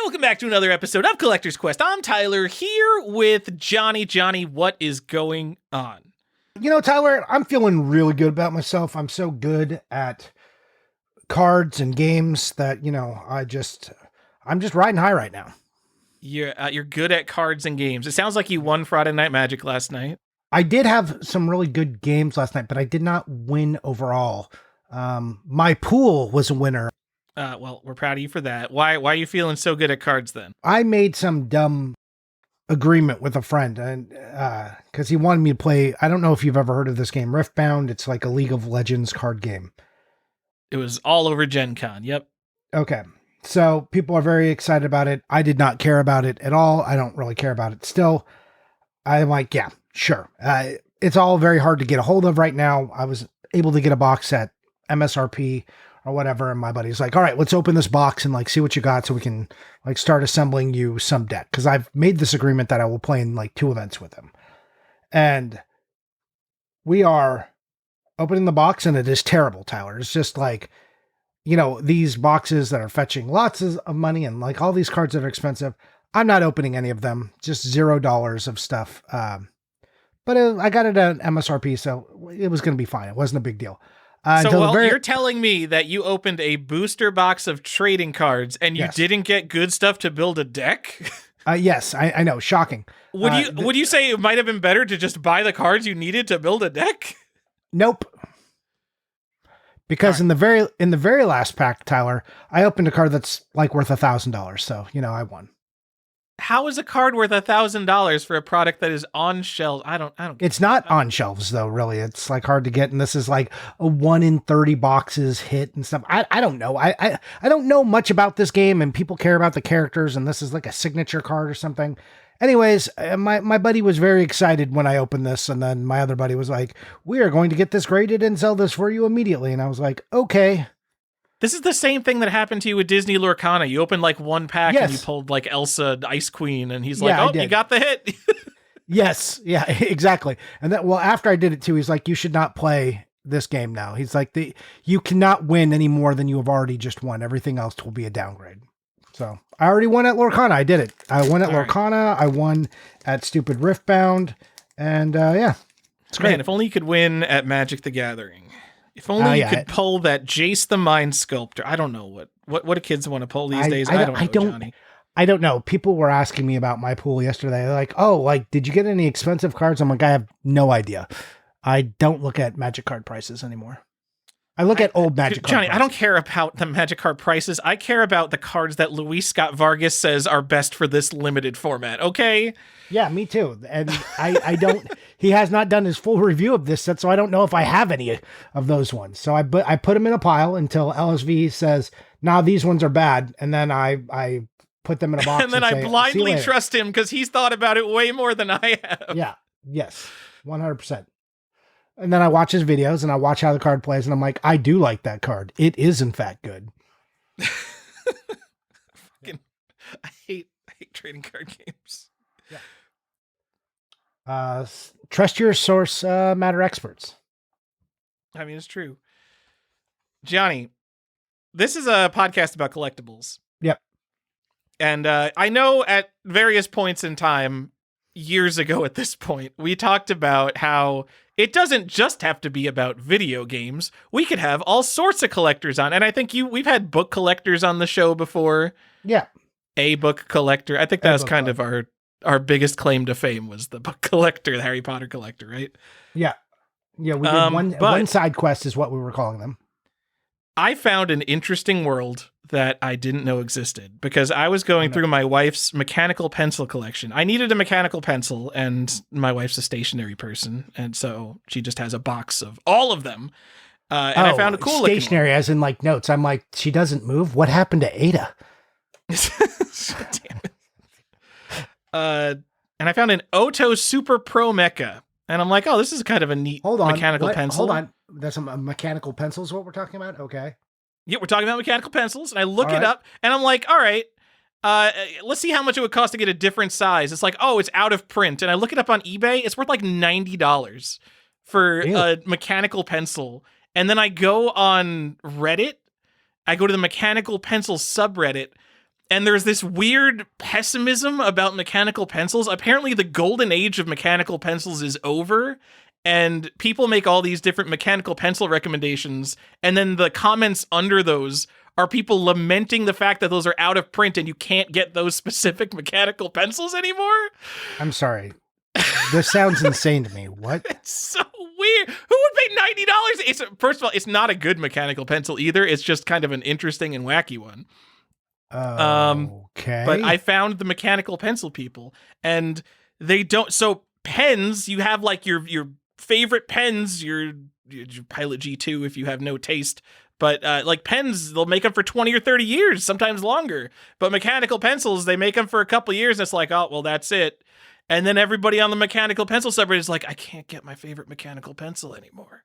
Welcome back to another episode of Collector's Quest. I'm Tyler, here with Johnny. Johnny, what is going on? You know, Tyler, I'm feeling really good about myself. I'm so good at cards and games that, I'm just riding high right now. You're good at cards and games. It sounds like you won Friday Night Magic last night. I did have some really good games last night, but I did not win overall. My pool was a winner. Well, we're proud of you for that. Why are you feeling so good at cards then? I made some dumb agreement with a friend, and because he wanted me to play. I don't know if you've ever heard of this game, Riftbound. It's like a League of Legends card game. It was all over Gen Con. Yep. Okay. So people are very excited about it. I did not care about it at all. I don't really care about it still. I'm like, yeah, sure. It's all very hard to get a hold of right now. I was able to get a box at MSRP or whatever. And my buddy's like, all right, let's open this box and like see what you got so we can like start assembling you some deck. Cause I've made this agreement that I will play in like 2 events with him. And we are opening the box and it is terrible, Tyler. It's just like, these boxes that are fetching lots of money and like all these cards that are expensive. I'm not opening any of them, just $0 of stuff. But I got it at MSRP, so it was going to be fine. It wasn't a big deal. You're telling me that you opened a booster box of trading cards and you didn't get good stuff to build a deck? Yes, I know. Shocking. Would you say it might have been better to just buy the cards you needed to build a deck? Nope. Because in the very last pack, Tyler, I opened a card that's like worth $1,000. So, I won. How is a card worth $1,000 for a product that is on shelves? I don't. It's not on shelves though, really. It's like hard to get. And this is like a 1 in 30 boxes hit and stuff. I don't know. I don't know much about this game, and people care about the characters. And this is like a signature card or something. Anyways, my buddy was very excited when I opened this. And then my other buddy was like, we are going to get this graded and sell this for you immediately. And I was like, okay. This is the same thing that happened to you with Disney Lorcana. You opened like one pack and you pulled like Elsa Ice Queen and he's like, you got the hit. Yes. Yeah, exactly. And then, after I did it too, he's like, you should not play this game now. He's like, you cannot win any more than you have already just won. Everything else will be a downgrade. So I already won at Lorcana. I did it. I won at Lorcana. Right. I won at stupid Riftbound. And it's great. Man, if only you could win at Magic the Gathering. If only you could pull that Jace the Mind Sculptor. I don't know what do kids want to pull these days. I don't know, Johnny. I don't know. People were asking me about my pool yesterday. They're like, did you get any expensive cards? I'm like, I have no idea. I don't look at Magic card prices anymore. I look at old Magic card Johnny, prices. I don't care about the Magic card prices. I care about the cards that Luis Scott Vargas says are best for this limited format, okay? Yeah, me too. And I don't, he has not done his full review of this set, so I don't know if I have any of those ones. So I put them in a pile until LSV says, nah, these ones are bad. And then I put them in a box. And then I blindly trust him because he's thought about it way more than I have. Yeah. Yes. 100%. And then I watch his videos and I watch how the card plays and I'm like, I do like that card. It is in fact good. I hate trading card games. Yeah. Trust your source matter experts. I mean, it's true. Johnny, this is a podcast about collectibles. Yep. And I know at various points in time, years ago at this point, we talked about how it doesn't just have to be about video games. We could have all sorts of collectors on. And I think we've had book collectors on the show before. Yeah. A book collector. I think that was kind of our biggest claim to fame was the book collector, the Harry Potter collector, right? Yeah. Yeah, we did one side quest is what we were calling them. I found an interesting world that I didn't know existed because I was going through my wife's mechanical pencil collection. I needed a mechanical pencil and my wife's a stationary person. And so she just has a box of all of them. And I found a cool stationary as in like notes. I'm like, she doesn't move. What happened to Ada? Damn it. And I found an Oto Super Pro Mecha. And I'm like, oh, this is kind of a neat mechanical pencil. Hold on. That's a mechanical pencil is what we're talking about? Okay. Yeah, we're talking about mechanical pencils. And I look it up and I'm like, all right, let's see how much it would cost to get a different size. It's like, oh, it's out of print. And I look it up on eBay. It's worth like $90 for a mechanical pencil. And then I go on Reddit. I go to the mechanical pencil subreddit. And there's this weird pessimism about mechanical pencils. Apparently, the golden age of mechanical pencils is over, and people make all these different mechanical pencil recommendations, and then the comments under those are people lamenting the fact that those are out of print and you can't get those specific mechanical pencils anymore. I'm sorry. This sounds insane to me. What? It's so weird. Who would pay $90? It's first of all, it's not a good mechanical pencil either. It's just kind of an interesting and wacky one. Okay. But I found the mechanical pencil people, and they don't. So pens, you have like your favorite pens, your Pilot G2 if you have no taste. But like pens, they'll make them for 20 or 30 years, sometimes longer. But mechanical pencils, they make them for a couple years, and it's like, oh, well, that's it. And then everybody on the mechanical pencil subreddit is like, I can't get my favorite mechanical pencil anymore.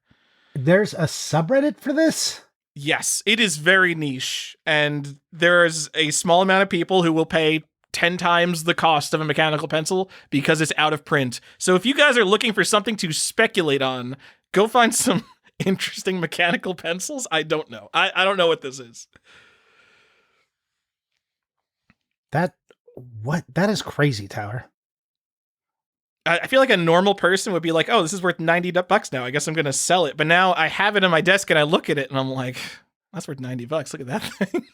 There's a subreddit for this? Yes, it is very niche. And there's a small amount of people who will pay 10 times the cost of a mechanical pencil because it's out of print. So if you guys are looking for something to speculate on, go find some interesting mechanical pencils. I don't know. I don't know what this is. That is crazy, Tyler. I feel like a normal person would be like, oh, this is worth $90 now. I guess I'm going to sell it. But now I have it on my desk and I look at it and I'm like, that's worth $90. Look at that thing.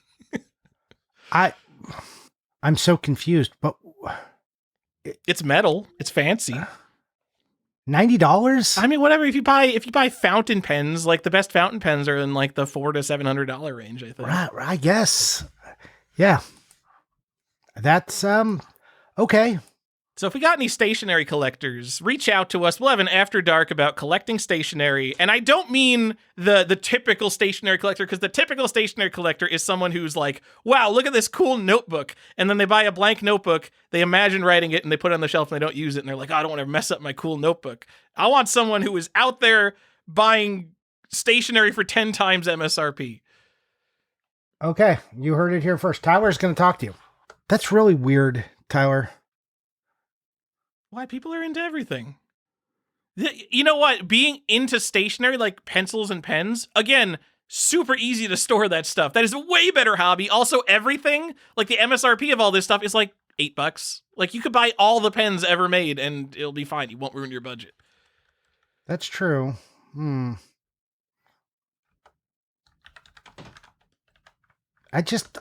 I'm so confused, but it's metal. It's fancy. $90? I mean, whatever. If you buy fountain pens, like the best fountain pens are in like the $400 to $700 range, I think. Right, I guess. Yeah. That's okay. So if we got any stationery collectors, reach out to us. We'll have an After Dark about collecting stationery. And I don't mean the typical stationery collector, because the typical stationery collector is someone who's like, wow, look at this cool notebook. And then they buy a blank notebook, they imagine writing it, and they put it on the shelf and they don't use it. And they're like, oh, I don't want to mess up my cool notebook. I want someone who is out there buying stationery for 10 times MSRP. Okay, you heard it here first. Tyler's going to talk to you. That's really weird, Tyler. Why? People are into everything. You know what? Being into stationery, like pencils and pens, again, super easy to store that stuff. That is a way better hobby. Also, everything, like the MSRP of all this stuff is like $8. Like you could buy all the pens ever made and it'll be fine. You won't ruin your budget. That's true. I just...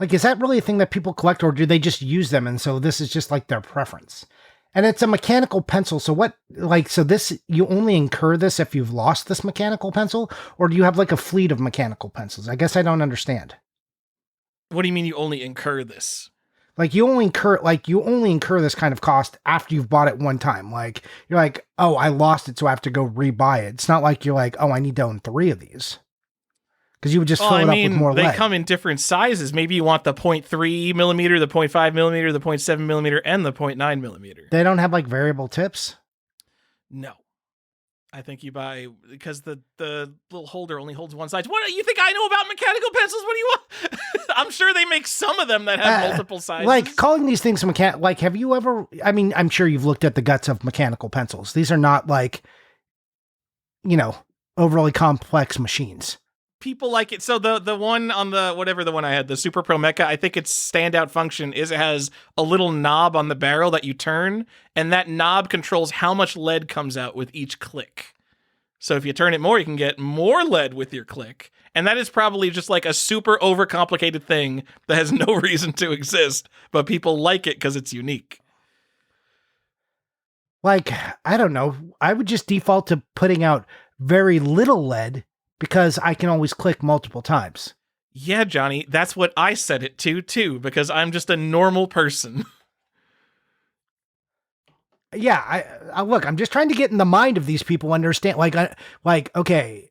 like, is that really a thing that people collect, or do they just use them? And so this is just like their preference. And it's a mechanical pencil. So what, like, so this, you only incur this if you've lost this mechanical pencil, or do you have like a fleet of mechanical pencils? I guess I don't understand. What do you mean you only incur this? Like you only incur this kind of cost after you've bought it one time. Like you're like, oh, I lost it, so I have to go rebuy it. It's not like you're like, oh, I need to own 3 of these. Because you would just fill it up with more lead. They come in different sizes. Maybe you want the 0.3 millimeter, the 0.5 millimeter, the 0.7 millimeter, and the 0.9 millimeter. They don't have like variable tips? No. I think you buy, because the little holder only holds one size. What do you think I know about mechanical pencils? What do you want? I'm sure they make some of them that have multiple sizes. Like calling these things like, have you ever, I mean, I'm sure you've looked at the guts of mechanical pencils. These are not like, overly complex machines. People like it. So the one on the one I had, the Super Pro Mecha, I think its standout function is it has a little knob on the barrel that you turn, and that knob controls how much lead comes out with each click. So if you turn it more, you can get more lead with your click. And that is probably just like a super overcomplicated thing that has no reason to exist, but people like it because it's unique. Like, I don't know. I would just default to putting out very little lead, because I can always click multiple times. Yeah, Johnny, that's what I set it to, too, because I'm just a normal person. Yeah, I look, I'm just trying to get in the mind of these people, understand, okay.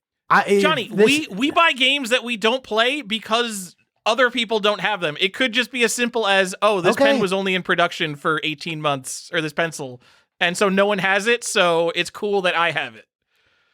Johnny, we buy games that we don't play because other people don't have them. It could just be as simple as, oh, this pen was only in production for 18 months, or this pencil, and so no one has it, so it's cool that I have it.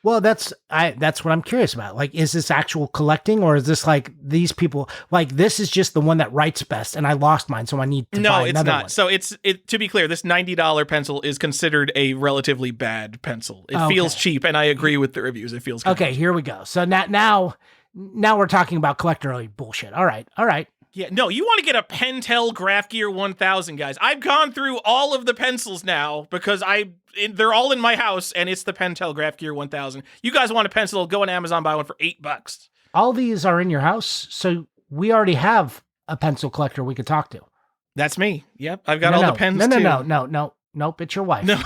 Well, that's what I'm curious about. Like, is this actual collecting, or is this like these people, like this is just the one that writes best and I lost mine, so I need to buy another one? No, it's not. So to be clear, this $90 pencil is considered a relatively bad pencil. It feels cheap, and I agree with the reviews. It feels okay. Here we go. So now we're talking about collector bullshit. All right. Yeah, no, you want to get a Pentel Graph Gear 1000, guys. I've gone through all of the pencils now because they're all in my house, and it's the Pentel Graph Gear 1000. You guys want a pencil? Go on Amazon, buy one for $8. All these are in your house, so we already have a pencil collector we could talk to. That's me. Yep, I've got all the pens too. Nope, it's your wife. No.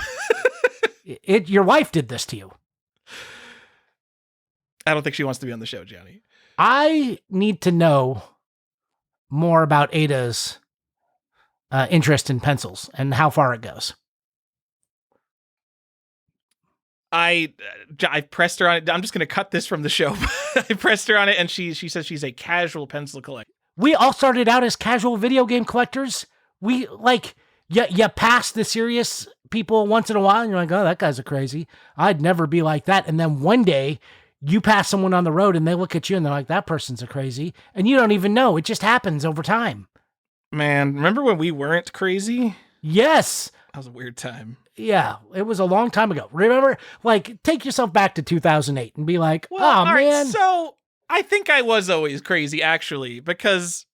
Your wife did this to you. I don't think she wants to be on the show, Johnny. I need to know more about Ada's interest in pencils and how far it goes. I pressed her on it. I'm just going to cut this from the show. I pressed her on it, and she says she's a casual pencil collector. We all started out as casual video game collectors. We you pass the serious people once in a while, and you're like, oh, that guy's a crazy. I'd never be like that. And then one day, you pass someone on the road, and they look at you, and they're like, that person's a crazy. And you don't even know. It just happens over time. Man, remember when we weren't crazy? Yes. That was a weird time. Yeah, it was a long time ago. Remember, take yourself back to 2008 and be like, well, all man. Right, so I think I was always crazy, actually, because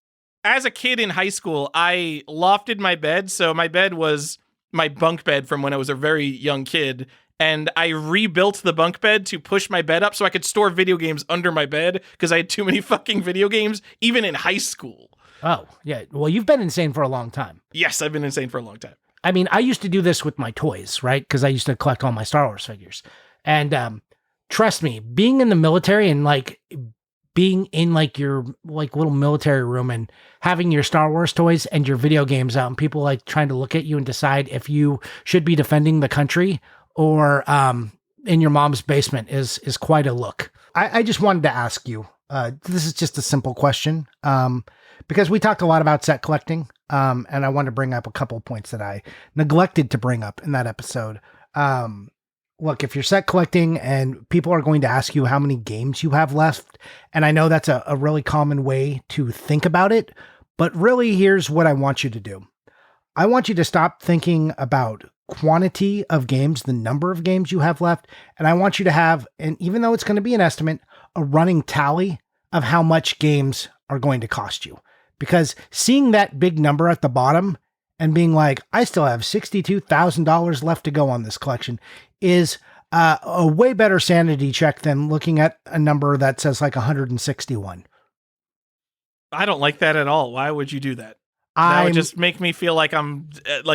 as a kid in high school, I lofted my bed. So my bed was my bunk bed from when I was a very young kid. And I rebuilt the bunk bed to push my bed up so I could store video games under my bed because I had too many fucking video games, even in high school. Oh, yeah. Well, you've been insane for a long time. Yes, I've been insane for a long time. I mean, I used to do this with my toys, right? Because I used to collect all my Star Wars figures. And trust me, being in the military and being in your little military room and having your Star Wars toys and your video games out and people trying to look at you and decide if you should be defending the country or in your mom's basement is quite a look. I just wanted to ask you, this is just a simple question, because we talked a lot about set collecting, and I want to bring up a couple of points that I neglected to bring up in that episode. Look, if you're set collecting and people are going to ask you how many games you have left, and I know that's a really common way to think about it, but really here's what I want you to do. I want you to stop thinking about quantity of games, the number of games you have left, and I want you to have, and even though it's going to be an estimate, a running tally of how much games are going to cost you. Because seeing that big number at the bottom and being like, I still have $62,000 left to go on this collection is a way better sanity check than looking at a number that says 161. I don't like that at all. Why would you do that? That would just make me feel like I'm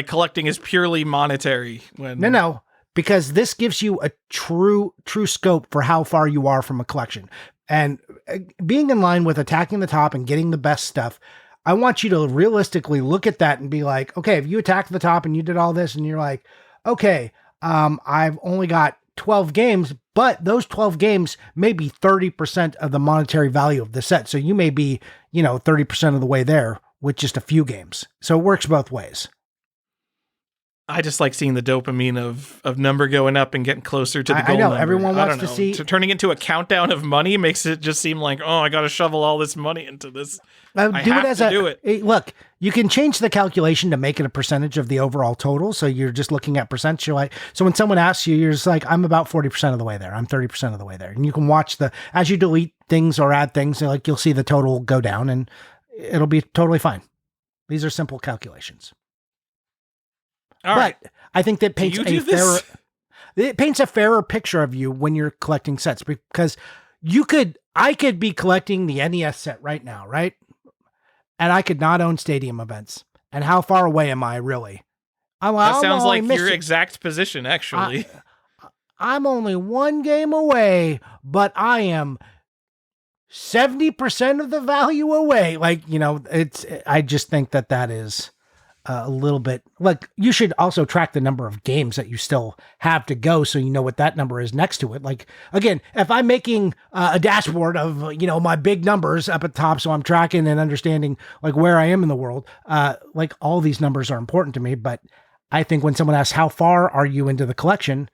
collecting is purely monetary. No, because this gives you a true scope for how far you are from a collection. And being in line with attacking the top and getting the best stuff, I want you to realistically look at that and be like, okay, if you attacked the top and you did all this and you're like, okay, I've only got 12 games, but those 12 games may be 30% of the monetary value of the set. So you may be, 30% of the way there with just a few games. So it works both ways. I just like seeing the dopamine of number going up and getting closer to the goal. I know number. everyone wants to see. Turning into a countdown of money makes it just seem like, oh, I got to shovel all this money into this. Do it. Look, you can change the calculation to make it a percentage of the overall total. So you're just looking at percent. You're like, so when someone asks you, you're just like, I'm about 40% of the way there. I'm 30% of the way there. And you can watch as you delete things or add things, you'll see the total go down and it'll be totally fine. These are simple calculations. All right. But I think that paints a fairer picture of you when you're collecting sets, because I could be collecting the NES set right now, right? And I could not own stadium events. And how far away am I really? That sounds like your exact position, actually. I'm only one game away, but I am 70% of the value away. I just think that is a little bit you should also track the number of games that you still have to go. So you know what that number is next to it. Again, if I'm making a dashboard of, my big numbers up at the top, so I'm tracking and understanding where I am in the world, all these numbers are important to me. But I think when someone asks, how far are you into the collection?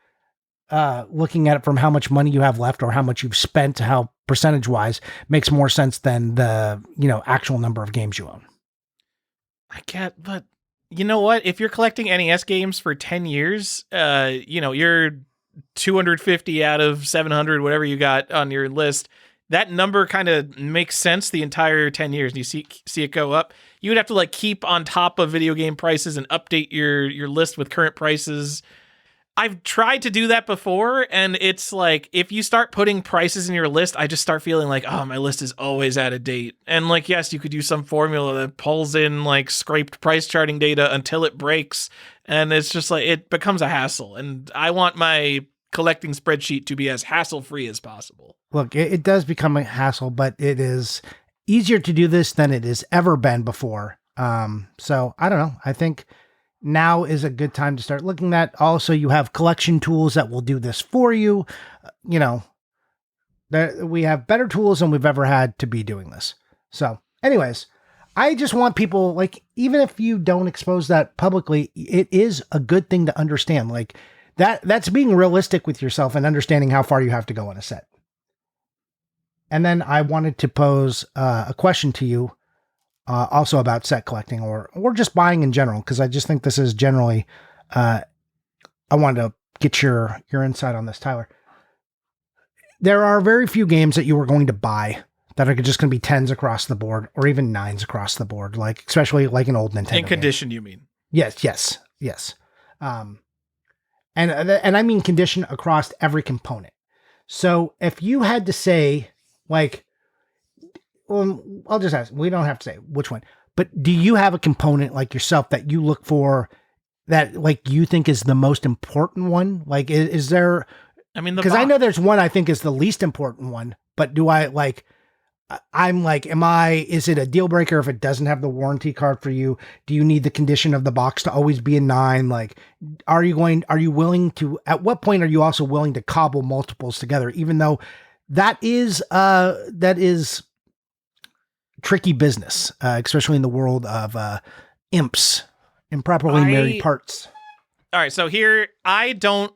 Looking at it from how much money you have left or how much you've spent, how percentage wise makes more sense than the, actual number of games you own. I get, but you know what? If you're collecting NES games for 10 years, you're 250 out of 700, whatever you got on your list. that number kind of makes sense the entire 10 years, and you see it go up. You would have to like keep on top of video game prices and update your list with current prices. I've tried to do that before, and it's like, if you start putting prices in your list, I just start feeling like, oh, my list is always out of date. And like, yes, you could use some formula that pulls in like scraped price charting data until it breaks, and it's just like, it becomes a hassle. And I want my collecting spreadsheet to be as hassle-free as possible. Look, it does become a hassle, but it is easier to do this than it has ever been before. So I don't know. I think now is a good time to start looking at. Also, you have collection tools that will do this for you. You know, we have better tools than we've ever had to be doing this. So anyways, I just want people, like, even if you don't expose that publicly, it is a good thing to understand. Like that's being realistic with yourself and understanding how far you have to go in a set. And then I wanted to pose a question to you also about set collecting or just buying in general, because I just think this is generally, I wanted to get your insight on this, Tyler. There are very few games that you are going to buy that are just going to be 10s across the board or even 9s across the board, like especially like an old Nintendo in condition game. You mean? Yes. And I mean condition across every component. So if you had to say, like, well, I'll just ask, we don't have to say which one, but do you have a component like yourself that you look for that like you think is the most important one? Like, is there, I mean, because I know there's one I think is the least important one, but do I like, I'm like, is it a deal breaker if it doesn't have the warranty card for you? Do you need the condition of the box to always be a 9? Like, are you willing to, at what point are you also willing to cobble multiples together, even though that is tricky business, especially in the world of imps, improperly married parts. All right, so here, I don't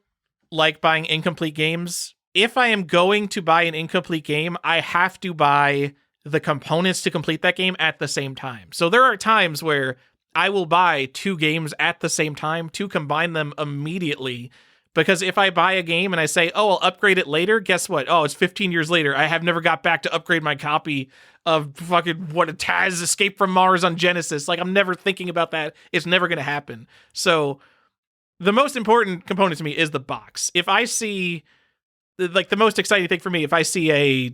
like buying incomplete games. If I am going to buy an incomplete game, I have to buy the components to complete that game at the same time. So there are times where I will buy 2 games at the same time to combine them immediately. Because if I buy a game and I say, oh, I'll upgrade it later, guess what? Oh, it's 15 years later. I have never got back to upgrade my copy of fucking Taz Escape from Mars on Genesis. Like, I'm never thinking about that. It's never going to happen. So the most important component to me is the box. If I see, like, the most exciting thing for me, if I see a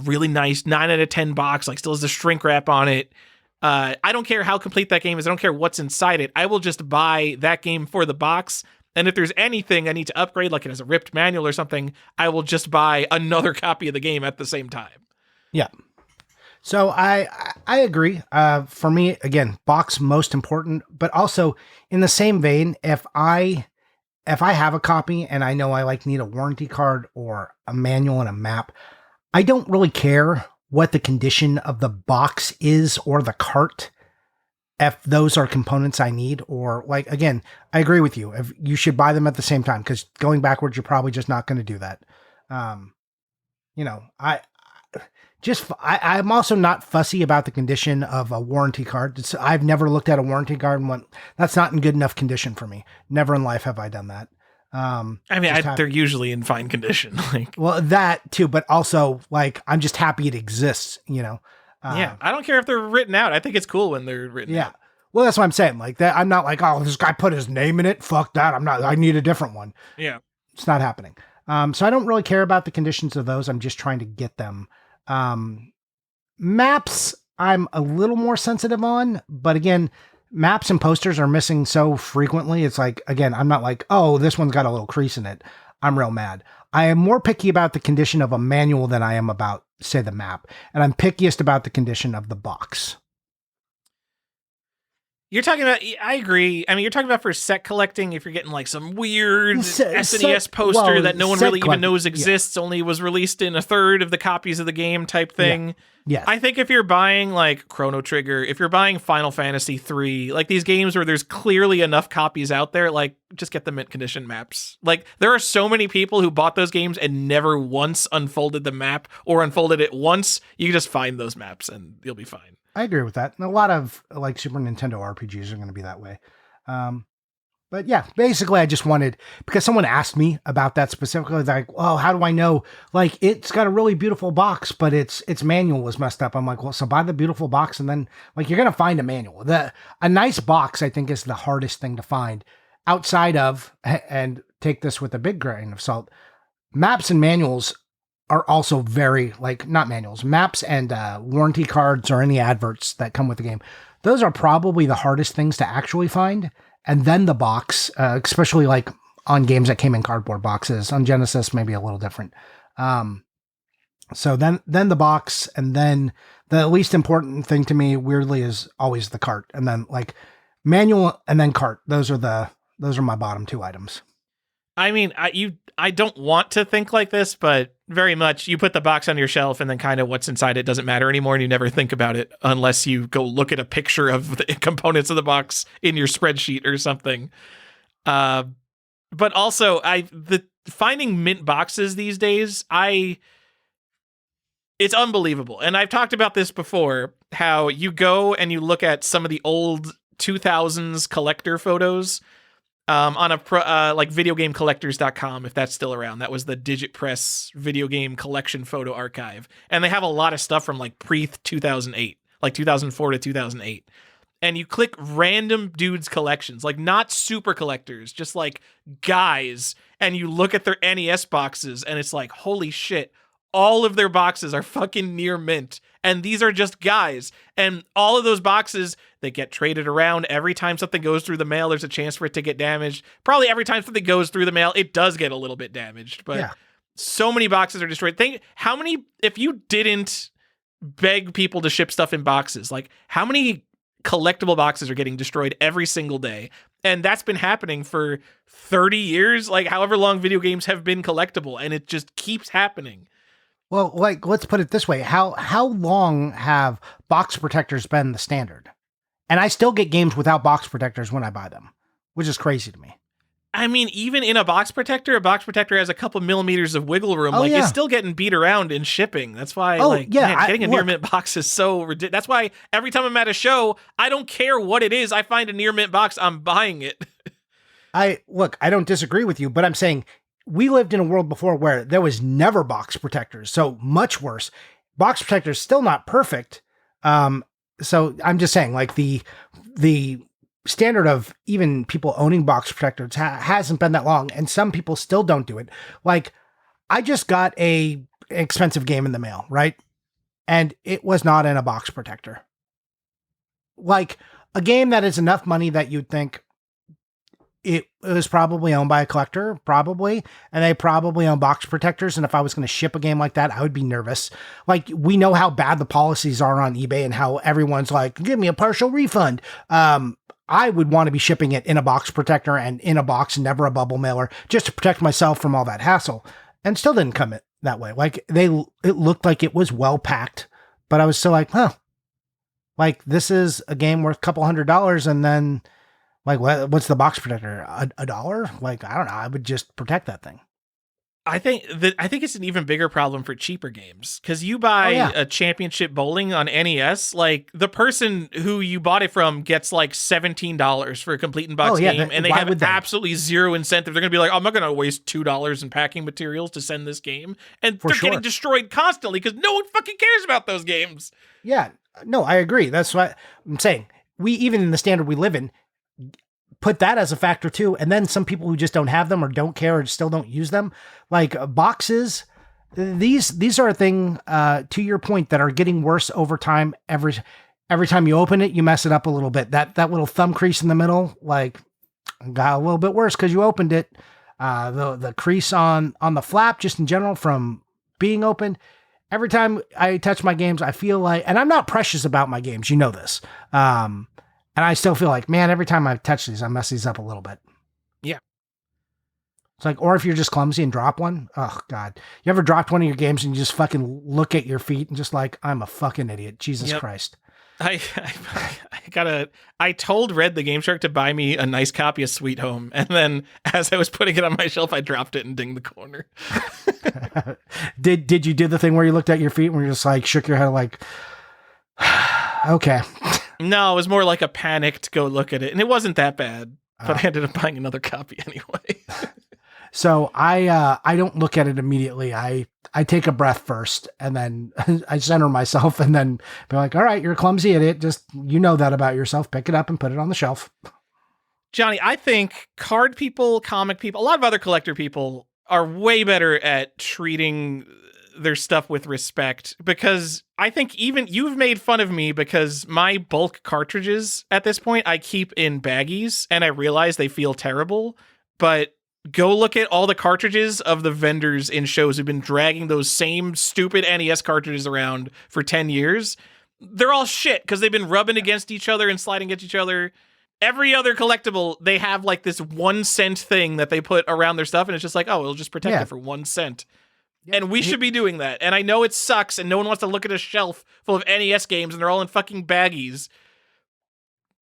really nice 9 out of 10 box, like still has the shrink wrap on it, I don't care how complete that game is. I don't care what's inside it. I will just buy that game for the box. And if there's anything I need to upgrade, like it has a ripped manual or something, I will just buy another copy of the game at the same time. Yeah. So I agree. For me, again, box most important, but also in the same vein, if I have a copy and I know I need a warranty card or a manual and a map, I don't really care what the condition of the box is or the cart, if those are components I need. Or, like, again, I agree with you. If you should buy them at the same time, because going backwards, you're probably just not going to do that. I'm also not fussy about the condition of a warranty card. I've never looked at a warranty card and went, that's not in good enough condition for me. Never in life have I done that. They're usually in fine condition. Well, that too, but also, like, I'm just happy it exists, Yeah, I don't care if they're written out. I think it's cool when they're written out. Well, that's what I'm saying. Like that, I'm not like, oh, this guy put his name in it. Fuck that. I need a different one. Yeah. It's not happening. So I don't really care about the conditions of those. I'm just trying to get them. Maps, I'm a little more sensitive on, but again, maps and posters are missing so frequently. It's like, again, I'm not like, oh, this one's got a little crease in it. I'm real mad. I am more picky about the condition of a manual than I am about, say, the map. And I'm pickiest about the condition of the box. You're talking about, I agree. I mean, you're talking about for set collecting, if you're getting like some weird SNES poster that no one really even knows exists, only was released in a third of the copies of the game type thing. Yeah. I think if you're buying like Chrono Trigger, if you're buying Final Fantasy 3, like these games where there's clearly enough copies out there, like just get the mint condition maps. Like there are so many people who bought those games and never once unfolded the map or unfolded it once. You can just find those maps and you'll be fine. I agree with that. And a lot of like Super Nintendo RPGs are going to be that way. But yeah, basically I just wanted, because someone asked me about that specifically, like, oh, how do I know? Like, it's got a really beautiful box, but its manual was messed up. I'm like, well, so buy the beautiful box and then like you're gonna find a manual. A nice box, I think, is the hardest thing to find outside of, and take this with a big grain of salt, maps and manuals are also very, like, not manuals, maps and warranty cards or any adverts that come with the game. Those are probably the hardest things to actually find. And then the box, especially like on games that came in cardboard boxes. On Genesis, maybe a little different. So then the box, and then the least important thing to me, weirdly, is always the cart. And then like manual and then cart. Those are my bottom two items. I mean, I don't want to think like this, but very much you put the box on your shelf and then kind of what's inside it doesn't matter anymore, and you never think about it unless you go look at a picture of the components of the box in your spreadsheet or something. But also, the finding mint boxes these days, it's unbelievable. And I've talked about this before, how you go and you look at some of the old 2000s collector photos on a like videogamecollectors.com, if that's still around. That was the Digit Press video game collection photo archive. And they have a lot of stuff from like pre-2008, like 2004 to 2008. And you click random dudes' collections, like not super collectors, just like guys. And you look at their NES boxes and it's like, holy shit, all of their boxes are fucking near mint. And these are just guys. And all of those boxes, they get traded around. Every time something goes through the mail, there's a chance for it to get damaged. Probably every time something goes through the mail, it does get a little bit damaged. But so many boxes are destroyed. Think how many, if you didn't beg people to ship stuff in boxes, like how many collectible boxes are getting destroyed every single day? And that's been happening for 30 years, like however long video games have been collectible. And it just keeps happening. Well, like, let's put it this way. How long have box protectors been the standard? And I still get games without box protectors when I buy them, which is crazy to me. I mean, even in a box protector has a couple millimeters of wiggle room. It's still getting beat around in shipping. That's why, getting a near mint box is so ridiculous. That's why every time I'm at a show, I don't care what it is. I find a near mint box, I'm buying it. I don't disagree with you, but I'm saying we lived in a world before where there was never box protectors. So much worse. Box protectors still not perfect. So I'm just saying, like, the standard of even people owning box protectors hasn't been that long, and some people still don't do it. Like, I just got a expensive game in the mail, right? And it was not in a box protector. Like, a game that is enough money that you'd think it was probably owned by a collector, probably, and they probably own box protectors. And if I was going to ship a game like that, I would be nervous. Like, we know how bad the policies are on eBay and how everyone's like, give me a partial refund. I would want to be shipping it in a box protector and in a box, never a bubble mailer, just to protect myself from all that hassle. And still didn't come it that way. Like, it looked like it was well packed, but I was still like, like, this is a game worth a couple $100, and then, like, what's the box protector? $1? Like, I don't know. I would just protect that thing. I think it's an even bigger problem for cheaper games, because you buy a Championship Bowling on NES, like the person who you bought it from gets like $17 for a complete in-box game, and they have absolutely zero incentive. They're going to be like, I'm not going to waste $2 in packing materials to send this game, and they're getting destroyed constantly because no one fucking cares about those games. Yeah, no, I agree. That's what I'm saying. We, even in the standard we live in, put that as a factor too. And then some people who just don't have them or don't care or still don't use them, like boxes, these are a thing, to your point, that are getting worse over time. Every time you open it, you mess it up a little bit. That little thumb crease in the middle, like, got a little bit worse because you opened it. The crease on the flap, just in general, from being opened. Every time I touch my games, I feel like, and I'm not precious about my games, you know this. And I still feel like, man, every time I touch these, I mess these up a little bit. Yeah. It's like, or if you're just clumsy and drop one. Oh, God. You ever dropped one of your games and you just fucking look at your feet and just like, I'm a fucking idiot. Jesus Christ. I told Red the Game Shark to buy me a nice copy of Sweet Home. And then as I was putting it on my shelf, I dropped it and dinged the corner. Did you do the thing where you looked at your feet and you just like shook your head like, okay. No, it was more like a panic to go look at it, and it wasn't that bad. but I ended up buying another copy anyway. So I don't look at it immediately. I take a breath first, and then I center myself, and then be like, all right, you're a clumsy idiot. Just, you know that about yourself. Pick it up and put it on the shelf. Johnny, I think card people, comic people, a lot of other collector people are way better at treating their stuff with respect, because I think even you've made fun of me because my bulk cartridges at this point I keep in baggies, and I realize they feel terrible, but go look at all the cartridges of the vendors in shows who've been dragging those same stupid NES cartridges around for 10 years. They're all shit because they've been rubbing against each other and sliding against each other. Every other collectible, they have like this 1 cent thing that they put around their stuff, and it's just like, oh, it'll just protect it for 1 cent. Yeah. And we should be doing that. And I know it sucks, and no one wants to look at a shelf full of NES games, and they're all in fucking baggies.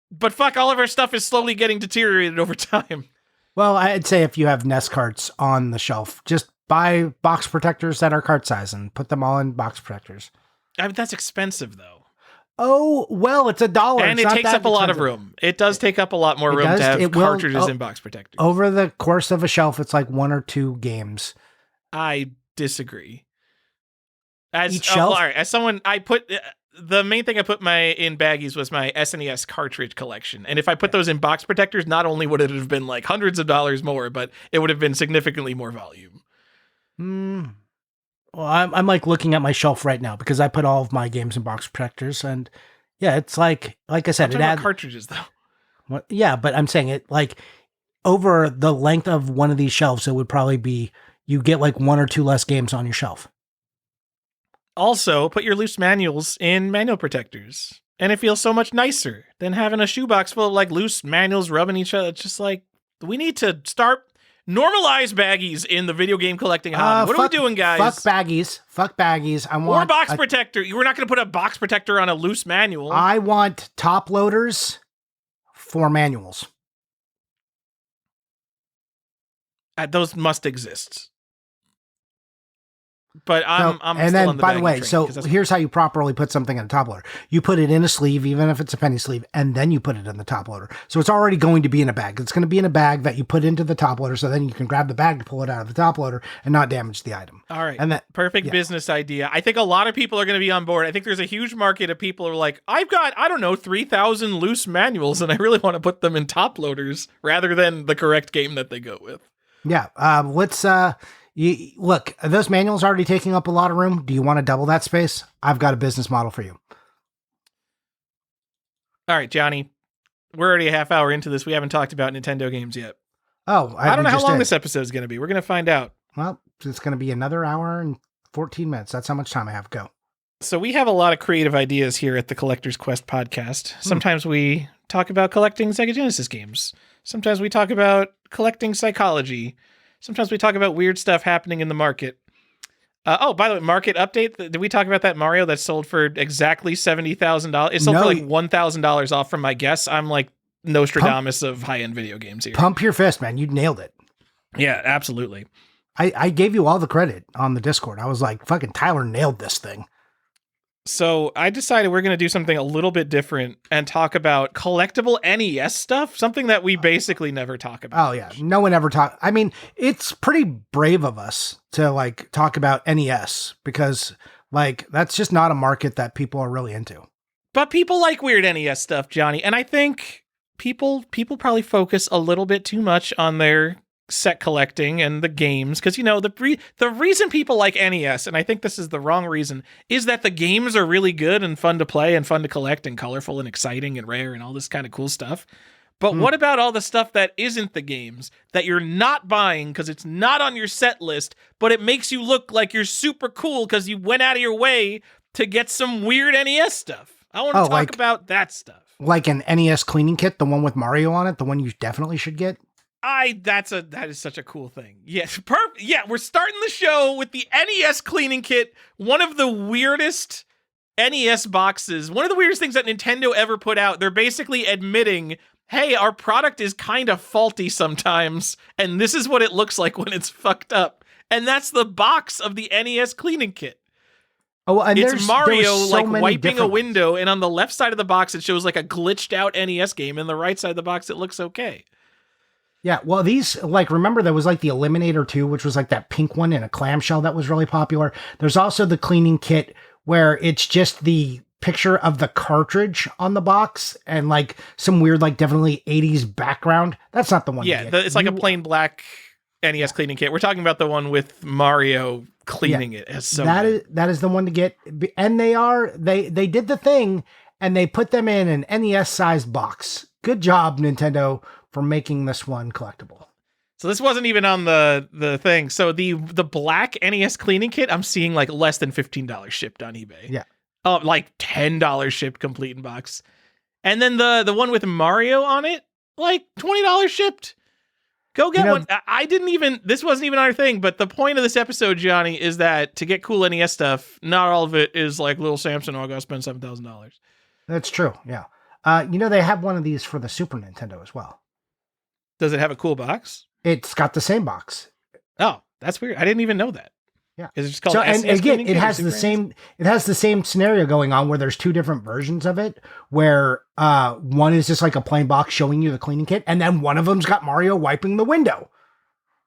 But fuck, all of our stuff is slowly getting deteriorated over time. Well, I'd say if you have NES carts on the shelf, just buy box protectors that are cart size and put them all in box protectors. I mean, that's expensive, though. Oh, well, it's $1. And it takes up a lot of room. It does take up a lot more room to have cartridges in box protectors. Over the course of a shelf, it's like 1 or 2 games. I disagree. As each shelf? All right, as someone, I put... the main thing I put in baggies was my SNES cartridge collection. And if I put those in box protectors, not only would it have been like hundreds of dollars more, but it would have been significantly more volume. Well, I'm like looking at my shelf right now because I put all of my games in box protectors. And yeah, it's like I said, it had cartridges though. Well, yeah, but I'm saying it like over the length of one of these shelves, it would probably be, you get like 1 or 2 less games on your shelf. Also, put your loose manuals in manual protectors. And it feels so much nicer than having a shoebox full of like loose manuals rubbing each other. It's just like, we need to start normalize baggies in the video game collecting hobby. What are we doing, guys? Fuck baggies. Fuck baggies. I want or box protector. We're not going to put a box protector on a loose manual. I want top loaders for manuals. Those must exist. But I'm and still then, on the by the way, train, so here's how you properly put something in a top loader. You put it in a sleeve, even if it's a penny sleeve, and then you put it in the top loader. So it's already going to be in a bag. It's going to be in a bag that you put into the top loader, so then you can grab the bag to pull it out of the top loader and not damage the item. All right. And that perfect business idea. I think a lot of people are going to be on board. I think there's a huge market of people who are like, I've got, 3,000 loose manuals, and I really want to put them in top loaders rather than the correct game that they go with. Yeah. Let's, look, those manuals already taking up a lot of room. Do you want to double that space? I've got a business model for you. All right, Johnny, we're already a half hour into this. We haven't talked about Nintendo games yet. Oh, I don't know how long this episode is going to be. We're going to find out. Well, it's going to be another hour and 14 minutes. That's how much time I have. Go. So we have a lot of creative ideas here at the Collector's Quest podcast. Sometimes we talk about collecting Sega Genesis games. Sometimes we talk about collecting psychology. Sometimes we talk about weird stuff happening in the market. By the way, market update. Did we talk about that Mario that sold for exactly $70,000? It sold for like $1,000 off from my guess. I'm like Nostradamus of high-end video games here. Pump your fist, man. You nailed it. Yeah, absolutely. I gave you all the credit on the Discord. I was like, fucking Tyler nailed this thing. So I decided we're going to do something a little bit different and talk about collectible NES stuff, something that we basically never talk about. Oh, yeah. No one ever talk. I mean, it's pretty brave of us to like talk about NES because like that's just not a market that people are really into. But people like weird NES stuff, Johnny. And I think people probably focus a little bit too much on their set collecting and the games, because the reason people like NES, and I think this is the wrong reason, is that the games are really good and fun to play and fun to collect and colorful and exciting and rare and all this kind of cool stuff. But what about all the stuff that isn't the games, that you're not buying because it's not on your set list, but it makes you look like you're super cool because you went out of your way to get some weird NES stuff? I want to talk about that stuff. Like an NES cleaning kit, the one with Mario on it, the one you definitely should get. That is such a cool thing. Yes, yeah, we're starting the show with the NES cleaning kit, one of the weirdest NES boxes, one of the weirdest things that Nintendo ever put out. They're basically admitting, hey, our product is kind of faulty sometimes, and this is what it looks like when it's fucked up. And that's the box of the NES cleaning kit. Oh, and it's Mario so like wiping a window, and on the left side of the box it shows like a glitched out NES game, and the right side of the box it looks okay. Yeah, well, these, like, remember there was like the Eliminator 2, which was like that pink one in a clamshell that was really popular. There's also the cleaning kit where it's just the picture of the cartridge on the box and like some weird, like, definitely 80s background. That's not the one to Yeah, get. it's like a plain black NES cleaning kit. We're talking about the one with Mario cleaning it. It's so good. That is the one to get. And they did the thing and they put them in an NES sized box. Good job, Nintendo, for making this one collectible. So this wasn't even on the thing. So the black NES cleaning kit, I'm seeing like less than $15 shipped on eBay. Yeah. Oh, like $10 shipped complete in box. And then the one with Mario on it, like $20 shipped. Go get one. I didn't even, this wasn't even our thing, but the point of this episode, Johnny, is that to get cool NES stuff, not all of it is like little Samson, oh, I gotta spend $7,000. That's true. Yeah. They have one of these for the Super Nintendo as well. Does it have a cool box? It's got the same box. Oh, that's weird. I didn't even know that. Yeah. Is it just called So, SNES and again, cleaning it kit or has Super the NES? same, it has the same scenario going on where there's two different versions of it, where one is just like a plain box showing you the cleaning kit, and then one of them's got Mario wiping the window.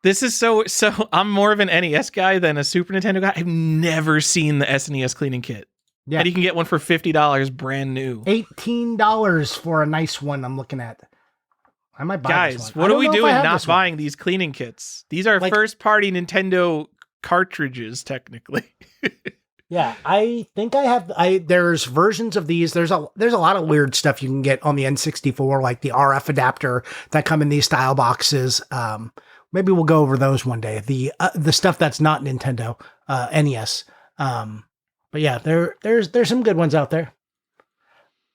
This is so I'm more of an NES guy than a Super Nintendo guy. I've never seen the SNES cleaning kit. Yeah. And you can get one for $50 brand new. $18 for a nice one I'm looking at. I might buy this Guys, one. what I are we don't know if I doing have not this one. buying these cleaning kits? These are Like- first-party Nintendo cartridges, technically. Yeah, I think I have. There's versions of these. There's a lot of weird stuff you can get on the N64, like the RF adapter that come in these style boxes. Maybe we'll go over those one day. The stuff that's not Nintendo, NES. But yeah, there's some good ones out there.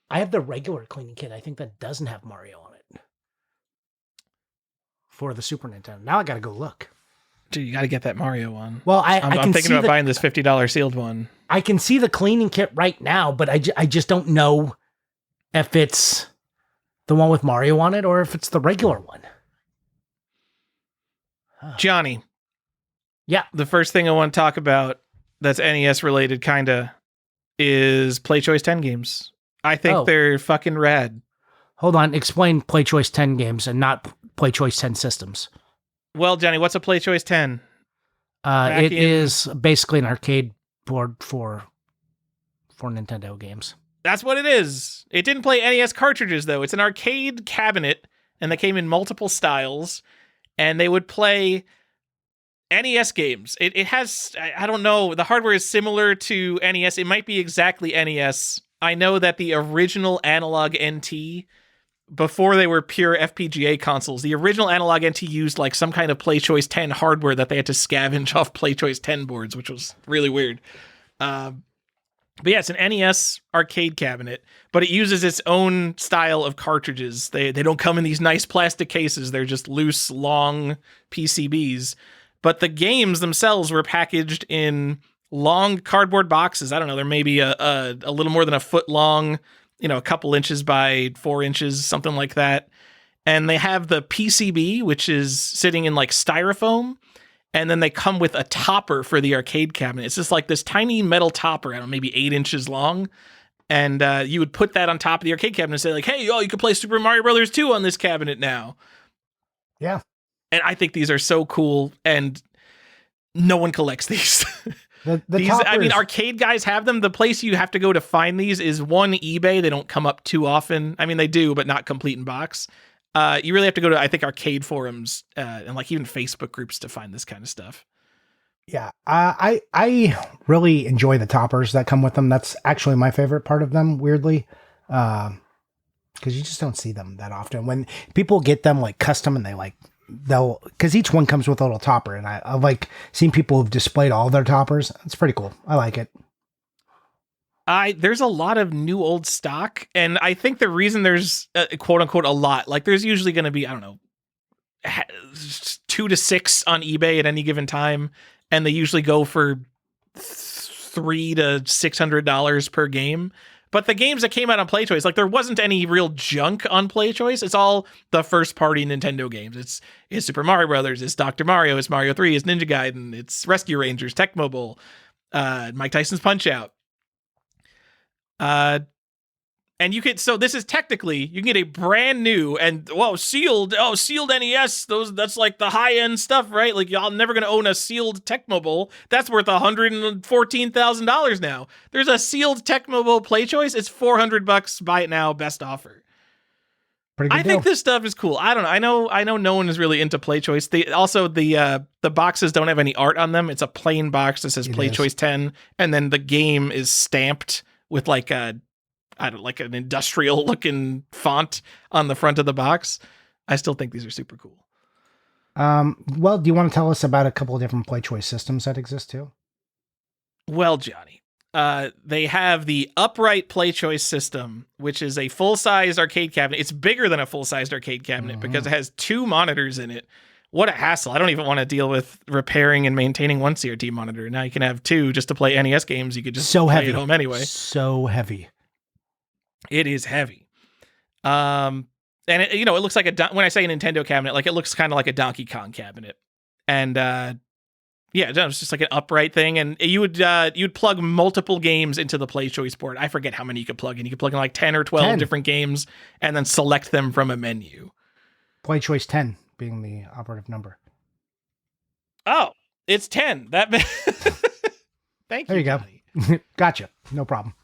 I have the regular cleaning kit. I think that doesn't have Mario on it for the Super Nintendo. Now I got to go look. Dude, you got to get that Mario one. Well, I'm I can thinking see about buying this $50 sealed one. I can see the cleaning kit right now, but I just don't know if it's the one with Mario on it or if it's the regular one. Johnny. Yeah. The first thing I want to talk about that's NES related, kind of, is Play Choice 10 games. I think they're fucking rad. Hold on. Explain Play Choice 10 games and not Play Choice 10 systems. Well, Johnny, what's a Play Choice 10? It is basically an arcade board for Nintendo games. That's what it is. It didn't play NES cartridges, though. It's an arcade cabinet, and they came in multiple styles, and they would play NES games. It has, I don't know, the hardware is similar to NES. It might be exactly NES. I know that the original analog NT, before they were pure FPGA consoles, the original analog NT used like some kind of Play Choice 10 hardware that they had to scavenge off Play Choice 10 boards, which was really weird. But yeah, it's an NES arcade cabinet, but it uses its own style of cartridges. They don't come in these nice plastic cases. They're just loose, long PCBs. But the games themselves were packaged in long cardboard boxes. I don't know, they're maybe a little more than a foot long, a couple inches by 4 inches, something like that. And they have the PCB, which is sitting in like styrofoam. And then they come with a topper for the arcade cabinet. It's just like this tiny metal topper, I don't know, maybe 8 inches long. And you would put that on top of the arcade cabinet and say like, hey, you can play Super Mario Brothers 2 on this cabinet now. Yeah. And I think these are so cool, and no one collects these. These, arcade guys have them. The place you have to go to find these is one, eBay. They don't come up too often. I mean, they do, but not complete in box. You really have to go to, I think, arcade forums and like even Facebook groups to find this kind of stuff. Yeah, I really enjoy the toppers that come with them. That's actually my favorite part of them, weirdly, because you just don't see them that often. When people get them like custom and because each one comes with a little topper, and I've like seen people who've displayed all their toppers. It's pretty cool. I like it. There's a lot of new old stock, and I think the reason there's quote unquote a lot, like there's usually going to be, I don't know, 2 to 6 on eBay at any given time, and they usually go for $300 to $600 per game. But the games that came out on PlayChoice, like there wasn't any real junk on PlayChoice. It's all the first party Nintendo games. It's Super Mario Brothers, it's Dr. Mario, it's Mario 3, it's Ninja Gaiden, it's Rescue Rangers, Tecmo Bowl, Mike Tyson's Punch Out. And you can, so this is technically, you can get a brand new and, sealed NES. That's like the high end stuff, right? Like, y'all never going to own a sealed Tecmo Bowl. That's worth $114,000 now. There's a sealed Tecmo Bowl Play Choice. It's $400. Buy it now. Best offer. Pretty good I deal. think this stuff is cool. I don't know. I know no one is really into Play Choice. The boxes don't have any art on them. It's a plain box that says Play Choice 10, and then the game is stamped with like an industrial looking font on the front of the box. I still think these are super cool. Well, do you want to tell us about a couple of different Play Choice systems that exist too? Well, Johnny, they have the upright Play Choice system, which is a full-sized arcade cabinet. It's bigger than a full-sized arcade cabinet because it has 2 monitors in it. What a hassle. I don't even want to deal with repairing and maintaining one CRT monitor. Now you can have 2 just to play NES games. You could just play at home anyway. So heavy. It is heavy. And it looks like when I say a Nintendo cabinet, like it looks kind of like a Donkey Kong cabinet. And it's just like an upright thing, and you'd plug multiple games into the Play Choice port. I forget how many you could plug in. You could plug in like 10 or 12 different games, and then select them from a menu. Play Choice 10 being the operative number. Oh, it's 10. Thank you. There you go. Gotcha. No problem.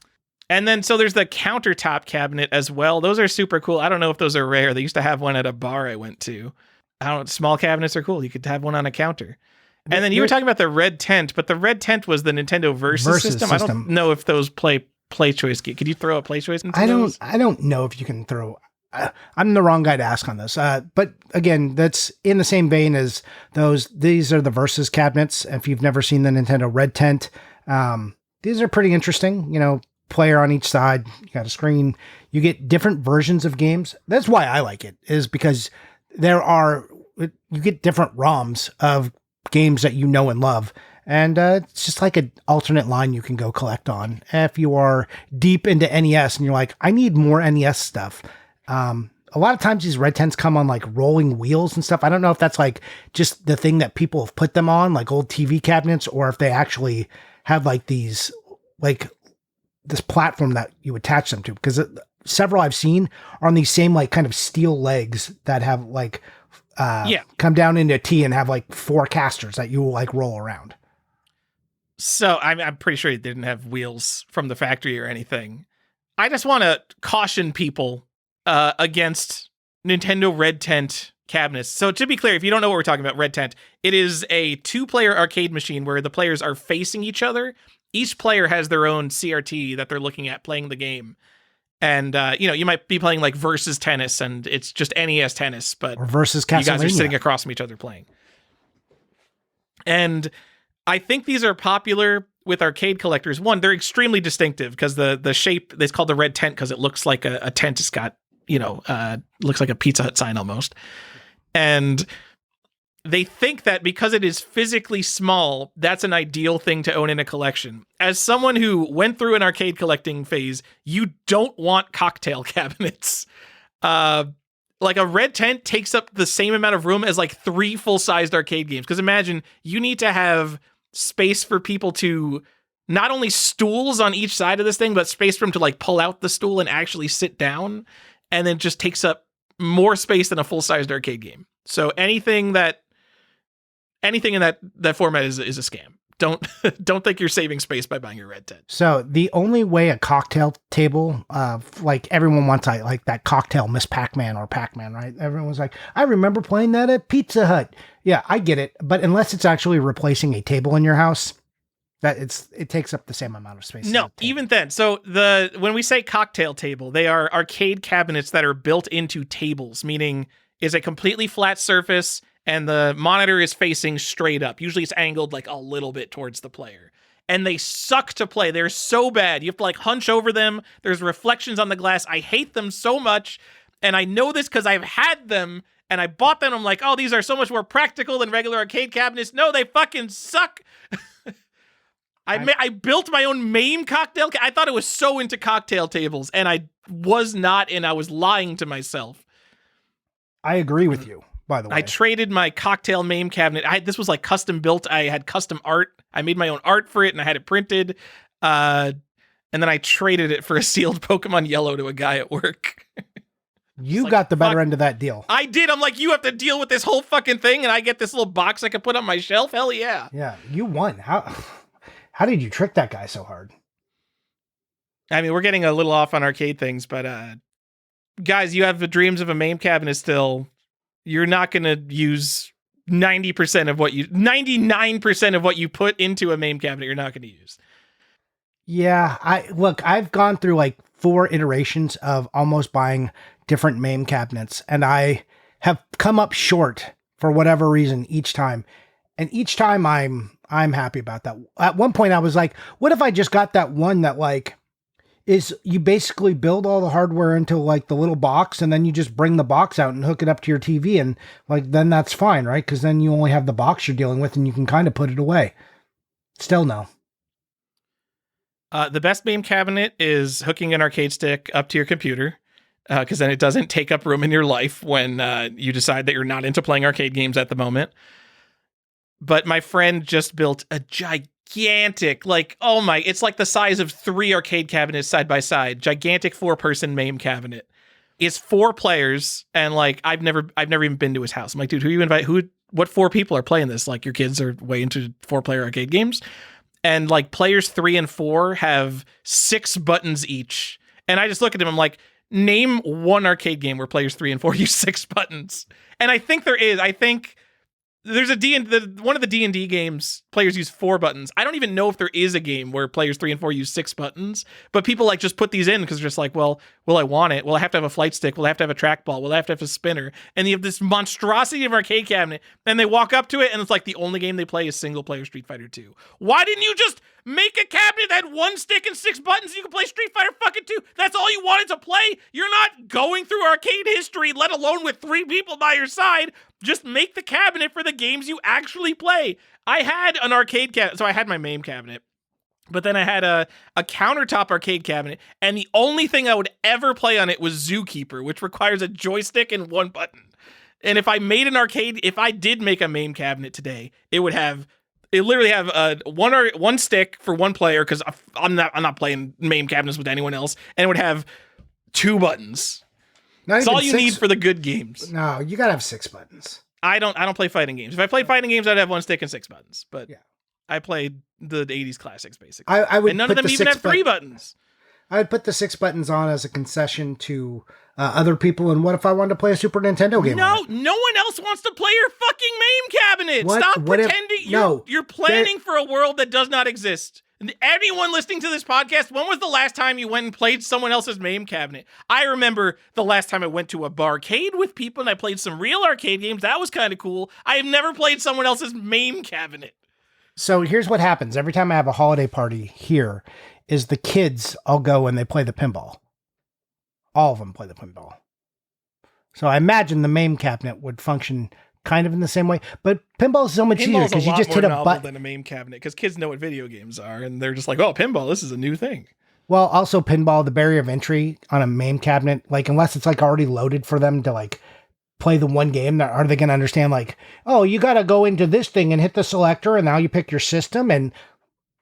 And then so there's the countertop cabinet as well. Those are super cool. I don't know if those are rare. They used to have one at a bar I went to. Small cabinets are cool. You could have one on a counter. And then you were talking about the red tent, but the red tent was the Nintendo Versus system. I don't know if those play Choice. Could you throw a Play Choice into those? I don't know if you can throw. I'm the wrong guy to ask on this. But again, that's in the same vein as those. These are the Versus cabinets. If you've never seen the Nintendo red tent, these are pretty interesting. Player on each side. You got a screen. You get different versions of games. That's why I like it, is because you get different ROMs of games that you know and love, and it's just like an alternate line you can go collect on if you are deep into NES and you're like, I need more NES stuff. A lot of times these red tents come on like rolling wheels and stuff. I don't know if that's like just the thing that people have put them on, like old TV cabinets, or if they actually have like these, like this platform that you attach them to, because several I've seen are on these same like kind of steel legs that have like come down into a T and have like 4 casters that you will like roll around. So I'm pretty sure it didn't have wheels from the factory or anything. I just want to caution people against Nintendo Red Tent cabinets. So to be clear, if you don't know what we're talking about, Red Tent, it is a 2-player arcade machine where the players are facing each other. Each player has their own CRT that they're looking at playing the game. And, you might be playing like Versus Tennis, and it's just NES Tennis, but or Versus Castlevania. You guys are sitting across from each other playing. And I think these are popular with arcade collectors. One, they're extremely distinctive because the shape, it's called the red tent because it looks like a tent. It's got, looks like a Pizza Hut sign almost. And they think that because it is physically small, that's an ideal thing to own in a collection. As someone who went through an arcade collecting phase, you don't want cocktail cabinets. Like a red tent takes up the same amount of room as like 3 full-sized arcade games. Because imagine, you need to have space for people to, not only stools on each side of this thing, but space for them to like pull out the stool and actually sit down. And then just takes up more space than a full-sized arcade game. So anything in that format is a scam. Don't think you're saving space by buying a red tent. So the only way a cocktail table, like everyone wants like that cocktail Miss Pac-Man or Pac-Man, right? Everyone's like, I remember playing that at Pizza Hut. Yeah, I get it. But unless it's actually replacing a table in your house, it takes up the same amount of space. No, even then. So when we say cocktail table, they are arcade cabinets that are built into tables, meaning is a completely flat surface and the monitor is facing straight up. Usually it's angled like a little bit towards the player. And they suck to play. They're so bad. You have to like hunch over them. There's reflections on the glass. I hate them so much. And I know this because I've had them and I bought them. I'm like, oh, these are so much more practical than regular arcade cabinets. No, they fucking suck. I built my own MAME cocktail. I thought it was so into cocktail tables, and I was not, and I was lying to myself. I agree with you, by the way. I traded my cocktail MAME cabinet. This was like custom built. I had custom art. I made my own art for it, and I had it printed. And and then I traded it for a sealed Pokemon Yellow to a guy at work. You like, got the better fuck. end of that deal. I did. I'm like, you have to deal with this whole fucking thing, and I get this little box I can put on my shelf? Hell yeah. Yeah, you won. How did you trick that guy so hard? I mean, we're getting a little off on arcade things, but guys, you have the dreams of a MAME cabinet still. You're not going to use 99% of what you put into a MAME cabinet, you're not going to use. Yeah, I've gone through like 4 iterations of almost buying different MAME cabinets, and I have come up short for whatever reason each time. And each time I'm happy about that. At one point I was like, what if I just got that one that like is you basically build all the hardware into like the little box, and then you just bring the box out and hook it up to your TV, and like then that's fine, right? Because then you only have the box you're dealing with and you can kind of put it away. Still no. The best MAME cabinet is hooking an arcade stick up to your computer, because then it doesn't take up room in your life when you decide that you're not into playing arcade games at the moment. But my friend just built a gigantic, like, it's like the size of 3 arcade cabinets side by side, gigantic 4-person MAME cabinet. It's 4 players, and like I've never even been to his house. I'm like, dude, what 4 people are playing this? Like, your kids are way into 4-player arcade games. And like players 3 and 4 have 6 buttons each. And I just look at him, I'm like, name one arcade game where players 3 and 4 use 6 buttons. And I think there is. I think there's one of the D&D games, players use 4 buttons. I don't even know if there is a game where players 3 and 4 use 6 buttons, but people like just put these in because they're just like, well, will I want it? Will I have to have a flight stick? Will I have to have a trackball? Will I have to have a spinner? And you have this monstrosity of arcade cabinet, and they walk up to it, and it's like the only game they play is single player Street Fighter 2. Why didn't you just make a cabinet that had 1 stick and 6 buttons so you can play Street Fighter fucking 2? That's all you wanted to play? You're not going through arcade history, let alone with 3 people by your side. Just make the cabinet for the games you actually play. I had an arcade cabinet, so I had my MAME cabinet, but then I had a countertop arcade cabinet, and the only thing I would ever play on it was Zookeeper, which requires a joystick and 1 button. And if I did make a MAME cabinet today, it literally have one stick for 1 player, because I'm not playing MAME cabinets with anyone else, and it would have 2 buttons. That's all you need for the good games. No, you gotta have 6 buttons. I don't play fighting games. If I play fighting games, I'd have 1 stick and 6 buttons. But yeah, I played the 80s classics basically. I would, and none of them even have 3 buttons. I would put the 6 buttons on as a concession to other people. And what if I wanted to play a Super Nintendo game? No one else wants to play your fucking MAME cabinet. Stop pretending you're planning for a world that does not exist. Anyone listening to this podcast, when was the last time you went and played someone else's MAME cabinet? I remember the last time I went to a barcade with people and I played some real arcade games. That was kind of cool. I have never played someone else's MAME cabinet. So here's what happens. Every time I have a holiday party here is the kids all go and they play the pinball. All of them play the pinball. So I imagine the MAME cabinet would function kind of in the same way, but pinball is so much easier because you just hit a button than a MAME cabinet, because kids know what video games are and they're just like, oh, pinball, this is a new thing. Well, also pinball, the barrier of entry on a MAME cabinet, like unless it's like already loaded for them to like play the one game, are they going to understand like, oh, you got to go into this thing and hit the selector and now you pick your system and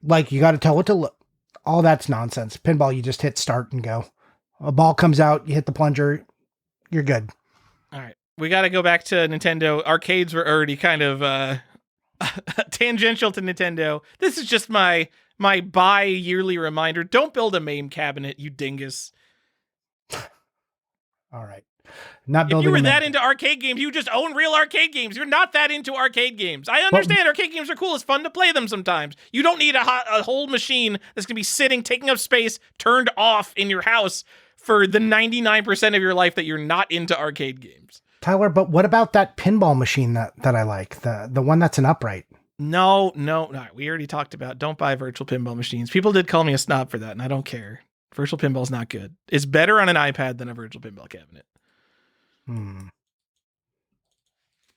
like you got to tell it to look. All that's nonsense. Pinball, you just hit start and go. A ball comes out, you hit the plunger, you're good. All right. We got to go back to Nintendo. Arcades were already kind of tangential to Nintendo. This is just my bi-yearly reminder. Don't build a MAME cabinet, you dingus. All right. Not building. If you were that into arcade games, you just own real arcade games. You're not that into arcade games. I understand arcade games are cool. It's fun to play them sometimes. You don't need a whole machine that's going to be sitting, taking up space, turned off in your house for the 99% of your life that you're not into arcade games. Tyler, but what about that pinball machine that I like? The one that's an upright? No. We already talked about don't buy virtual pinball machines. People did call me a snob for that, and I don't care. Virtual pinball's not good. It's better on an iPad than a virtual pinball cabinet.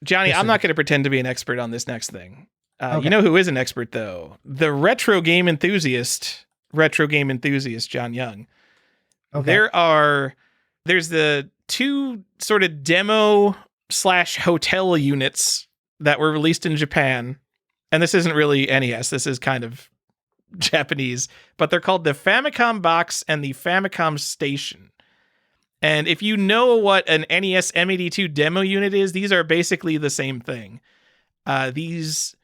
Johnny, I'm not going to pretend to be an expert on this next thing. Okay. You know who is an expert, though? The retro game enthusiast, John Young. Okay. There's the 2 sort of demo / hotel units that were released in Japan. And this isn't really NES. This is kind of Japanese, but they're called the Famicom Box and the Famicom Station. And if you know what an NES M82 demo unit is, these are basically the same thing. These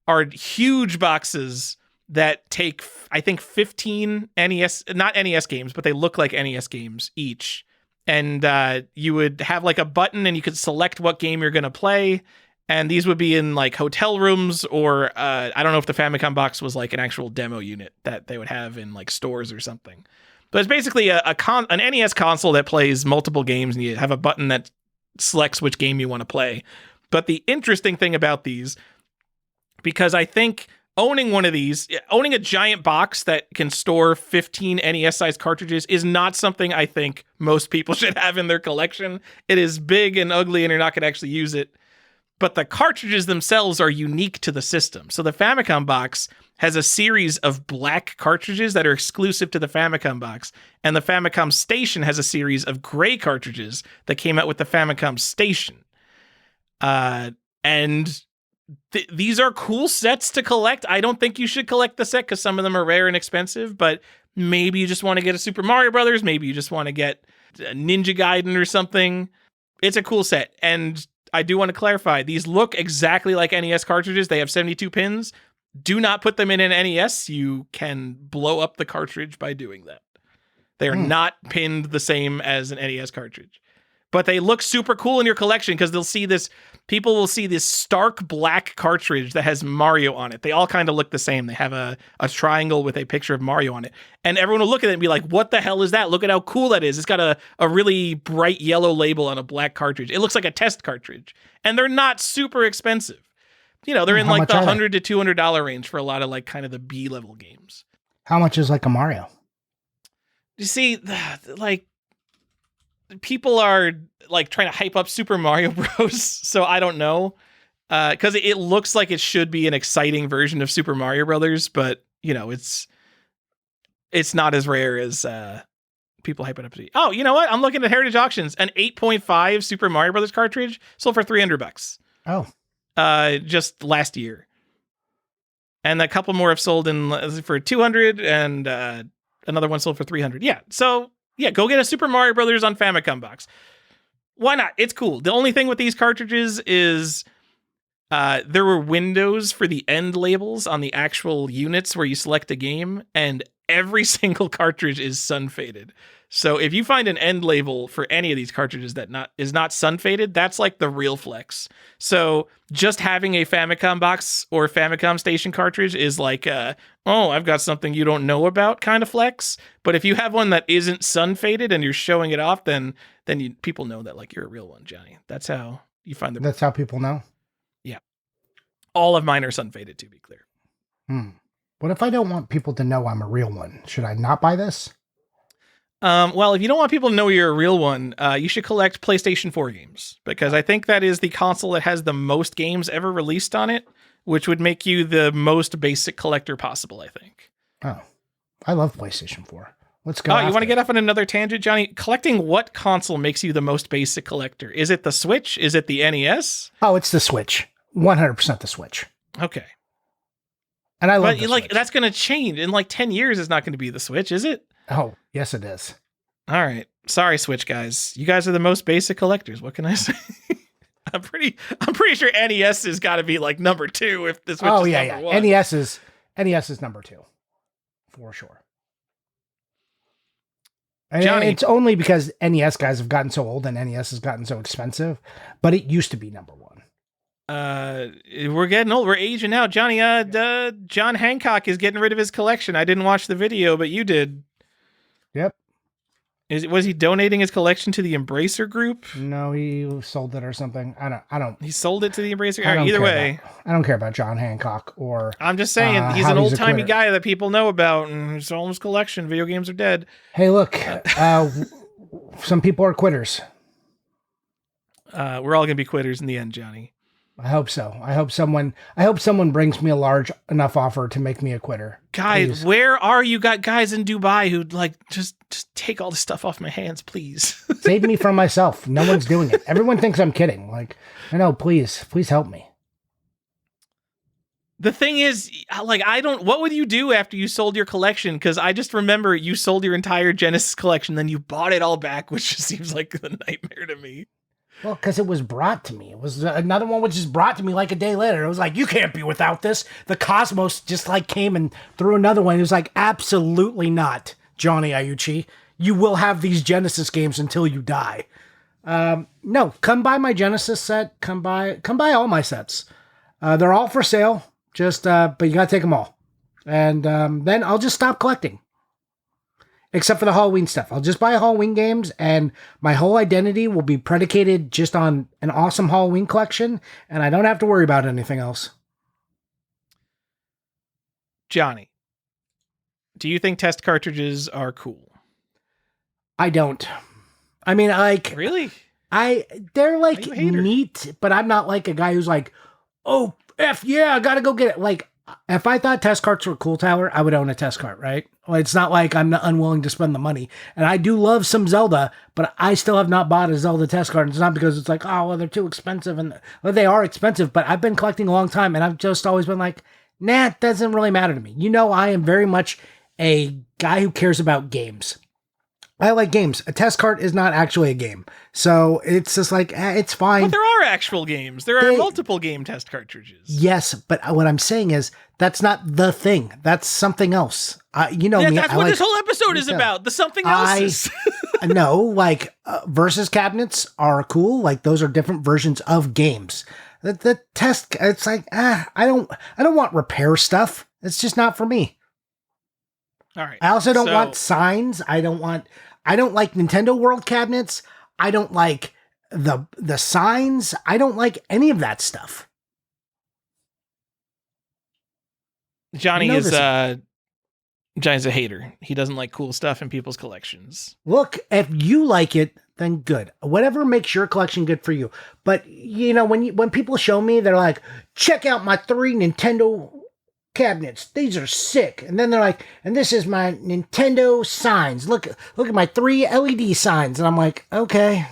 are huge boxes that take, I think, 15 NES, not NES games, but they look like NES games each. And you would have like a button and you could select what game you're going to play. And these would be in like hotel rooms, or I don't know if the Famicom Box was like an actual demo unit that they would have in like stores or something. But it's basically an NES console that plays multiple games, and you have a button that selects which game you want to play. But the interesting thing about these, because I think owning one of these, owning a giant box that can store 15 NES-sized cartridges is not something I think most people should have in their collection. It is big and ugly, and you're not going to actually use it. But the cartridges themselves are unique to the system. So the Famicom Box has a series of black cartridges that are exclusive to the Famicom Box, and the Famicom Station has a series of gray cartridges that came out with the Famicom Station. And these are cool sets to collect. I don't think you should collect the set because some of them are rare and expensive, but maybe you just want to get a Super Mario Brothers. Maybe you just want to get a Ninja Gaiden or something. It's a cool set. And I do want to clarify, these look exactly like NES cartridges. They have 72 pins. Do not put them in an NES. You can blow up the cartridge by doing that. They are not pinned the same as an NES cartridge. But they look super cool in your collection because people will see this stark black cartridge that has Mario on it. They all kind of look the same. They have a triangle with a picture of Mario on it. And everyone will look at it and be like, what the hell is that? Look at how cool that is. It's got a really bright yellow label on a black cartridge. It looks like a test cartridge. And they're not super expensive. You know, they're in like the $100 to $200 range for a lot of like kind of the B-level games. How much is like a Mario? You see, like, people are like trying to hype up Super Mario Bros. So I don't know, because it looks like it should be an exciting version of Super Mario Brothers, but you know, it's not as rare as people hype it up to be. Oh, you know what? I'm looking at Heritage Auctions. An 8.5 Super Mario Brothers cartridge sold for $300. Oh, just last year, and a couple more have sold for 200, and another one sold for 300. Yeah, so. Yeah, go get a Super Mario Brothers on Famicom Box. Why not? It's cool. The only thing with these cartridges is there were windows for the end labels on the actual units where you select a game, and every single cartridge is sun faded. So if you find an end label for any of these cartridges that is not sun faded, that's like the real flex. So just having a Famicom Box or Famicom Station cartridge is like, oh, I've got something you don't know about kind of flex. But if you have one that isn't sun faded and you're showing it off, then people know that like you're a real one, Johnny. That's how you find them. That's how people know. Yeah, all of mine are sun faded, to be clear. What if I don't want people to know I'm a real one? Should I not buy this? Well, if you don't want people to know you're a real one, you should collect PlayStation 4 games, because I think that is the console that has the most games ever released on it, which would make you the most basic collector possible, I think. Oh, I love PlayStation 4. Let's go. Oh, you want to get off on another tangent, Johnny? Collecting what console makes you the most basic collector? Is it the Switch? Is it the NES? Oh, it's the Switch. 100% the Switch. Okay. And I love the Switch. That's going to change. In like 10 years, it's not going to be the Switch, is it? Oh, yes, it is. All right. Sorry, Switch guys. You guys are the most basic collectors. What can I say? I'm pretty sure NES has got to be like number 2 if the Switch is number 1. NES is number 2. For sure. And Johnny, it's only because NES guys have gotten so old and NES has gotten so expensive, but it used to be number 1. We're getting old. We're aging out. Johnny, John Hancock is getting rid of his collection. I didn't watch the video, but you did. Yep. Was he donating his collection to the Embracer Group? No, he sold it or something. I don't. He sold it to the Embracer Group. Either way, I don't care about John Hancock or. I'm just saying he's an old timey guy that people know about, and he's sold his collection. Video games are dead. Hey, look, some people are quitters. We're all gonna be quitters in the end, Johnny. I hope so. I hope someone brings me a large enough offer to make me a quitter. Guys, please. Where are you? Got guys in Dubai who like just take all this stuff off my hands, please. Save me from myself. No one's doing it. Everyone thinks I'm kidding. Like, I know, please help me. The thing is, like, what would you do after you sold your collection? Because I just remember you sold your entire Genesis collection, then you bought it all back, which just seems like a nightmare to me. Well, because it was brought to me. It was another one which just brought to me like a day later. It was like, you can't be without this. The Cosmos just like came and threw another one. It was like, absolutely not, Johnny Iucci. You will have these Genesis games until you die. No, come buy my Genesis set. Come buy all my sets. They're all for sale. But you gotta take them all. And then I'll just stop collecting. Except for the Halloween stuff. I'll just buy Halloween games, and my whole identity will be predicated just on an awesome Halloween collection, and I don't have to worry about anything else. Johnny, do you think test cartridges are cool? I don't. I mean, like... Really? They're like neat, but I'm not like a guy who's like, oh, F yeah, I gotta go get it. Like, if I thought test carts were cool, Tyler, I would own a test cart, right? Well, it's not like I'm not unwilling to spend the money. And I do love some Zelda, but I still have not bought a Zelda test cart. It's not because it's like, oh, well, they're too expensive. And well, they are expensive, but I've been collecting a long time, and I've just always been like, nah, it doesn't really matter to me. You know, I am very much a guy who cares about games. I like games. A test cart is not actually a game. So it's just like, it's fine. But there are actual games. There are multiple game test cartridges. Yes, but what I'm saying is that's not the thing. That's something else. You know me. That's what this whole episode is about. The something else. No, like versus cabinets are cool. Like those are different versions of games. The test, it's like, I don't want repair stuff. It's just not for me. All right. I also don't want signs. I don't like Nintendo World cabinets. I don't like the signs. I don't like any of that stuff. Johnny's a hater. He doesn't like cool stuff in people's collections. Look, if you like it, then good. Whatever makes your collection good for you. But you know, when people show me, they're like, check out my 3 Nintendo cabinets. These are sick. And then they're like, and this is my Nintendo signs. Look at my 3 LED signs. And I'm like, okay,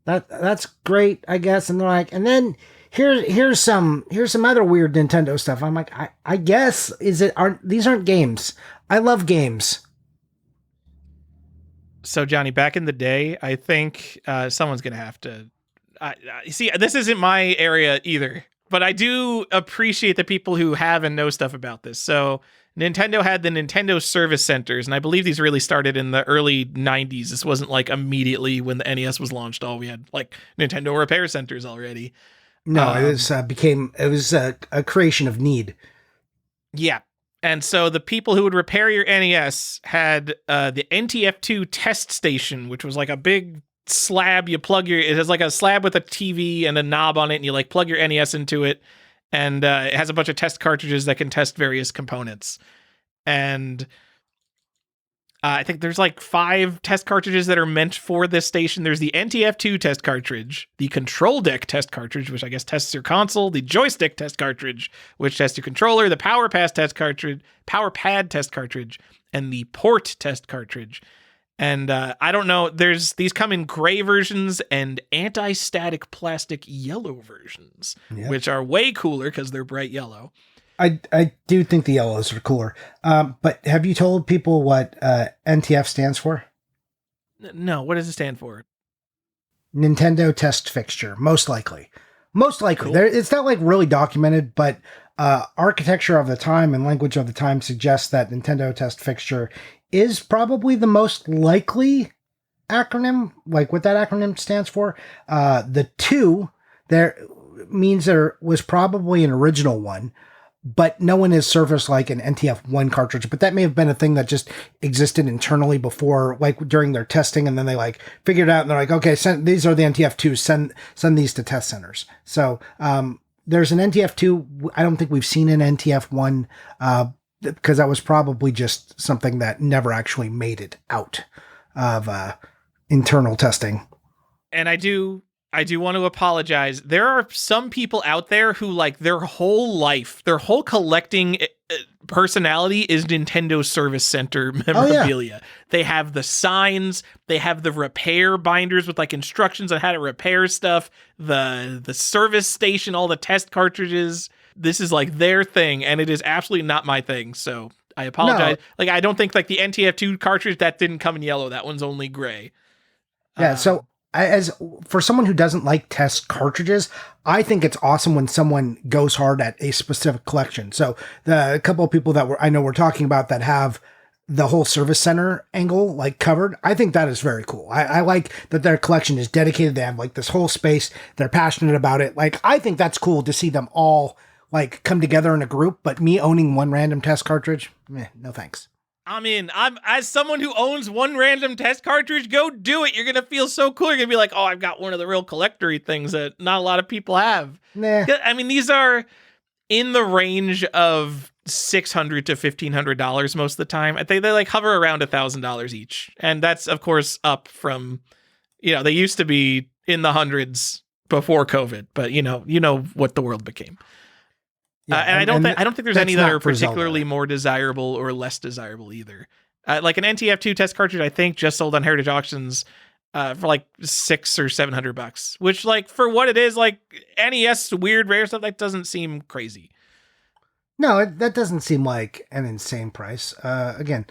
that's great, I guess. And they're like, and then here's some other weird Nintendo stuff. I'm like, I guess these aren't games. I love games. So Johnny, back in the day, I think someone's gonna have to see. This isn't my area either. But I do appreciate the people who have and know stuff about this. So Nintendo had the Nintendo Service Centers, and I believe these really started in the early 90s. This wasn't like immediately when the NES was launched. We had like Nintendo Repair Centers already. No, it was a creation of need. Yeah. And so the people who would repair your NES had the NTF2 test station, which was like a big slab. It has like a slab with a TV and a knob on it, and you like plug your NES into it, and it has a bunch of test cartridges that can test various components. And I think there's like 5 test cartridges that are meant for this station. There's the NTF2 test cartridge, the Control Deck test cartridge, which I guess tests your console, the Joystick test cartridge, which tests your controller, the Power Pad test cartridge, and the Port test cartridge. And I don't know, these come in gray versions and anti-static plastic yellow versions, which are way cooler because they're bright yellow. I do think the yellows are cooler. But have you told people what NTF stands for? No, what does it stand for? Nintendo Test Fixture, most likely. Cool. It's not like really documented, but architecture of the time and language of the time suggests that Nintendo Test Fixture is probably the most likely acronym, like what that acronym stands for. The 2 there means there was probably an original one, but no one has surfaced like an NTF1 cartridge. But that may have been a thing that just existed internally before, like during their testing, and then they like figured it out and they're like, okay, these are the NTF2s, send these to test centers. So there's an NTF2. I don't think we've seen an NTF1 because that was probably just something that never actually made it out of internal testing. And I do want to apologize. There are some people out there who like their whole life, their whole collecting personality is Nintendo Service Center memorabilia. They have the signs, they have the repair binders with like instructions on how to repair stuff, the service station, all the test cartridges. This is like their thing, and it is absolutely not my thing. So I apologize. No. Like, I don't think like the NTF2 cartridge that didn't come in yellow. That one's only gray. Yeah. So as for someone who doesn't like test cartridges, I think it's awesome when someone goes hard at a specific collection. So the couple of people that I know we're talking about that have the whole service center angle like covered, I think that is very cool. I like that their collection is dedicated. They have like this whole space. They're passionate about it. Like, I think that's cool to see them all like come together in a group, but me owning one random test cartridge, no thanks. I'm as someone who owns one random test cartridge, go do it. You're going to feel so cool. You're going to be like, oh, I've got one of the real collector-y things that not a lot of people have. Nah. I mean, these are in the range of $600 to $1,500 most of the time. I think they like hover around $1,000 each. And that's, of course, up from, they used to be in the hundreds before COVID, but you know what the world became. Yeah, and I don't think there's any that are particularly more desirable or less desirable either. Like an NTF2 test cartridge, I think just sold on Heritage Auctions for like $600 or $700, which like for what it is, like NES weird rare stuff, that doesn't seem crazy. No, that doesn't seem like an insane price. Again,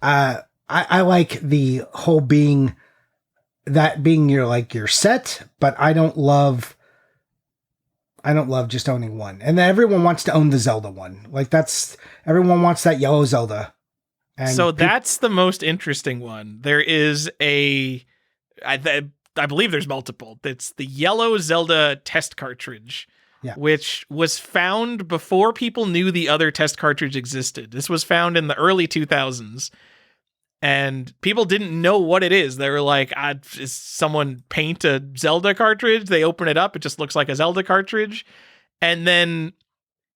I like the whole being your set, but I don't love just owning one. And then everyone wants to own the Zelda one. Like everyone wants that yellow Zelda. And so that's the most interesting one. There is I believe there's multiple. It's the yellow Zelda test cartridge, which was found before people knew the other test cartridge existed. This was found in the early 2000s. And people didn't know what it is. They were like, is someone paint a Zelda cartridge? They open it up. It just looks like a Zelda cartridge. And then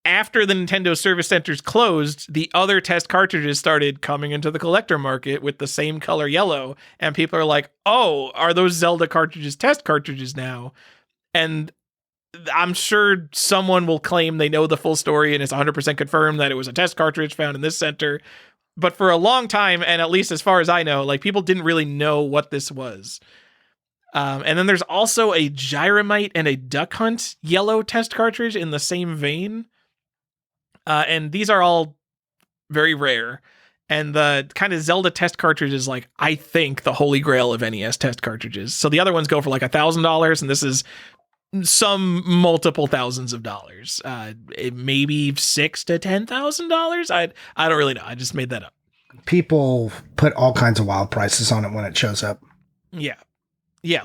after the Nintendo service centers closed, the other test cartridges started coming into the collector market with the same color yellow. And people are like, oh, are those Zelda cartridges test cartridges now? And I'm sure someone will claim they know the full story and it's 100% confirmed that it was a test cartridge found in this center. But for a long time, and at least as far as I know, like people didn't really know what this was. And then there's also a Gyromite and a Duck Hunt yellow test cartridge in the same vein. And these are all very rare. And the kind of Zelda test cartridge is like, I think, the holy grail of NES test cartridges. So the other ones go for like $1,000, and this is some multiple thousands of dollars, maybe $6,000 to $10,000. I don't really know. I just made that up. People put all kinds of wild prices on it when it shows up. Yeah.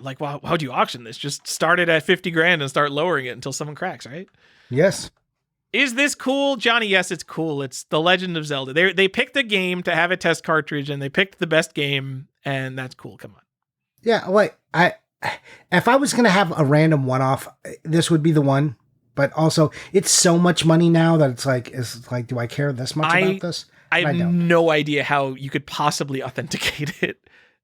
Like, well, how do you auction this? Just start it at $50,000 and start lowering it until someone cracks, right? Yes. Is this cool, Johnny? Yes, it's cool. It's The Legend of Zelda. They picked a game to have a test cartridge, and they picked the best game, and that's cool. Come on. Yeah. Wait, if I was going to have a random one-off, this would be the one. But also, it's so much money now that it's like, do I care this much about this? I have no idea how you could possibly authenticate it.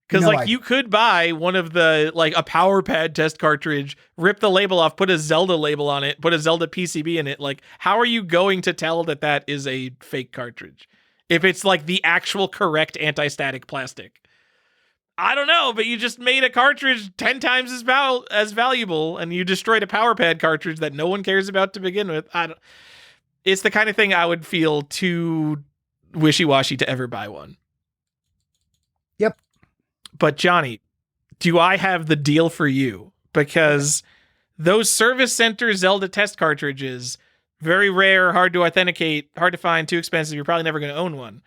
Because you could buy one of the, like a Power Pad test cartridge, rip the label off, put a Zelda label on it, put a Zelda PCB in it. Like, how are you going to tell that that is a fake cartridge? If it's like the actual correct anti-static plastic. I don't know, but you just made a cartridge 10 times as valuable, and you destroyed a Power Pad cartridge that no one cares about to begin with. It's the kind of thing I would feel too wishy-washy to ever buy one. Yep. But Johnny, do I have the deal for you? Because those service center Zelda test cartridges, very rare, hard to authenticate, hard to find, too expensive. You're probably never going to own one.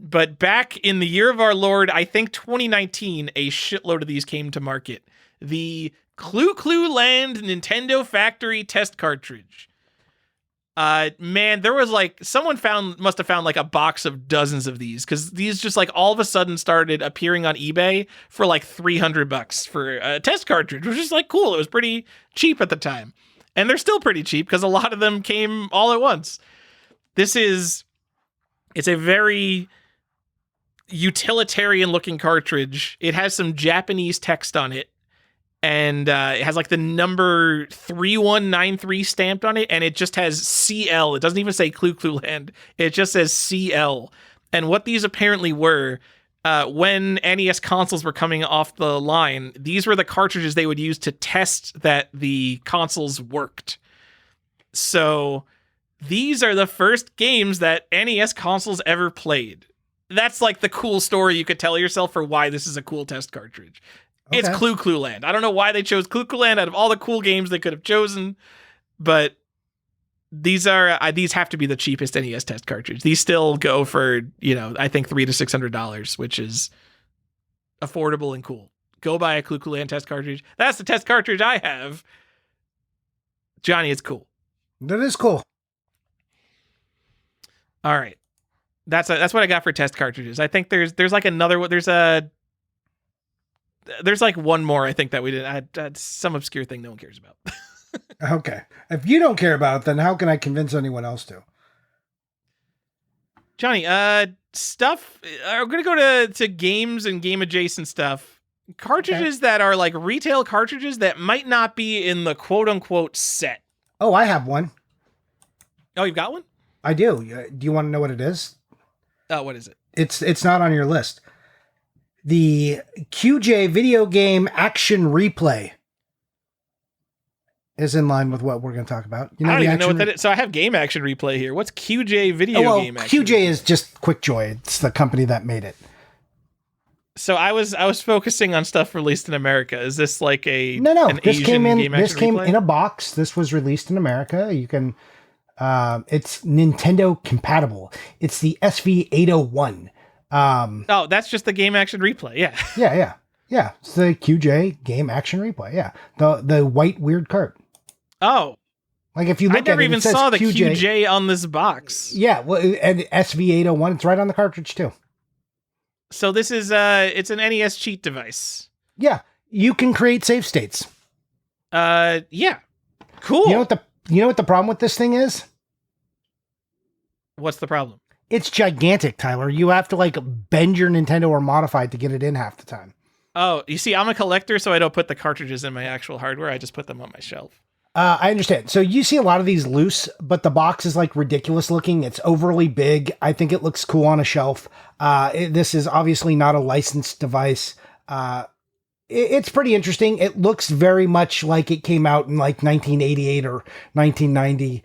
But back in the year of our Lord, I think 2019, a shitload of these came to market. The Clu Land Nintendo Factory test cartridge. Man, there was like, someone must have found like a box of dozens of these, because these just like all of a sudden started appearing on eBay for like $300 for a test cartridge, which is like cool. It was pretty cheap at the time. And they're still pretty cheap because a lot of them came all at once. It's a very utilitarian looking cartridge. It has some Japanese text on it, and it has like the number 3193 stamped on it, and it just has CL. It doesn't even say Clu Land. It just says CL. And what these apparently were, when NES consoles were coming off the line, these were the cartridges they would use to test that the consoles worked. So these are the first games that NES consoles ever played. That's like the cool story you could tell yourself for why this is a cool test cartridge. Okay. It's Clue Land. I don't know why they chose Clue Land out of all the cool games they could have chosen, but these have to be the cheapest NES test cartridge. These still go for, I think $300 to $600, which is affordable and cool. Go buy a Clue Land test cartridge. That's the test cartridge I have. Johnny, it's cool. That is cool. All right. That's what I got for test cartridges. I think there's like another one. There's like one more, I think, that we did. Some obscure thing no one cares about. Okay. If you don't care about it, then how can I convince anyone else to? Johnny, stuff. We're going to go to games and game adjacent stuff. Cartridges that are like retail cartridges that might not be in the quote unquote set. Oh, I have one. Oh, you've got one? I do. Do you want to know what it is? What is it? It's not on your list. The QJ video game action replay is in line with what we're going to talk about. I don't even know what that is. So I have game action replay here. What's QJ video game action? QJ is just QuickJoy. It's the company that made it. So I was focusing on stuff released in America. Is this like a no? An This Asian came in. Game This came replay? in a box. This was released in America. You can. It's Nintendo compatible. It's the SV801. Oh, that's just the game action replay. Yeah. Yeah. It's the QJ game action replay. Yeah. The white weird cart. Oh. Like if you look I never at it, even it says saw the QJ on this box. Yeah. Well, and SV801, it's right on the cartridge too. So this is it's an NES cheat device. Yeah. You can create save states. Yeah. Cool. You know what the problem with this thing is? What's the problem? It's gigantic, Tyler. You have to like bend your Nintendo or modify it to get it in half the time. Oh, you see, I'm a collector, so I don't put the cartridges in my actual hardware. I just put them on my shelf. I understand. So you see a lot of these loose, but the box is like ridiculous looking. It's overly big. I think it looks cool on a shelf. This is obviously not a licensed device. It's pretty interesting. It looks very much like it came out in like 1988 or 1990.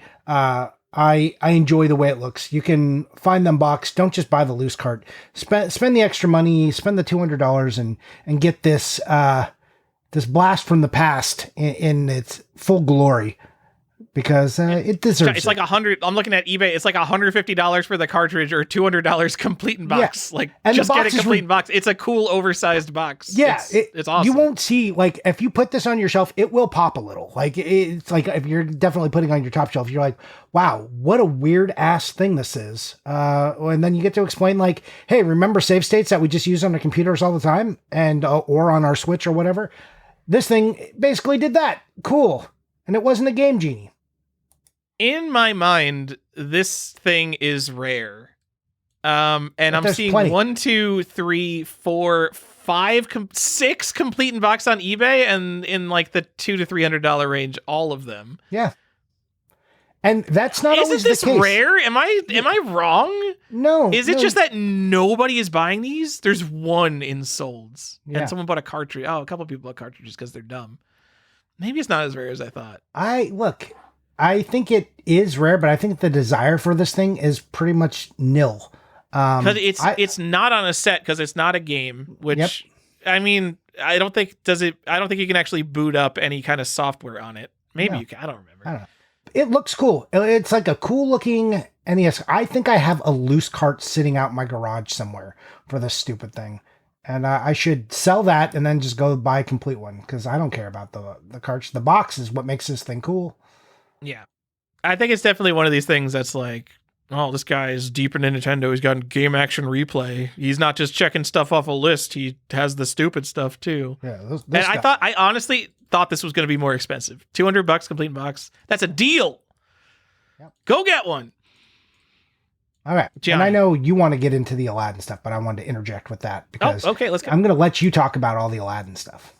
I enjoy the way it looks. You can find them boxed. Don't just buy the loose cart. Spend the extra money. Spend the $200 and get this this blast from the past in its full glory, because it deserves. It's like $100. I'm looking at eBay. It's like $150 for the cartridge or $200 complete in box. Yeah. Like and just get it complete in box. It's a cool oversized box. Yeah, it's awesome. You won't see, like, if you put this on your shelf, it will pop a little. Like it's like if you're definitely putting it on your top shelf, you're like, wow, what a weird ass thing this is. And then you get to explain like, hey, remember save states that we just use on the computers all the time and or on our Switch or whatever. This thing basically did that. Cool. And it wasn't a Game Genie. In my mind, this thing is rare. And but I'm seeing plenty. 1, 2, 3, 4, 5, 6 complete in box on eBay, and in like the $200 to $300 range, all of them. Yeah. And that's not always the case. Isn't this rare? Am I wrong? No. Is it just that nobody is buying these? There's one in solds. Yeah. And someone bought a cartridge. Oh, a couple people bought cartridges because they're dumb. Maybe it's not as rare as I thought. I think it is rare, but I think the desire for this thing is pretty much nil. Because it's not on a set because it's not a game, which, yep. I mean, I don't think you can actually boot up any kind of software on it. Maybe you can. I don't remember. I don't know. It looks cool. It's like a cool looking NES. I think I have a loose cart sitting out in my garage somewhere for this stupid thing. And I should sell that and then just go buy a complete one because I don't care about the cartridge. The box is what makes this thing cool. Yeah. I think it's definitely one of these things that's like, oh, this guy is deep into Nintendo. He's got game action replay. He's not just checking stuff off a list. He has the stupid stuff too. Yeah. I honestly thought this was going to be more expensive. $200 complete box. That's a deal. Yep. Go get one. All right. Johnny. And I know you want to get into the Aladdin stuff, but I wanted to interject with that because okay, let's go. I'm going to let you talk about all the Aladdin stuff.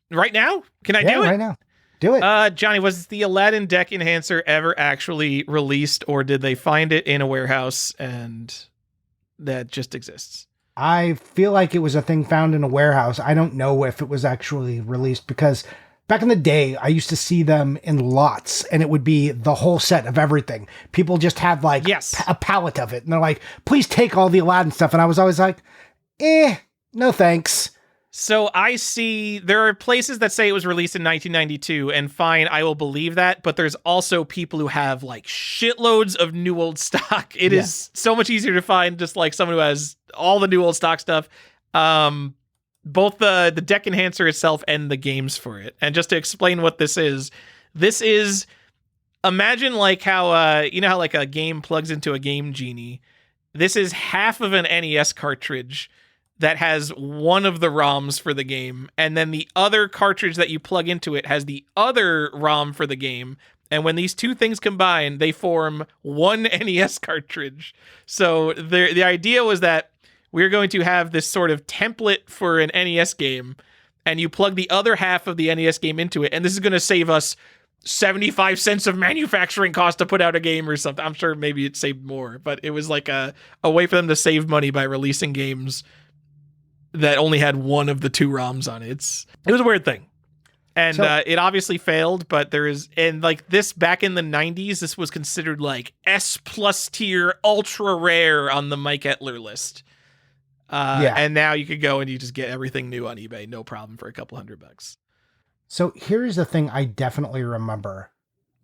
Right now? Can I do it? Right now. Do it. Johnny, was the Aladdin deck enhancer ever actually released, or did they find it in a warehouse and that just exists? I feel like it was a thing found in a warehouse. I don't know if it was actually released because back in the day, I used to see them in lots, and it would be the whole set of everything. People just had like Yes. a pallet of it, and they're like, "Please take all the Aladdin stuff." And I was always like, no thanks. So I see there are places that say it was released in 1992, and fine, I will believe that. But there's also people who have like shitloads of new old stock. It is so much easier to find just like someone who has all the new old stock stuff. Both the deck enhancer itself and the games for it. And just to explain what this is imagine like how you know how like a game plugs into a Game Genie. This is half of an NES cartridge that has one of the ROMs for the game, and then the other cartridge that you plug into it has the other ROM for the game. And when these two things combine, they form one NES cartridge. So the idea was that we're going to have this sort of template for an NES game, and you plug the other half of the NES game into it, and this is going to save us 75 cents of manufacturing cost to put out a game or something. I'm sure maybe it saved more, but it was like a way for them to save money by releasing games that only had one of the two ROMs on it. It was a weird thing. And it obviously failed, but and like this back in the 90s, this was considered like S+ tier ultra rare on the Mike Etler list. And now you could go and you just get everything new on eBay, no problem, for a couple $100. So here's the thing I definitely remember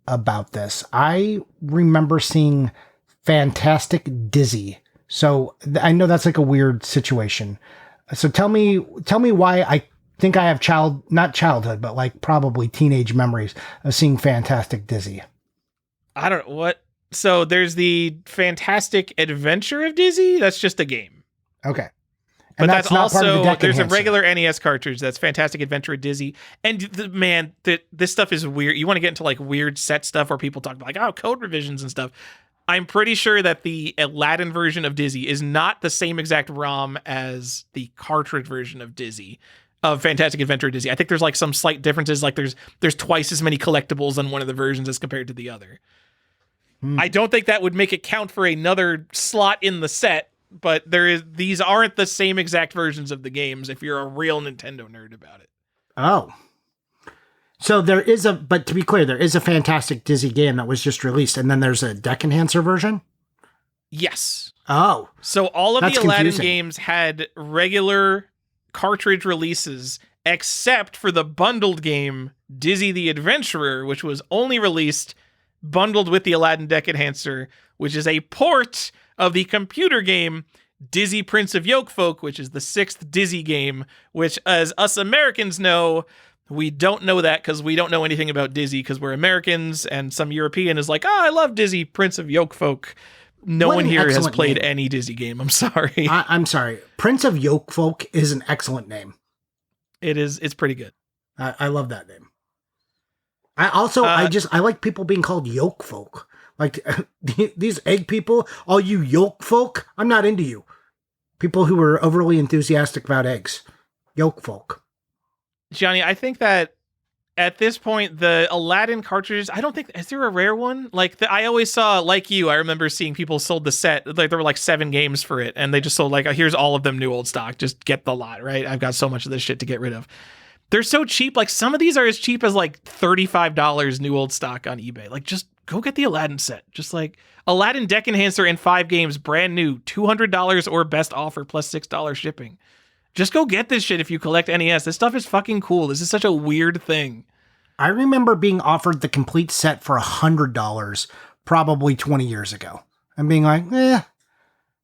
about this. I remember seeing Fantastic Dizzy. So I know that's like a weird situation. So tell me why I think I have not childhood, but like probably teenage memories of seeing Fantastic Dizzy. I don't know what. So there's the Fantastic Adventure of Dizzy. That's just a game. Okay. But that's not also, part of the deck there's enhancer. A regular NES cartridge that's Fantastic Adventure of Dizzy. And this stuff is weird. You want to get into like weird set stuff where people talk about like, code revisions and stuff. I'm pretty sure that the Aladdin version of Dizzy is not the same exact ROM as the cartridge version of Dizzy, of Fantastic Adventure of Dizzy. I think there's like some slight differences. Like there's twice as many collectibles on one of the versions as compared to the other. I don't think that would make it count for another slot in the set, but these aren't the same exact versions of the games if you're a real Nintendo nerd about it. Oh. So but to be clear, there is a Fantastic Dizzy game that was just released, and then there's a deck enhancer version? Yes. Oh. So all of the Aladdin confusing. games had regular cartridge releases, except for the bundled game, Dizzy the Adventurer, which was only released bundled with the Aladdin deck enhancer, which is a port of the computer game Dizzy Prince of Yokefolk, which is the 6th Dizzy game, which, as us Americans know, we don't know that because we don't know anything about Dizzy because we're Americans, and some European is like, I love Dizzy Prince of Yokefolk. No one here has played any Dizzy game. I'm sorry. I'm sorry. Prince of Yokefolk is an excellent name. It is. It's pretty good. I love that name. I like people being called Yoke folk. Like these egg people, all you Yoke folk, I'm not into you. People who are overly enthusiastic about eggs. Yoke folk. Johnny, I think that at this point, the Aladdin cartridges, I don't think, is there a rare one? Like, I always saw, like you, I remember seeing people sold the set, like there were like 7 games for it, and they just sold like, here's all of them new old stock, just get the lot, right? I've got so much of this shit to get rid of. They're so cheap, like some of these are as cheap as like $35 new old stock on eBay. Like, just go get the Aladdin set. Just like, Aladdin deck enhancer in 5 games, brand new, $200 or best offer plus $6 shipping. Just go get this shit if you collect NES. This stuff is fucking cool. This is such a weird thing. I remember being offered the complete set for $100 probably 20 years ago. And being like,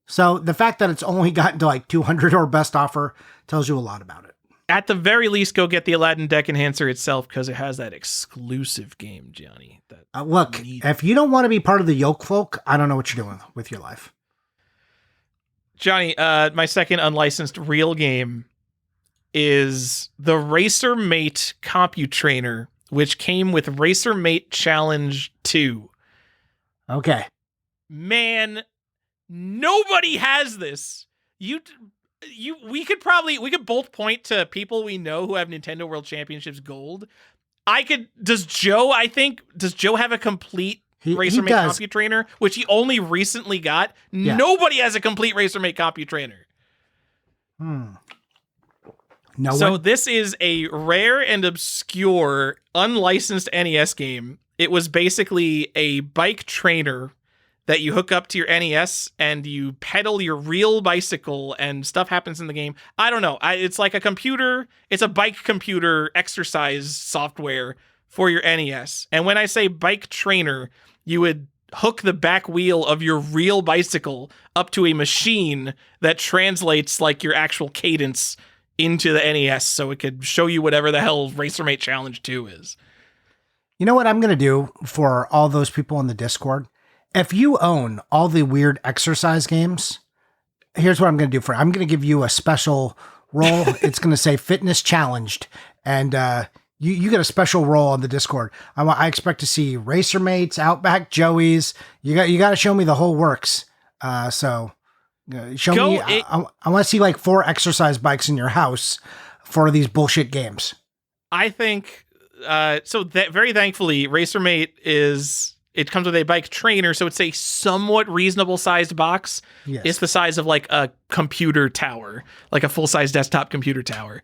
So the fact that it's only gotten to like $200 or best offer tells you a lot about it. At the very least, go get the Aladdin deck enhancer itself because it has that exclusive game, Johnny. Look, if you don't want to be part of the Yoke folk, I don't know what you're doing with your life. Johnny, my second unlicensed real game is the Racer Mate CompuTrainer, which came with Racer Mate Challenge 2. Okay. Man, nobody has this. We could both point to people we know who have Nintendo World Championships gold. Does Joe have a complete Racer Mate CompuTrainer, which he only recently got? Yeah. Nobody has a complete Racer Mate CompuTrainer. No So one. this is a rare and obscure, unlicensed NES game. It was basically a bike trainer that you hook up to your NES and you pedal your real bicycle and stuff happens in the game. I don't know. It's like a computer. It's a bike computer exercise software for your NES. And when I say bike trainer, you would hook the back wheel of your real bicycle up to a machine that translates like your actual cadence into the NES so it could show you whatever the hell RacerMate Challenge 2 is. You know what I'm going to do for all those people in the Discord? If you own all the weird exercise games, here's what I'm going to do for you. I'm going to give you a special role. It's going to say fitness challenged. And you get a special role on the Discord. I expect to see Racer Mates, Outback Joey's. You got to show me the whole works. So show me. I want to see like 4 exercise bikes in your house for these bullshit games. I think so. That very thankfully, RacerMate it comes with a bike trainer, so it's a somewhat reasonable sized box. Yes. It's the size of like a computer tower, like a full size desktop computer tower.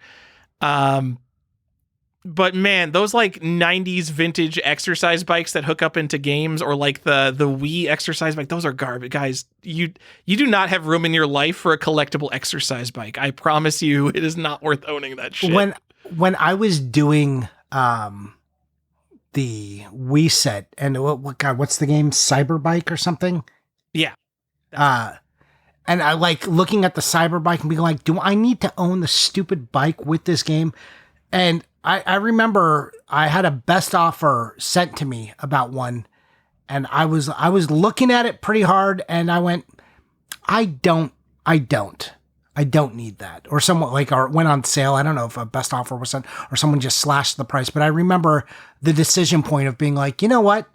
But man, those like 90s vintage exercise bikes that hook up into games, or like the Wii exercise bike, those are garbage, guys. You do not have room in your life for a collectible exercise bike. I promise you, it is not worth owning that shit. When I was doing the Wii set, and what's the game? Cyberbike or something? Yeah. And I like looking at the Cyberbike and being like, do I need to own the stupid bike with this game? And I remember I had a best offer sent to me about one, and I was looking at it pretty hard, and I went, I don't need that. Or someone or went on sale. I don't know if a best offer was sent or someone just slashed the price, but I remember the decision point of being like, you know what?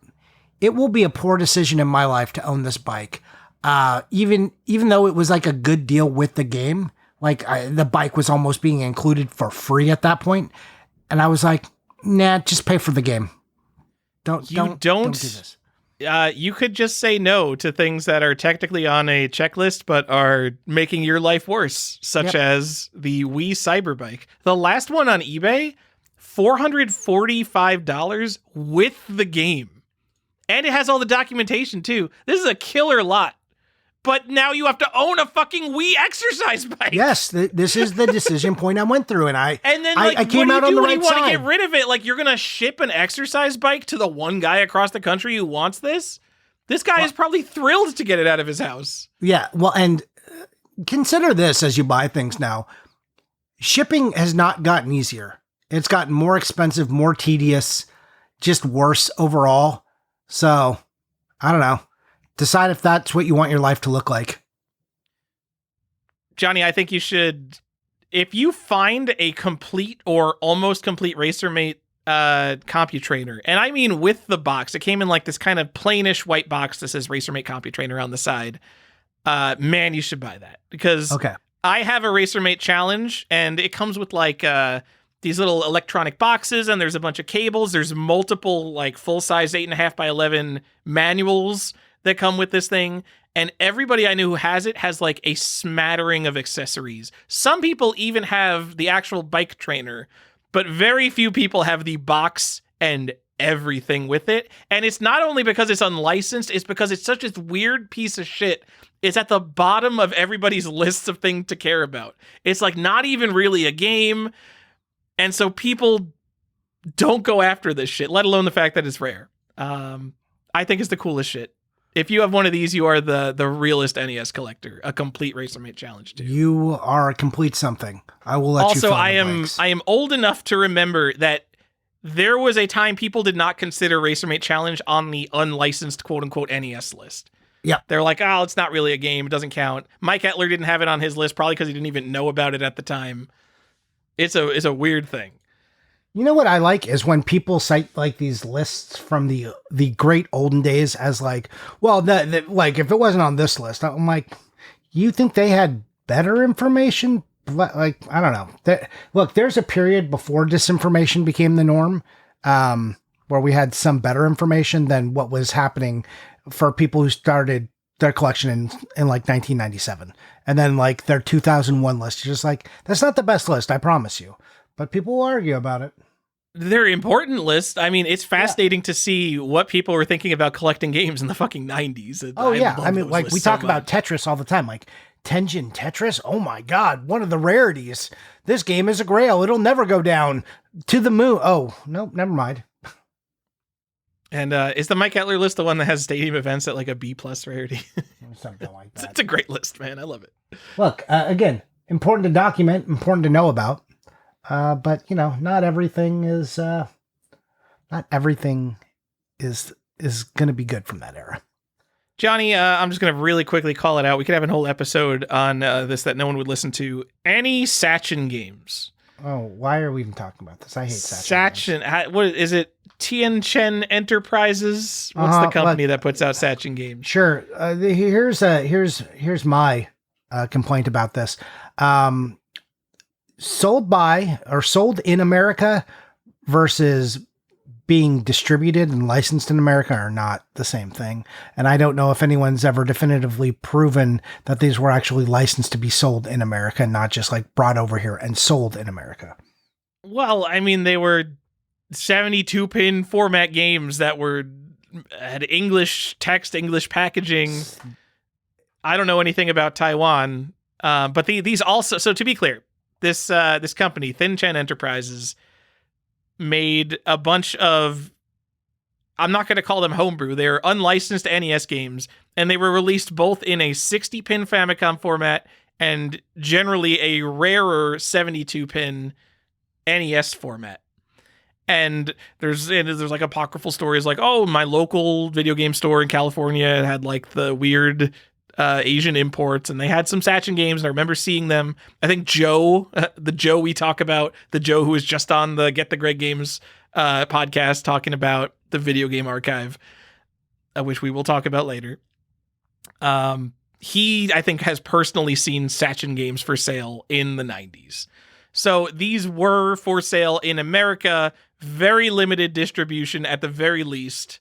It will be a poor decision in my life to own this bike. Even though it was like a good deal with the game, the bike was almost being included for free at that point. And I was like, nah, just pay for the game. Don't do this. You could just say no to things that are technically on a checklist, but are making your life worse, such as the Wii Cyberbike. The last one on eBay, $445 with the game. And it has all the documentation too. This is a killer lot. But now you have to own a fucking Wii exercise bike. Yes, this is the decision point I went through, and I came out on the right side. What do you do when you want to get rid of it? Like, you're gonna ship an exercise bike to the one guy across the country who wants this? This guy is probably thrilled to get it out of his house. Yeah, well, and consider this as you buy things now. Shipping has not gotten easier. It's gotten more expensive, more tedious, just worse overall. So, I don't know. Decide if that's what you want your life to look like. Johnny, I think you should, if you find a complete or almost complete RacerMate CompuTrainer, and I mean with the box, it came in like this kind of plainish white box that says RacerMate CompuTrainer on the side. Man, you should buy that, because I have a RacerMate Challenge, and it comes with like these little electronic boxes, and there's a bunch of cables. There's multiple like full-size 8.5 by 11 manuals that come with this thing, and everybody I knew who has it has like a smattering of accessories. Some people even have the actual bike trainer, but very few people have the box and everything with it. And it's not only because it's unlicensed, it's because it's such a weird piece of shit. It's at the bottom of everybody's lists of things to care about. It's like not even really a game. And so people don't go after this shit, let alone the fact that it's rare. I think it's the coolest shit. If you have one of these, you are the realest NES collector. A complete RacerMate Challenge too. You are a complete something. I will let you. Also, I am old enough to remember that there was a time people did not consider RacerMate Challenge on the unlicensed quote unquote NES list. Yeah, they're like, oh, it's not really a game. It doesn't count. Mike Etler didn't have it on his list, probably because he didn't even know about it at the time. It's a weird thing. You know what I like is when people cite like these lists from the great olden days as like, well, like if it wasn't on this list, I'm like, you think they had better information? Like, I don't know. Look, there's a period before disinformation became the norm, where we had some better information than what was happening for people who started their collection in like 1997. And then like their 2001 list, you're just like, that's not the best list, I promise you. But people will argue about it. They're important lists. I mean, it's fascinating to see what people were thinking about collecting games in the fucking 90s. Oh, yeah. I mean, like, we talk about Tetris all the time. Like, Tenjin Tetris? Oh, my God. One of the rarities. This game is a grail. It'll never go down to the moon. Oh, no, never mind. And is the Mike Etler list the one that has stadium events at like a B+ rarity? Something like that. It's a great list, man. I love it. Look, again, important to document, important to know about. But not everything is going to be good from that era. Johnny, I'm just going to really quickly call it out. We could have a whole episode on this that no one would listen to. Any Sachin games? Oh, why are we even talking about this? I hate Sachin. Sachin, what is it? Tien Chen Enterprises? What's the company that puts out Sachin games? Sure. Here's my complaint about this. Sold in America versus being distributed and licensed in America are not the same thing. And I don't know if anyone's ever definitively proven that these were actually licensed to be sold in America, not just like brought over here and sold in America. Well, I mean, they were 72-pin format games that had English text, English packaging. I don't know anything about Taiwan, but these also. So to be clear, this company, Thin Chen Enterprises, made a bunch of, I'm not going to call them homebrew, they're unlicensed NES games, and they were released both in a 60-pin Famicom format and generally a rarer 72-pin NES format. And there's like apocryphal stories like, oh, my local video game store in California had like the weird Asian imports, and they had some Sachin games, and I remember seeing them. I think Joe, the Joe we talk about, the Joe who was just on the Get the Greg Games podcast talking about the video game archive, which we will talk about later. He, I think, has personally seen Sachin games for sale in the 90s. So these were for sale in America, very limited distribution at the very least.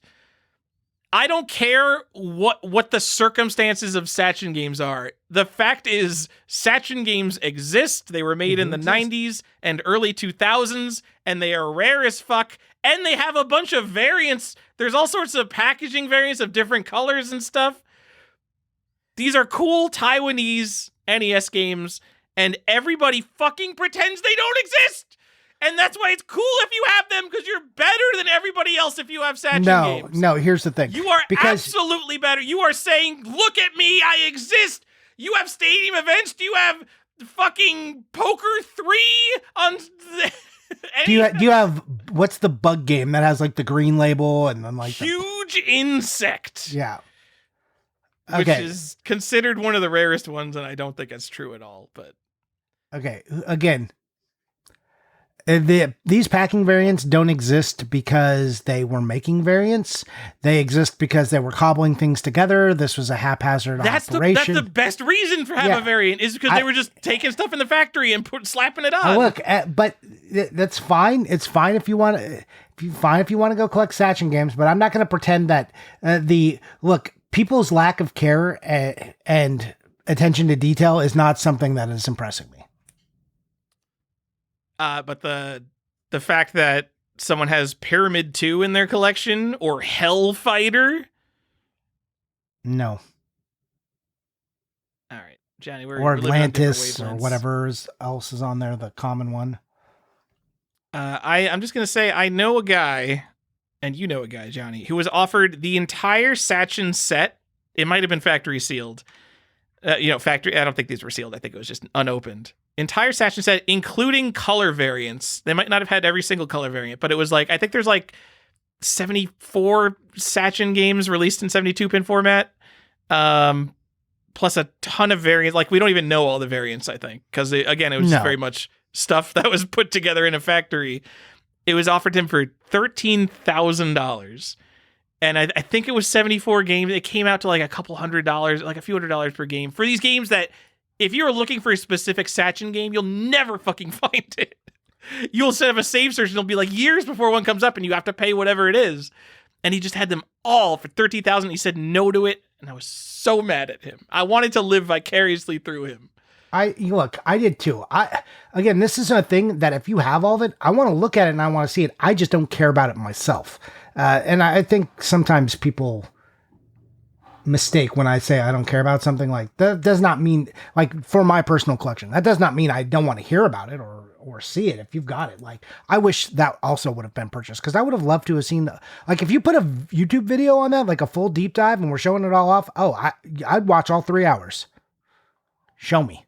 I don't care what the circumstances of Sachin games are. The fact is, Sachin games exist. They were made in the 90s and early 2000s, and they are rare as fuck. And they have a bunch of variants. There's all sorts of packaging variants of different colors and stuff. These are cool Taiwanese NES games, and everybody fucking pretends they don't exist. And that's why it's cool if you have them, because you're better than everybody else if you have Sachin games. No, here's the thing. You are absolutely better. You are saying, look at me, I exist. You have stadium events. Do you have fucking Poker 3 on... Do you have, what's the bug game that has like the green label and then like... Huge Insect. Yeah. Which is considered one of the rarest ones, and I don't think that's true at all, but... Okay, again... These packing variants don't exist because they were making variants. They exist because they were cobbling things together. This was a haphazard operation. That's the best reason for having a variant, is because they were just taking stuff in the factory and slapping it on. Look, but that's fine. It's fine if you want to. If you want to go collect Sachin games, but I'm not going to pretend that people's lack of care and attention to detail is not something that is impressing me. But the fact that someone has Pyramid 2 in their collection or Hellfighter? No. All right, Johnny, or Atlantis or whatever else is on there, the common one. I'm just going to say I know a guy, and you know a guy, Johnny, who was offered the entire Sachin set. It might have been factory sealed. Factory. I don't think these were sealed. I think it was just unopened. Entire Sachin set, including color variants. They might not have had every single color variant, but it was like, I think there's like 74 Sachin games released in 72-pin format, plus a ton of variants. Like, we don't even know all the variants, I think, because again, it was very much stuff that was put together in a factory. It was offered to him for $13,000. And I think it was 74 games. It came out to like a couple $100, like a few $100 per game for these games that, if you're looking for a specific Sachin game, you'll never fucking find it. You'll set up a save search and it'll be like years before one comes up and you have to pay whatever it is. And he just had them all for $13,000. He said no to it. And I was so mad at him. I wanted to live vicariously through him. I did too. Again, this is a thing that if you have all of it, I want to look at it and I want to see it. I just don't care about it myself. And I think sometimes people mistake when I say I don't care about something. Like, that does not mean, like, for my personal collection, that does not mean I don't want to hear about it or see it if you've got it. Like, I wish that also would have been purchased, because I would have loved to have seen like, if you put a YouTube video on that, like a full deep dive, and we're showing it all off, I'd watch all 3 hours. Show me.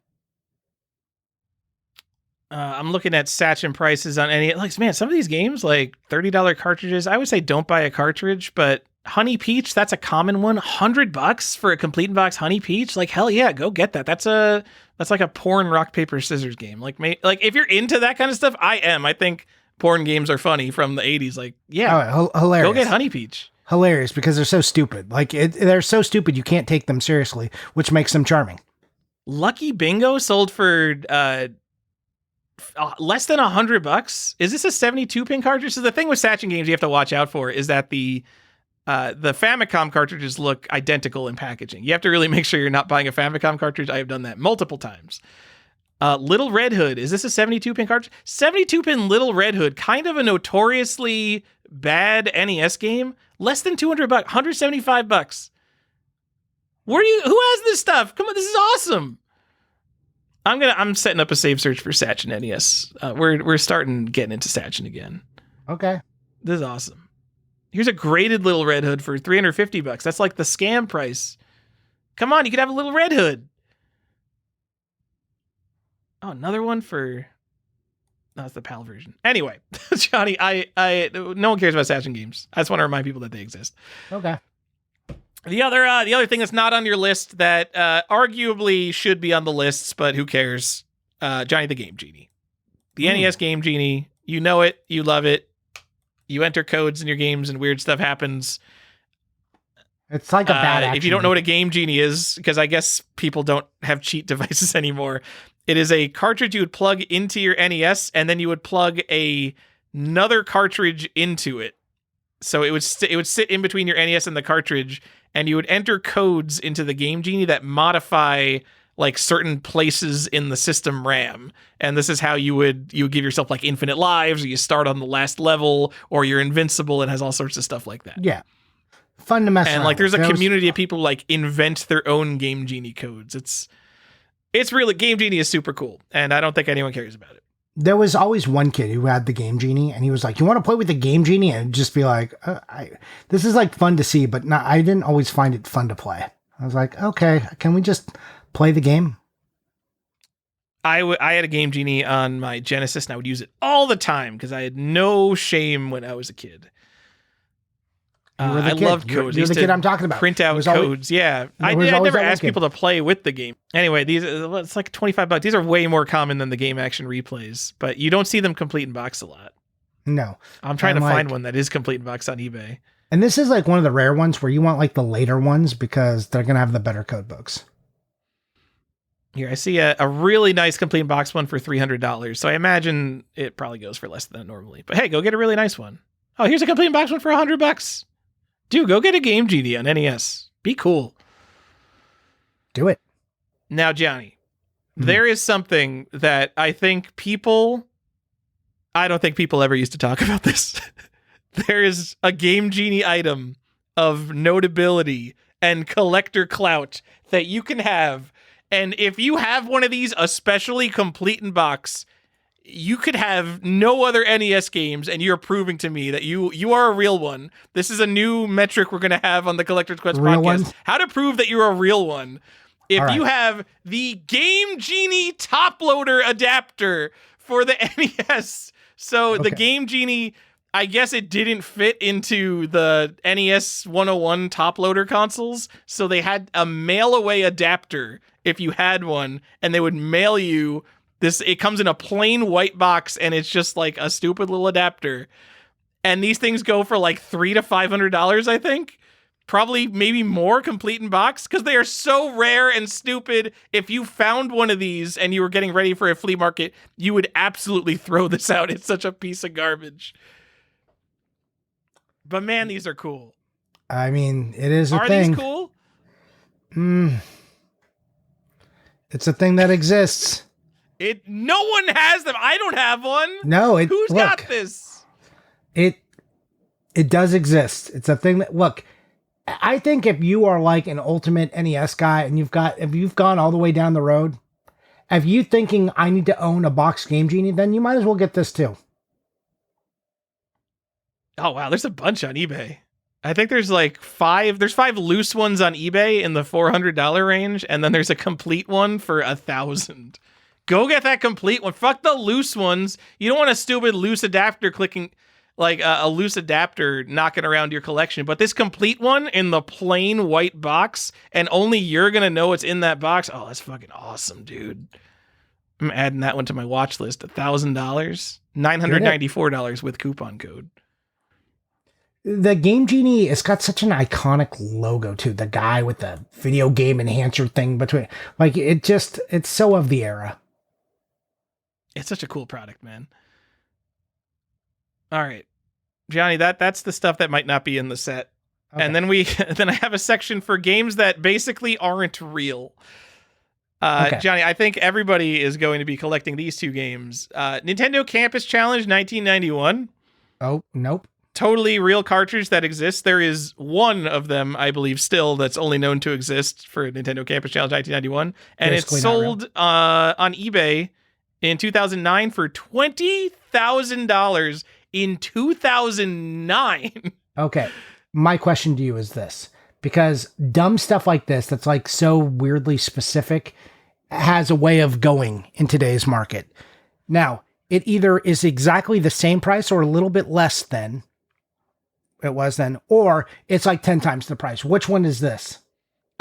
I'm looking at Satchin prices on any, like, man, some of these games, like $30 cartridges, I would say don't buy a cartridge, but Honey Peach, that's a common one. $100 for a complete in box Honey Peach, like, hell yeah, go get that. That's like a porn rock paper scissors game. Like if you're into that kind of stuff, I am. I think porn games are funny from the 80s. Like, yeah, hilarious. Go get Honey Peach. Hilarious, because they're so stupid. Like, they're so stupid you can't take them seriously, which makes them charming. Lucky Bingo sold for less than $100. Is this a 72-pin cartridge? So the thing with Satchin games you have to watch out for is that the Famicom cartridges look identical in packaging. You have to really make sure you're not buying a Famicom cartridge. I have done that multiple times. Little Red Hood. Is this a 72-pin cartridge? 72-pin Little Red Hood, kind of a notoriously bad NES game. Less than $200, $175. Who has this stuff? Come on, this is awesome. I'm setting up a save search for Satchin NES. We're starting getting into Satchin again. Okay. This is awesome. Here's a graded Little Red Hood for $350. That's like the scam price. Come on, you could have a Little Red Hood. Oh, another one for... That's the PAL version. Anyway, Johnny, no one cares about Satchin games. I just want to remind people that they exist. Okay. The other thing that's not on your list that arguably should be on the lists, but who cares? Johnny the Game Genie. The NES Game Genie. You know it. You love it. You enter codes in your games and weird stuff happens. It's like a bad action. If you don't know what a Game Genie is, because I guess people don't have cheat devices anymore, it is a cartridge you would plug into your NES, and then you would plug another cartridge into it. So it would sit in between your NES and the cartridge, and you would enter codes into the Game Genie that modify like certain places in the system RAM. And this is how you would give yourself like infinite lives, or you start on the last level, or you're invincible, and has all sorts of stuff like that. Yeah. Fun to mess around. And like there's a community of people who like invent their own Game Genie codes. It's really, Game Genie is super cool, and I don't think anyone cares about it. There was always one kid who had the Game Genie, and he was like, "You want to play with the Game Genie?" And just be like, "This is like fun to see, but I didn't always find it fun to play." I was like, "Okay, can we just play the game?" I had a Game Genie on my Genesis, and I would use it all the time because I had no shame when I was a kid. I loved codes. You're the kid I'm talking about. Print out codes. Yeah. I never asked people to play with the game. Anyway, it's like $25. These are way more common than the game action replays, but you don't see them complete in box a lot. No. I'm trying to find one that is complete in box on eBay. And this is like one of the rare ones where you want like the later ones because they're going to have the better code books. Here, I see a really nice complete in box one for $300. So I imagine it probably goes for less than that normally. But hey, go get a really nice one. Oh, here's a complete in box one for $100. Dude, go get a Game Genie on NES. Be cool. Do it. Now, Johnny, there is something that I don't think people ever used to talk about this. There is a Game Genie item of notability and collector clout that you can have. And if you have one of these, especially complete in box, you could have no other NES games, and you're proving to me that you are a real one. This is a new metric we're going to have on the Collector's Quest real podcast. Ones? How to prove that you're a real one. If right. you have the Game Genie top loader adapter for the NES. So the Game Genie, I guess it didn't fit into the NES 101 top loader consoles. So they had a mail away adapter if you had one, and they would mail you this. It comes in a plain white box, and it's just like a stupid little adapter. And these things go for like $300 to $500, I think. Probably maybe more complete in box, because they are so rare and stupid. If you found one of these and you were getting ready for a flea market, you would absolutely throw this out. It's such a piece of garbage. But man, these are cool. I mean, it is a thing. Are these cool? It's a thing that exists. No one has them. I don't have one. No, Who's got this? It does exist. It's a thing that, look, I think if you are like an ultimate NES guy and if you've gone all the way down the road, if you thinking I need to own a box Game Genie, then you might as well get this too. Oh wow, there's a bunch on eBay. I think there's like five loose ones on eBay in the $400 range, and then there's a complete one for $1,000. Go get that complete one. Fuck the loose ones. You don't want a stupid loose adapter clicking, like a loose adapter knocking around your collection. But this complete one in the plain white box, and only you're gonna know what's in that box. Oh, that's fucking awesome, dude. I'm adding that one to my watch list. $1,000, $994 with coupon code. The Game Genie, it's got such an iconic logo too. The guy with the video game enhancer thing between, like, it's so of the era. It's such a cool product, man. All right, Johnny, that's the stuff that might not be in the set. Okay. And then then I have a section for games that basically aren't real. Okay. Johnny, I think everybody is going to be collecting these two games. Nintendo Campus Challenge 1991. Oh, nope. Totally real cartridge that exists. There is one of them, I believe, still that's only known to exist for Nintendo Campus Challenge 1991. And basically it's sold on eBay in 2009 for $20,000 in 2009. Okay. My question to you is this. Because dumb stuff like this, that's like so weirdly specific, has a way of going in today's market. Now, it either is exactly the same price or a little bit less than it was then, or it's like 10 times the price. Which one is this?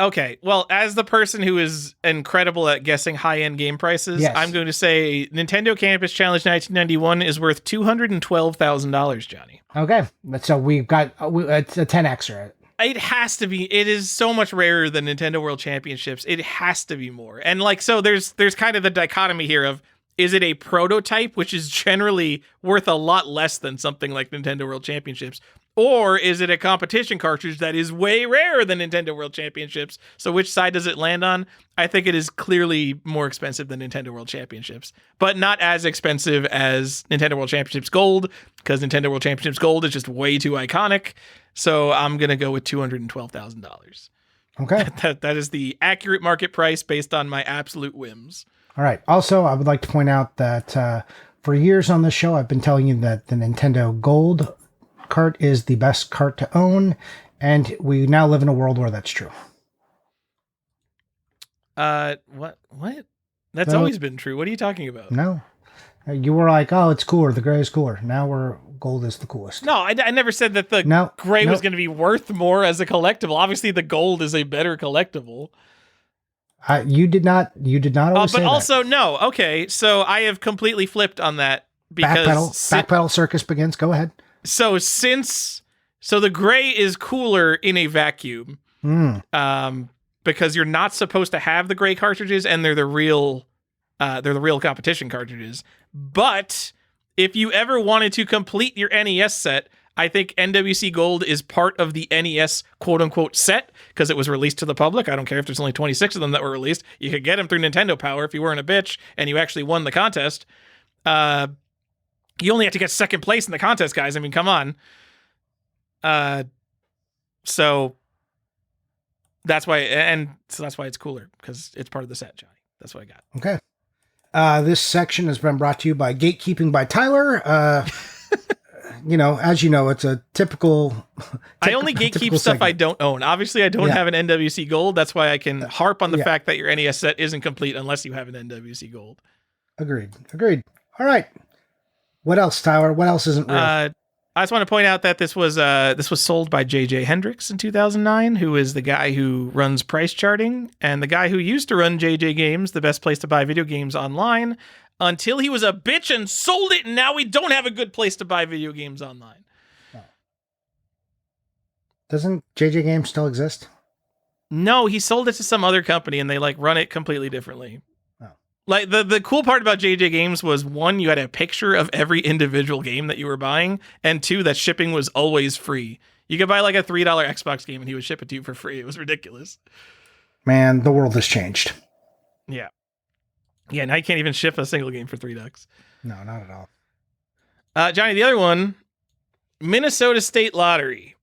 Okay, well, as the person who is incredible at guessing high-end game prices, yes, I'm going to say Nintendo Campus Challenge 1991 is worth $212,000, Johnny. Okay, so we've got it's a 10x. It has to be. It is so much rarer than Nintendo World Championships. It has to be more. And like, so there's kind of the dichotomy here of, is it a prototype, which is generally worth a lot less than something like Nintendo World Championships? Or is it a competition cartridge that is way rarer than Nintendo World Championships? So which side does it land on? I think it is clearly more expensive than Nintendo World Championships, but not as expensive as Nintendo World Championships Gold, because Nintendo World Championships Gold is just way too iconic. So I'm going to go with $212,000. Okay. That is the accurate market price based on my absolute whims. All right. Also, I would like to point out that for years on this show, I've been telling you that the Nintendo Gold cart is the best cart to own, and we now live in a world where that's true. What? That's always been true. What are you talking about? No. You were like, oh, it's cooler. The gray is cooler. Now gold is the coolest. No, I never said that the gray was going to be worth more as a collectible. Obviously, the gold is a better collectible. You did not always say but also, that. No. Okay, so I have completely flipped on that. Because backpedal circus begins. Go ahead. So the gray is cooler in a vacuum, because you're not supposed to have the gray cartridges, and they're the real competition cartridges. But if you ever wanted to complete your NES set, I think NWC Gold is part of the NES quote unquote set because it was released to the public. I don't care if there's only 26 of them that were released. You could get them through Nintendo Power if you weren't a bitch and you actually won the contest. You only have to get second place in the contest, guys. I mean, come on. So that's why it's cooler, because it's part of the set, Johnny. That's what I got. Okay. This section has been brought to you by Gatekeeping by Tyler. As you know, it's a typical. I only gatekeep stuff segment I don't own. Obviously, I don't have an NWC Gold. That's why I can harp on the fact that your NES set isn't complete unless you have an NWC Gold. Agreed. All right. What else, Tyler? What else isn't real? I just want to point out that this was sold by J.J. Hendricks in 2009, who is the guy who runs price charting and the guy who used to run JJ Games, the best place to buy video games online, until he was a bitch and sold it, and now we don't have a good place to buy video games online. Oh. Doesn't JJ Games still exist? No, he sold it to some other company, and they run it completely differently. Like, the cool part about JJ Games was, one, you had a picture of every individual game that you were buying, and two, that shipping was always free. You could buy a $3 Xbox game and he would ship it to you for free. It was ridiculous. Man, the world has changed. Yeah. Yeah, now you can't even ship a single game for $3. No, not at all. Johnny, the other one, Minnesota State Lottery.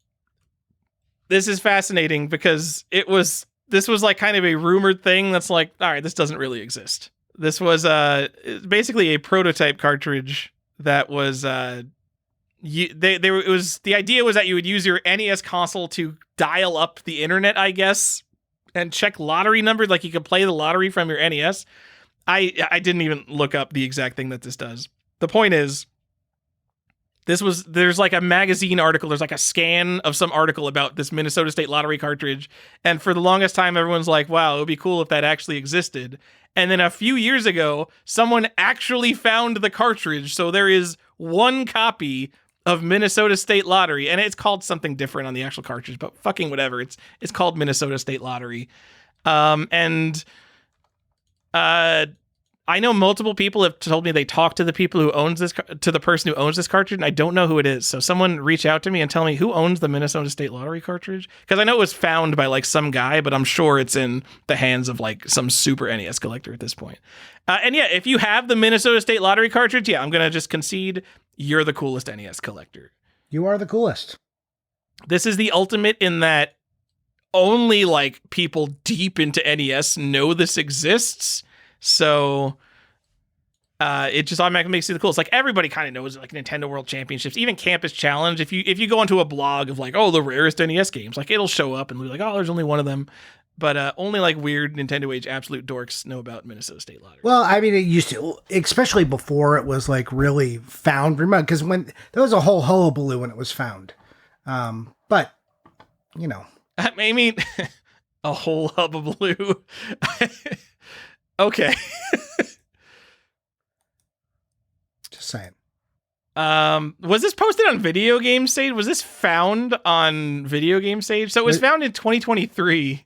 This is fascinating because this was like kind of a rumored thing that's like, all right, this doesn't really exist. This was basically a prototype cartridge that was the idea was that you would use your NES console to dial up the internet, I guess, and check lottery numbers. Like you could play the lottery from your NES. I didn't even look up the exact thing that this does. The point is, there's like a magazine article, there's like a scan of some article about this Minnesota State Lottery cartridge, and for the longest time everyone's like, wow, it would be cool if that actually existed. And then a few years ago, someone actually found the cartridge, so there is one copy of Minnesota State Lottery, and it's called something different on the actual cartridge, but fucking whatever, it's called Minnesota State Lottery. I know multiple people have told me they talked to the people who owns this, to the person who owns this cartridge, and I don't know who it is. So someone reach out to me and tell me who owns the Minnesota State Lottery cartridge, because I know it was found by like some guy, but I'm sure it's in the hands of like some super NES collector at this point. And yeah, if you have the Minnesota State Lottery cartridge, yeah, I'm gonna just concede you're the coolest NES collector. You are the coolest. This is the ultimate in that only like people deep into NES know this exists. So it just automatically makes you the coolest. Like everybody kind of knows like Nintendo World Championships, even Campus Challenge. If you go onto a blog of like, oh, the rarest NES games, like it'll show up and be like, oh, there's only one of them. But only like weird Nintendo age absolute dorks know about Minnesota State Lottery. Well, I mean, it used to, especially before it was like really found. Remember, because when there was a whole hullabaloo when it was found. But you know, I mean, a whole hullabaloo. Okay. Just saying. Was this posted on Video Game Stage? Was this found on Video Game Stage? So it was found in 2023.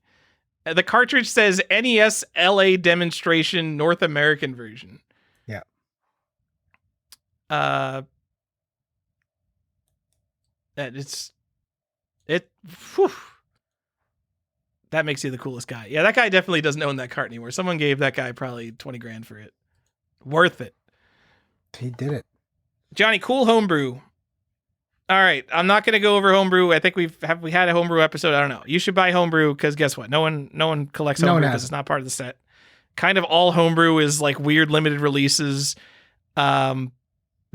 The cartridge says NES LA demonstration North American version. Yeah. Whew. That makes you the coolest guy. Yeah, that guy definitely doesn't own that cart anymore. Someone gave that guy probably 20 grand for it. Worth it. He did it. Johnny, cool homebrew. All right, I'm not going to go over homebrew. I think we had a homebrew episode. I don't know. You should buy homebrew because guess what? No one collects homebrew because it's not part of the set. Kind of all homebrew is like weird limited releases. Seth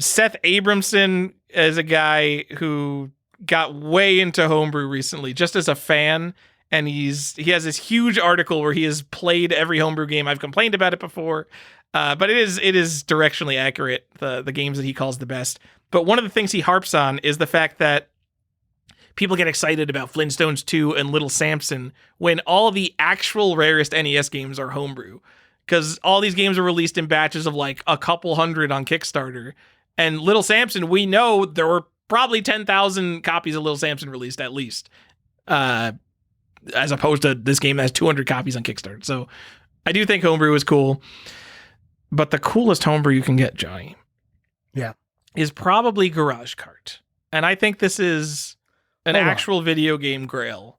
Abramson is a guy who got way into homebrew recently just as a fan. And he has this huge article where he has played every homebrew game. I've complained about it before, but it is directionally accurate, the games that he calls the best. But one of the things he harps on is the fact that people get excited about Flintstones 2 and Little Samson when all the actual rarest NES games are homebrew. Because all these games are released in batches of like a couple hundred on Kickstarter. And Little Samson, we know there were probably 10,000 copies of Little Samson released at least. As opposed to this game that has 200 copies on Kickstarter. So I do think homebrew is cool. But the coolest homebrew you can get, Johnny, is probably Garage Cart. And I think this is an actual video game grail.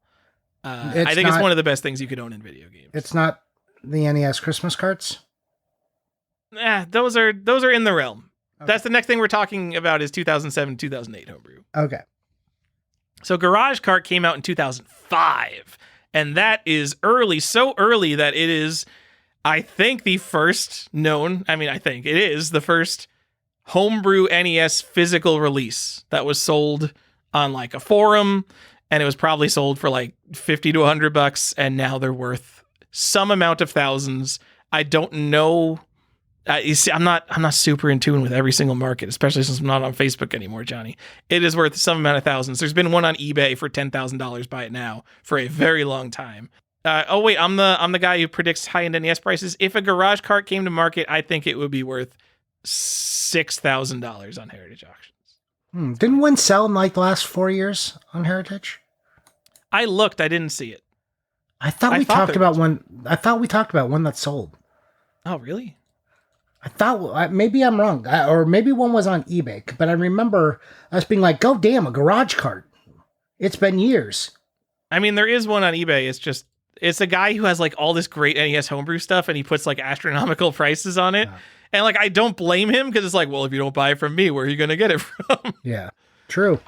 I think it's one of the best things you could own in video games. It's not the NES Christmas carts? Those are in the realm. Okay. That's the next thing we're talking about is 2007, 2008 homebrew. Okay. So Garage Cart came out in 2005, and that is early, so early that it is, I think, the first homebrew NES physical release that was sold on like a forum, and it was probably sold for like $50 to $100, and now they're worth some amount of thousands. I don't know. You see, I'm not super in tune with every single market, especially since I'm not on Facebook anymore, Johnny. It is worth some amount of thousands. There's been one on eBay for $10,000 by it now for a very long time. I'm the guy who predicts high-end NES prices. If a Garage Cart came to market, I think it would be worth $6,000 on Heritage Auctions. Didn't one sell in like the last 4 years on Heritage? I looked. I didn't see it. I thought we talked about one that sold. Oh, really? I thought, maybe I'm wrong, or maybe one was on eBay, but I remember us being like, "Oh, damn, a Garage Cart. It's been years." I mean, there is one on eBay. It's just, It's a guy who has like all this great NES homebrew stuff, and he puts like astronomical prices on it. And like, I don't blame him, because it's like, well, if you don't buy it from me, where are you going to get it from? Yeah, true.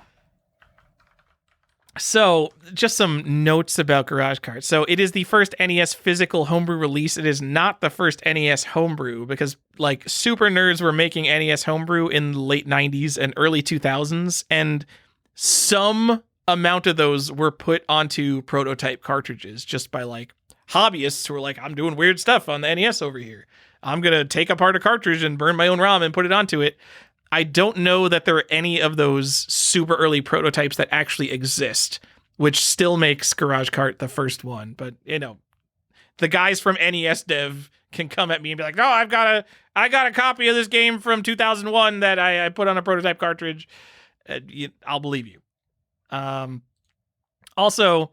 So, just some notes about Garage Kart. So, it is the first NES physical homebrew release. It is not the first NES homebrew, because like super nerds were making NES homebrew in the late 90s and early 2000s, and some amount of those were put onto prototype cartridges just by like hobbyists who were like, I'm doing weird stuff on the NES over here. I'm going to take apart a cartridge and burn my own ROM and put it onto it. I don't know that there are any of those super early prototypes that actually exist, which still makes Garage Kart the first one. But, you know, the guys from NES Dev can come at me and be like, no, I got a copy of this game from 2001 that I put on a prototype cartridge. I'll believe you. Also,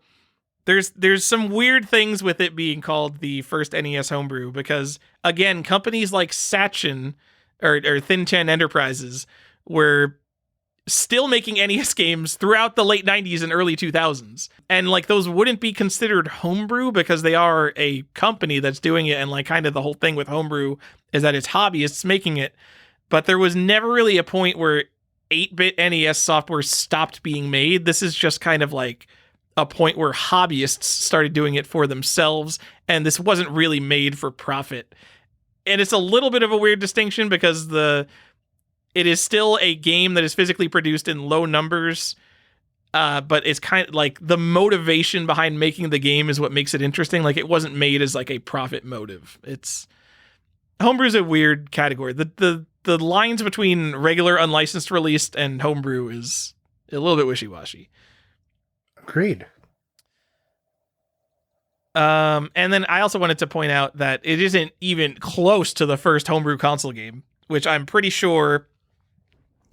there's some weird things with it being called the first NES homebrew, because, again, companies like Satchin or Thin Chen Enterprises were still making NES games throughout the late 90s and early 2000s. And like, those wouldn't be considered homebrew because they are a company that's doing it, and like, kind of the whole thing with homebrew is that it's hobbyists making it. But there was never really a point where 8-bit NES software stopped being made. This is just kind of like a point where hobbyists started doing it for themselves, and this wasn't really made for profit. And it's a little bit of a weird distinction, because it is still a game that is physically produced in low numbers, but it's kind of like the motivation behind making the game is what makes it interesting. Like, it wasn't made as like a profit motive. Homebrew is a weird category. The lines between regular unlicensed released and homebrew is a little bit wishy-washy. Agreed. And then I also wanted to point out that it isn't even close to the first homebrew console game, which I'm pretty sure,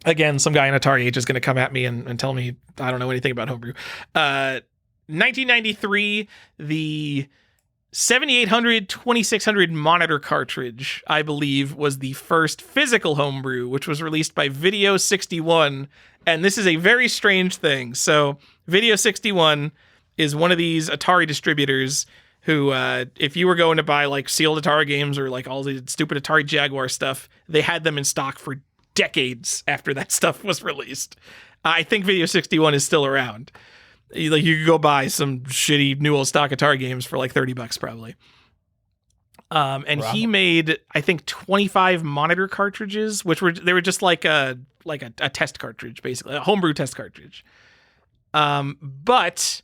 again, some guy in Atari Age is going to come at me and tell me I don't know anything about homebrew. 1993, the 7800 2600 monitor cartridge, I believe, was the first physical homebrew, which was released by Video 61. And this is a very strange thing. So Video 61 is one of these Atari distributors who, if you were going to buy like sealed Atari games or like all the stupid Atari Jaguar stuff, they had them in stock for decades after that stuff was released. I think Video 61 is still around. Like, you could go buy some shitty new old stock Atari games for like $30 probably. And wow. He made, I think, 25 monitor cartridges, they were just like a test cartridge, basically a homebrew test cartridge. But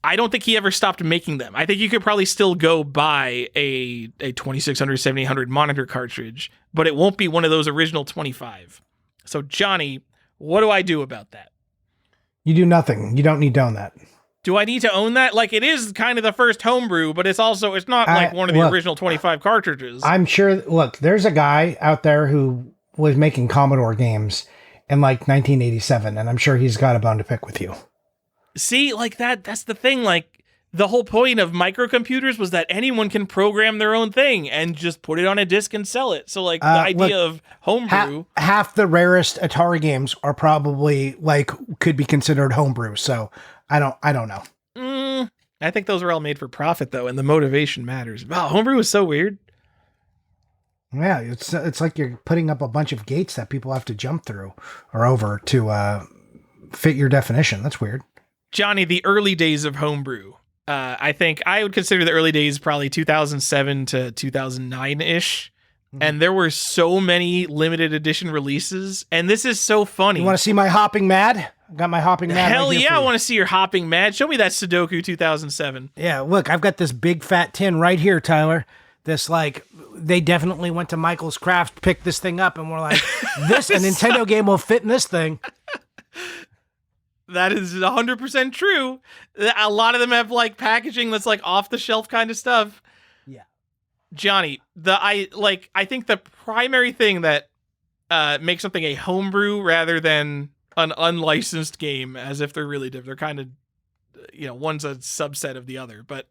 I don't think he ever stopped making them. I think you could probably still go buy a 2600, 7800 monitor cartridge, but it won't be one of those original 25. So, Johnny, what do I do about that? You do nothing. You don't need to own that. Do I need to own that? Like, it is kind of the first homebrew, but it's not like one of the original 25 cartridges. I'm sure, look, there's a guy out there who was making Commodore games in like 1987, and I'm sure he's got a bone to pick with you. See, like that's the thing. Like, the whole point of microcomputers was that anyone can program their own thing and just put it on a disk and sell it. So like, the idea of homebrew, half the rarest Atari games are probably like could be considered homebrew. So I don't know. I think those are all made for profit though, and the motivation matters. Wow, homebrew is so weird. Yeah, it's like you're putting up a bunch of gates that people have to jump through or over to fit your definition. That's weird. Johnny, the early days of homebrew. I think I would consider the early days probably 2007 to 2009-ish. Mm-hmm. And there were so many limited edition releases. And this is so funny. You want to see my Hopping Mad? I've got my Hopping Mad. Hell yeah, I want to see your Hopping Mad. Show me that Sudoku 2007. Yeah, look, I've got this big fat tin right here, Tyler. This, like, they definitely went to Michael's Craft, picked this thing up, and we're like, a Nintendo game will fit in this thing. That is 100% true. A lot of them have like packaging that's like off the shelf kind of stuff. Yeah. Johnny, I think the primary thing that makes something a homebrew rather than an unlicensed game, as if they're really different. They're kind of, one's a subset of the other, but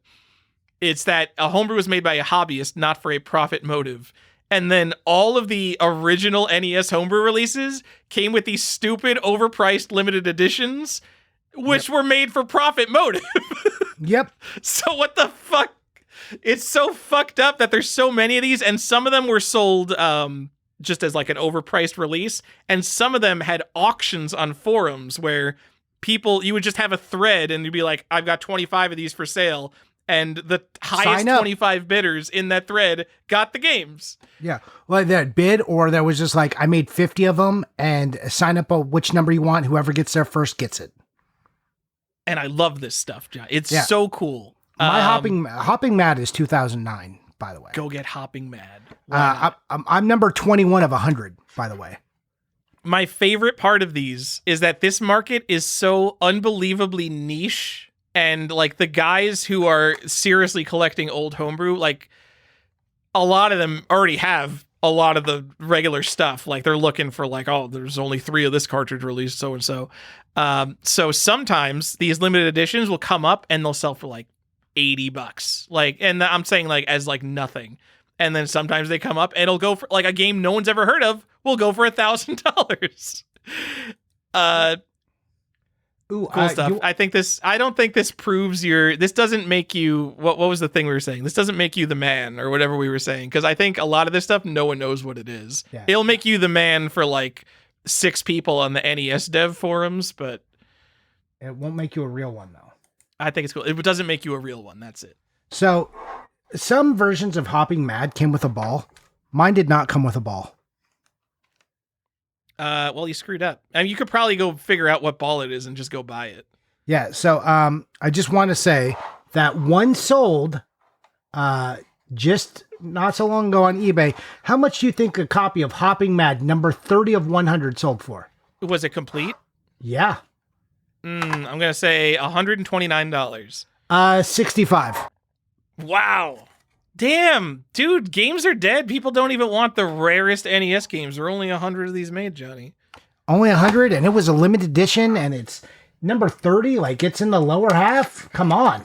it's that a homebrew was made by a hobbyist, not for a profit motive. And then all of the original NES homebrew releases came with these stupid, overpriced limited editions, which were made for profit motive. Yep. So what the fuck? It's so fucked up that there's so many of these, and some of them were sold just as like an overpriced release, and some of them had auctions on forums where you would just have a thread and you'd be like, I've got 25 of these for sale, and the highest 25 bidders in that thread got the games. Yeah. Well, that bid, or there was just like, I made 50 of them and sign up which number you want. Whoever gets there first gets it. And I love this stuff, John. It's so cool. My Hopping Mad is 2009, by the way. Go get Hopping Mad. I'm number 21 of 100, by the way. My favorite part of these is that this market is so unbelievably niche. And like the guys who are seriously collecting old homebrew, like a lot of them already have a lot of the regular stuff. Like they're looking for like, oh, there's only 3 of this cartridge released, so and so. So sometimes these limited editions will come up and they'll sell for like $80. Like, and I'm saying like as like nothing. And then sometimes they come up and it'll go for like a game no one's ever heard of will go for $1,000. Cool stuff. I don't think this proves this doesn't make you, what was the thing we were saying? This doesn't make you the man or whatever we were saying. Cause I think a lot of this stuff, no one knows what it is. Yeah. It'll make you the man for like 6 people on the NES dev forums, but it won't make you a real one though. I think it's cool. It doesn't make you a real one. That's it. So some versions of Hopping Mad came with a ball. Mine did not come with a ball. Well, you screwed up. I mean, you could probably go figure out what ball it is and just go buy it. Yeah. So, I just want to say that one sold, just not so long ago on eBay. How much do you think a copy of Hopping Mad number 30 of 100 sold for? Was it complete? Yeah. I'm going to say $129. 65. Wow. Damn, dude, games are dead. People don't even want the rarest NES games. There are only 100 of these made, Johnny. Only 100, and it was a limited edition, and it's number 30, like it's in the lower half. Come on.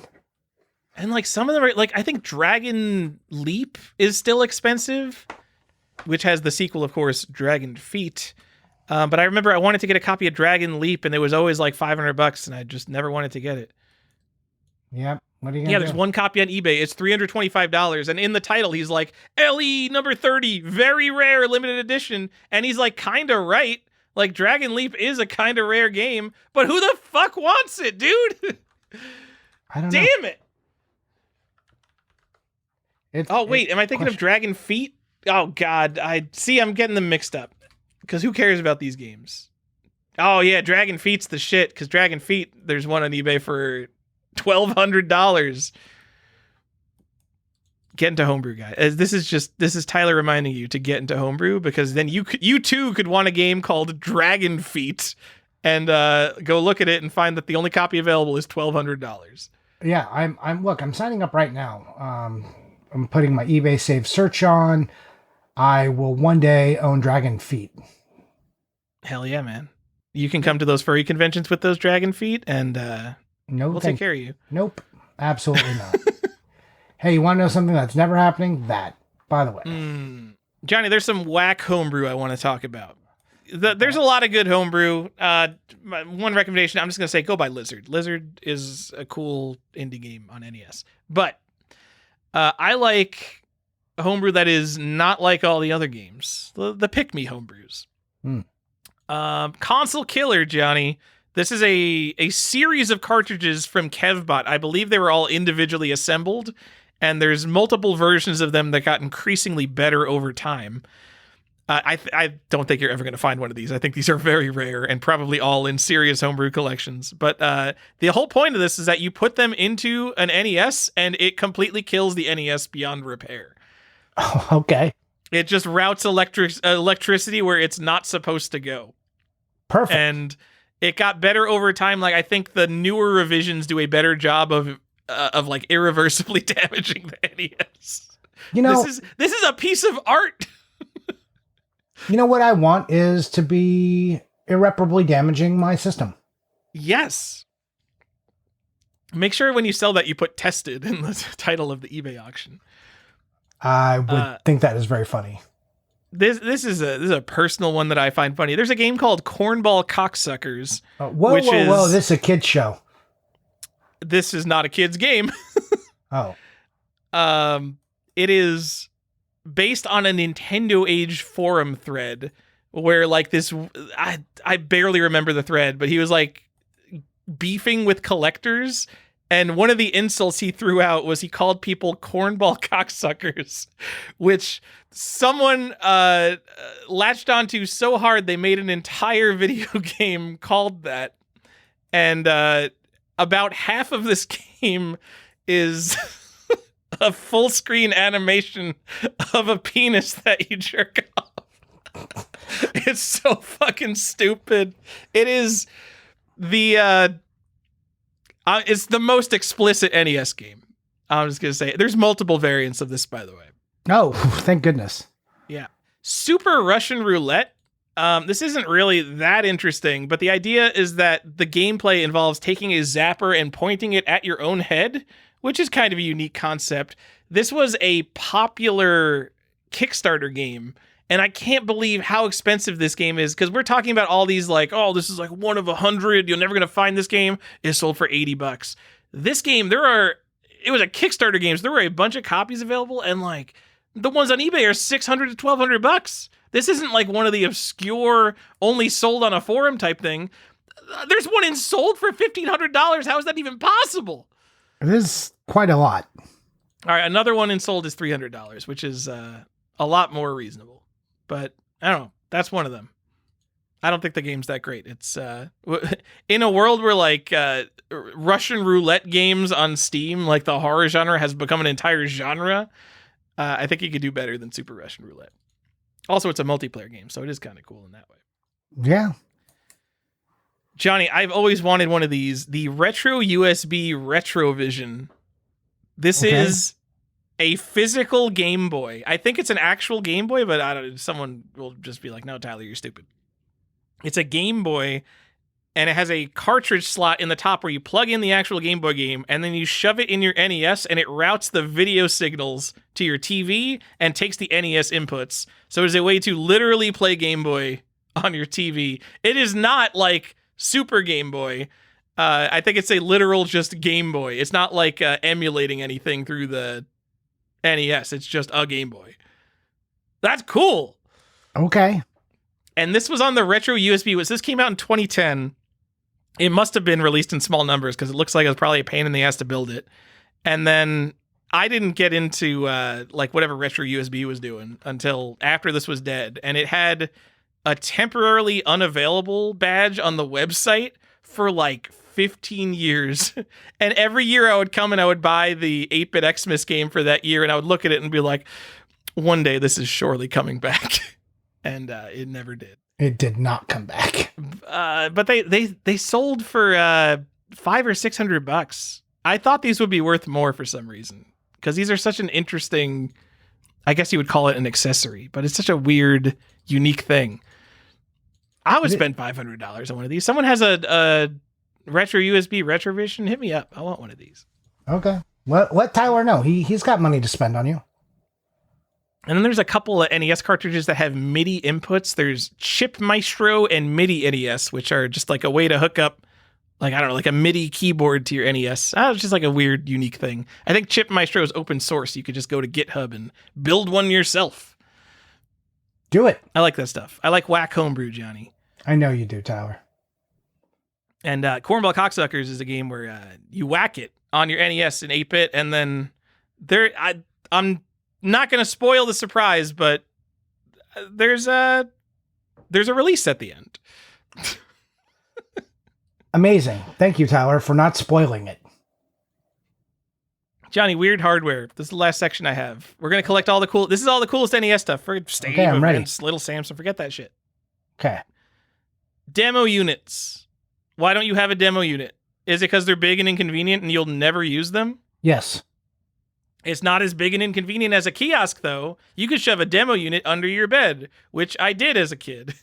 And like some of them are like, I think Dragon Leap is still expensive, which has the sequel, of course, Dragon Feet. But I remember I wanted to get a copy of Dragon Leap, and it was always like $500, and I just never wanted to get it. Yep. What are you gonna do? There's one copy on eBay. It's $325. And in the title, he's like, LE number 30, very rare, limited edition. And he's like, kind of right. Like, Dragon Leap is a kind of rare game. But who the fuck wants it, dude? I don't know. Damn it. Am I thinking of Dragon Feet? Oh, God. I'm getting them mixed up. Because who cares about these games? Oh, yeah, Dragon Feet's the shit. Because Dragon Feet, there's one on eBay for $1,200. Get into homebrew, guys. This is Tyler reminding you to get into homebrew, because then you too could want a game called Dragon Feet and go look at it and find that the only copy available is $1,200. Yeah, I'm signing up right now. I'm putting my eBay save search on. I will one day own Dragon Feet. Hell yeah, man. You can come to those furry conventions with those Dragon Feet and we'll take care of you. Nope. Absolutely not. Hey, you want to know something that's never happening? That, by the way. Johnny, there's some whack homebrew I want to talk about. There's a lot of good homebrew. One recommendation, I'm just going to say, go buy Lizard. Lizard is a cool indie game on NES. But I like homebrew that is not like all the other games. The pick-me homebrews. Console Killer, Johnny. This is a series of cartridges from Kevbot. I believe they were all individually assembled, and there's multiple versions of them that got increasingly better over time. I don't think you're ever going to find one of these. I think these are very rare and probably all in serious homebrew collections. But the whole point of this is that you put them into an NES, and it completely kills the NES beyond repair. Oh, okay. It just routes electricity where it's not supposed to go. Perfect. And it got better over time. Like, I think the newer revisions do a better job of like irreversibly damaging the NES. You know, this is a piece of art. You know what I want is to be irreparably damaging my system. Yes. Make sure when you sell that you put "tested" in the title of the eBay auction. I would think that is very funny. This is a personal one that I find funny. There's a game called Cornball Cocksuckers. Whoa! This is a kid's show. this is not a kid's game. Oh. It is based on a Nintendo Age forum thread where like this, I barely remember the thread, but he was like beefing with collectors. And one of the insults he threw out was he called people cornball cocksuckers, which someone latched onto so hard they made an entire video game called that. And about half of this game is a full screen animation of a penis that you jerk off. It's so fucking stupid. It is it's the most explicit NES game. I'm just gonna say there's multiple variants of this, by the way. Oh, thank goodness. Yeah, Super Russian Roulette. This isn't really that interesting, but the idea is that the gameplay involves taking a zapper and pointing it at your own head, which is kind of a unique concept. This was a popular Kickstarter game, and I can't believe how expensive this game is, because we're talking about all these like, oh, this is like one of 100. You're never going to find this game. It's sold for $80. This game, it was a Kickstarter game, so there were a bunch of copies available, and like the ones on eBay are $600 to $1,200. This isn't like one of the obscure, only sold on a forum type thing. There's one in sold for $1,500. How is that even possible? It is quite a lot. All right, another one in sold is $300, which is a lot more reasonable. But I don't know. That's one of them. I don't think the game's that great. It's in a world where like Russian roulette games on Steam, like the horror genre has become an entire genre. I think you could do better than Super Russian Roulette. Also, it's a multiplayer game, so it is kind of cool in that way. Yeah. Johnny, I've always wanted one of these. The Retro USB Retrovision. This is a physical Game Boy. I think it's an actual Game Boy, but someone will just be like, no, Tyler, you're stupid. It's a Game Boy, and it has a cartridge slot in the top where you plug in the actual Game Boy game, and then you shove it in your NES, and it routes the video signals to your TV and takes the NES inputs. So it's a way to literally play Game Boy on your TV. It is not like Super Game Boy. I think it's a literal just Game Boy. It's not like emulating anything through the NES. It's just a Game Boy. That's cool. Okay. And this was on the Retro USB. This came out in 2010. It must have been released in small numbers because it looks like it was probably a pain in the ass to build it. And then I didn't get into like whatever Retro USB was doing until after this was dead. And it had a temporarily unavailable badge on the website for like 15 years. And every year I would come and I would buy the 8-bit Xmas game for that year, and I would look at it and be like, one day this is surely coming back. And it never did. It did not come back. But they sold for $500 or $600. I thought these would be worth more for some reason, because these are such an interesting, I guess you would call it an accessory, but it's such a weird, unique thing. I would spend $500 on one of these. Someone has a Retro USB Retrovision, hit me up. I want one of these. Okay. Let Tyler know. He's got money to spend on you. And then there's a couple of NES cartridges that have MIDI inputs. There's Chip Maestro and MIDI NES, which are just like a way to hook up, like, I don't know, like a MIDI keyboard to your NES. It's just like a weird, unique thing. I think Chip Maestro is open source. You could just go to GitHub and build one yourself. Do it. I like that stuff. I like whack homebrew, Johnny. I know you do, Tyler. And Cornball Cocksuckers is a game where you whack it on your NES in 8-bit, and then I'm not going to spoil the surprise, but there's a release at the end. Amazing. Thank you, Tyler, for not spoiling it. Johnny, weird hardware. This is the last section I have. We're going to collect all the cool... This is all the coolest NES stuff. For Stave, okay, I'm events, ready. Little Samson, forget that shit. Okay. Demo units. Why don't you have a demo unit? Is it because they're big and inconvenient and you'll never use them? Yes. It's not as big and inconvenient as a kiosk, though. You could shove a demo unit under your bed, which I did as a kid.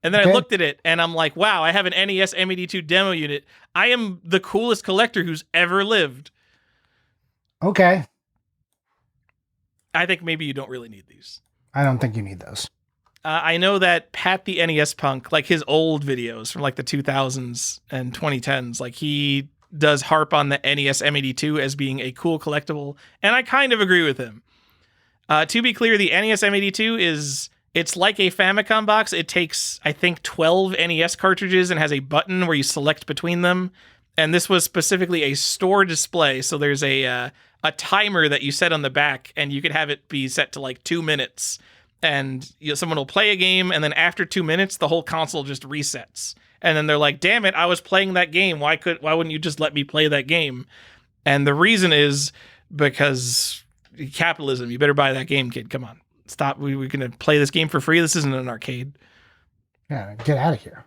And then I looked at it, and I'm like, wow, I have an NES MED2 demo unit. I am the coolest collector who's ever lived. Okay. I think maybe you don't really need these. I don't think you need those. I know that Pat the NES Punk, like his old videos from like the 2000s and 2010s, like he does harp on the NES M82 as being a cool collectible, and I kind of agree with him. To be clear, the NES M82 it's like a Famicom box. It takes, I think, 12 NES cartridges and has a button where you select between them. And this was specifically a store display, so there's a timer that you set on the back, and you could have it be set to like 2 minutes. And someone will play a game, and then after 2 minutes, the whole console just resets. And then they're like, "Damn it, I was playing that game. Why wouldn't you just let me play that game?" And the reason is because capitalism. You better buy that game, kid. Come on, stop. We're gonna play this game for free. This isn't an arcade. Yeah, get out of here.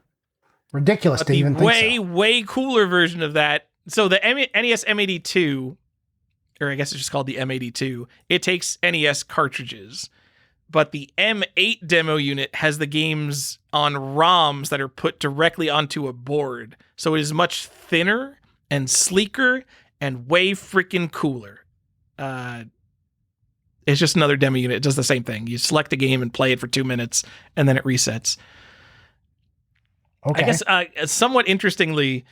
Ridiculous to even think so. Way cooler version of that. So the NES M82, or I guess it's just called the M82, it takes NES cartridges. But the M8 demo unit has the games on ROMs that are put directly onto a board. So it is much thinner and sleeker and way freaking cooler. It's just another demo unit. It does the same thing. You select a game and play it for 2 minutes, and then it resets. Okay. I guess somewhat interestingly,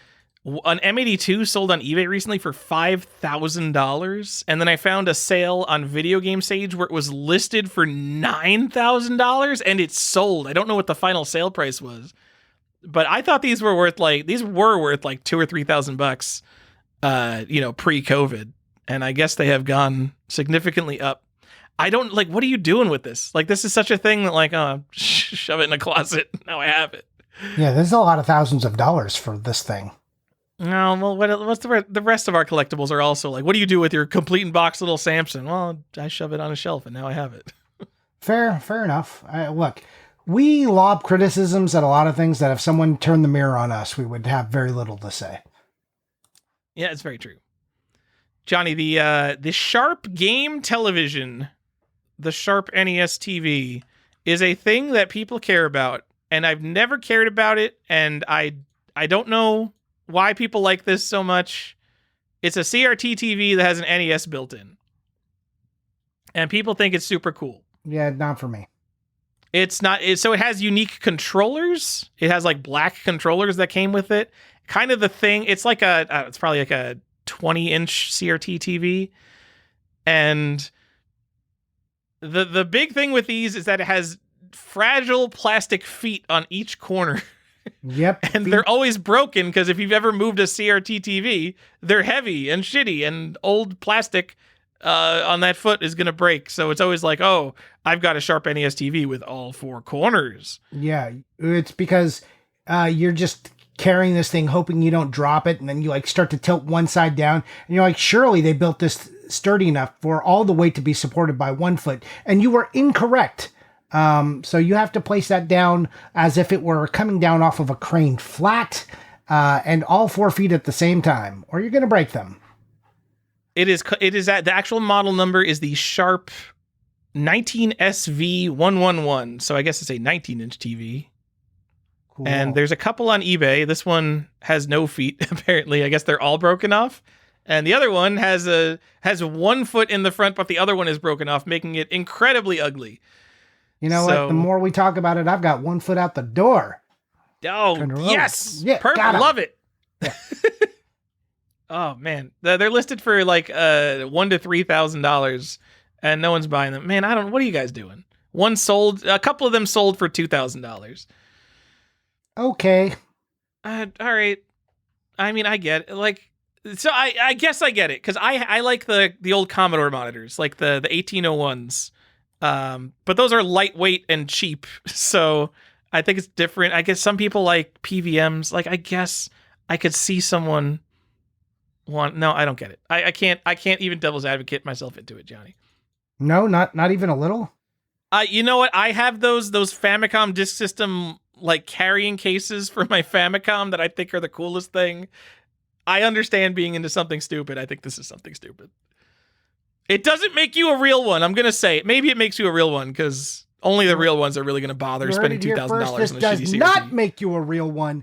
an M82 sold on eBay recently for $5,000, and then I found a sale on Video Game Sage where it was listed for $9,000, and it sold. I don't know what the final sale price was, but I thought these were worth like $2,000 or $3,000, pre-COVID, and I guess they have gone significantly up. I don't like. What are you doing with this? Like, this is such a thing that like, shove it in a closet. Now I have it. Yeah, there's a lot of thousands of dollars for this thing. No, well, what's the rest of our collectibles are also like, what do you do with your complete in box little Samson? Well, I shove it on a shelf and now I have it. Fair enough. Look, we lob criticisms at a lot of things that if someone turned the mirror on us, we would have very little to say. Yeah, it's very true. Johnny, the Sharp game television, the Sharp NES TV, is a thing that people care about. And I've never cared about it, and I don't know why people like this so much. It's a CRT TV that has an NES built in. And people think it's super cool. Yeah, not for me. It's not. So it has unique controllers. It has like black controllers that came with it. Kind of the thing. It's like it's probably like a 20-inch CRT TV. And the big thing with these is that it has fragile plastic feet on each corner. Yep. And they're always broken because if you've ever moved a CRT TV, they're heavy and shitty, and old plastic on that foot is going to break. So it's always like, oh, I've got a Sharp NES TV with all four corners. Yeah, it's because you're just carrying this thing hoping you don't drop it, and then you like start to tilt one side down, and you're like, surely they built this sturdy enough for all the weight to be supported by one foot, and you were incorrect. So you have to place that down as if it were coming down off of a crane flat, and all 4 feet at the same time, or you're going to break them. It is that the actual model number is the Sharp 19SV111. So I guess it's a 19-inch TV. Cool. And there's a couple on eBay. This one has no feet, apparently. I guess they're all broken off. And the other one has 1 foot in the front, but the other one is broken off, making it incredibly ugly. You know what? The more we talk about it, I've got 1 foot out the door. Oh, yes. Yeah, perfect. Love it. Yeah. Oh, man. They're listed for like $1,000 to $3,000, and no one's buying them. Man, what are you guys doing? A couple of them sold for $2,000. Okay. All right. I mean, I get it. Like, so I guess I get it, because I like the old Commodore monitors, like the 1801s. But those are lightweight and cheap, so I think it's different. I guess some people like PVMs. Like, I guess I could see someone want. No, I don't get it. I can't even devil's advocate myself into it, Johnny. No, not even a little. You know what? I have those Famicom Disk System like carrying cases for my Famicom that I think are the coolest thing. I understand being into something stupid. I think this is something stupid. It doesn't make you a real one. I'm going to say it. Maybe it makes you a real one, because only the real ones are really going to bother spending $2,000 on a shitty CRT. This does not make you a real one.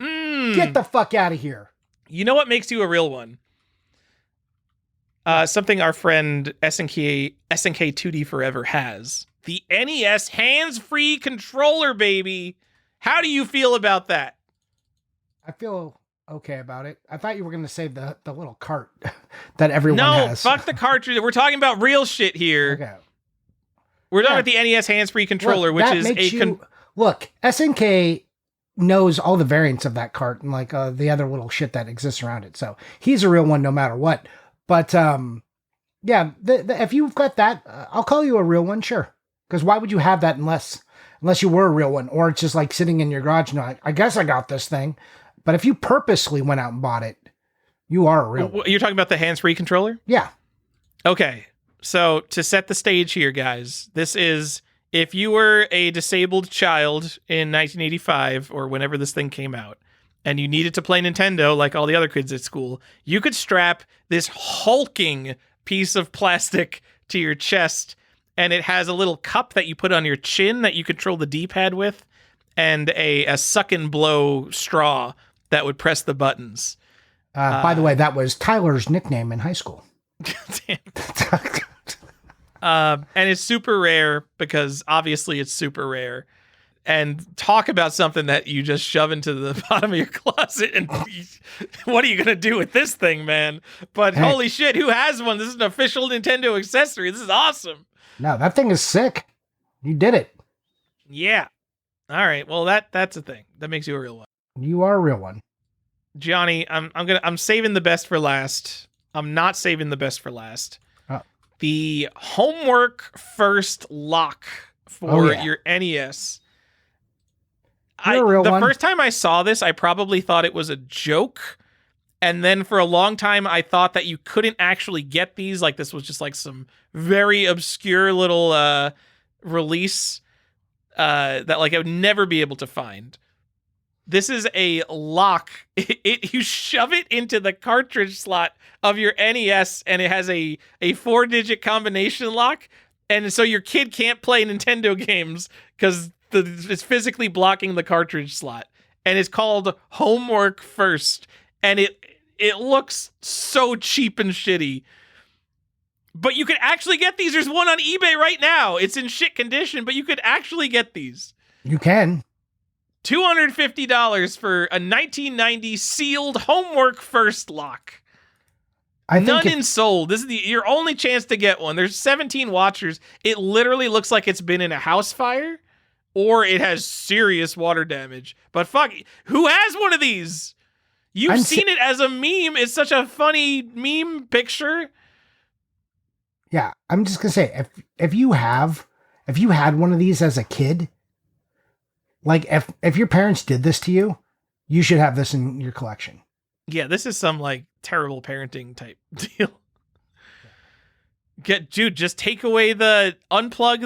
Get the fuck out of here. You know what makes you a real one? Something our friend SNK 2D Forever has. The NES hands-free controller, baby. How do you feel about that? I feel okay about it. I thought you were going to say the little cart that everyone No, has. fuck the cartridge. We're talking about real shit here. Okay. We're talking about the NES hands-free controller, Look, which that is makes a you look. SNK knows all the variants of that cart and like the other little shit that exists around it. So he's a real one no matter what. But yeah, if you've got that, I'll call you a real one, sure. Because why would you have that unless you were a real one, or it's just like sitting in your garage and like, I guess I got this thing. But if you purposely went out and bought it, you are a real one. You're talking about the hands-free controller? Yeah. Okay. So to set the stage here, guys, this is if you were a disabled child in 1985 or whenever this thing came out, and you needed to play Nintendo like all the other kids at school, you could strap this hulking piece of plastic to your chest, and it has a little cup that you put on your chin that you control the D-pad with, and a suck and blow straw that would press the buttons. By the way, that was Tyler's nickname in high school. And it's super rare because obviously it's super rare. And talk about something that you just shove into the bottom of your closet and what are you going to do with this thing, man? But holy shit, who has one? This is an official Nintendo accessory. This is awesome. No, that thing is sick. You did it. Yeah. All right. Well, that's a thing. That makes you a real one. You are a real one. Johnny, I'm saving the best for last. I'm not saving the best for last. Oh. The homework first lock for your NES. The first time I saw this, I probably thought it was a joke. And then for a long time, I thought that you couldn't actually get these. Like this was just like some very obscure little release that like I would never be able to find. This is a lock. You shove it into the cartridge slot of your NES, and it has a 4-digit combination lock. And so your kid can't play Nintendo games because it's physically blocking the cartridge slot. And it's called Homework First. And it looks so cheap and shitty. But you could actually get these. There's one on eBay right now. It's in shit condition, but you could actually get these. You can. $250 for a 1990 sealed Homework First lock. None in sold. This is your only chance to get one. There's 17 watchers. It literally looks like it's been in a house fire or it has serious water damage. But fuck, who has one of these? You've seen it as a meme. It's such a funny meme picture. Yeah, I'm just gonna say if you had one of these as a kid, like if your parents did this to you, you should have this in your collection. Yeah, this is some like terrible parenting type deal. Dude, just unplug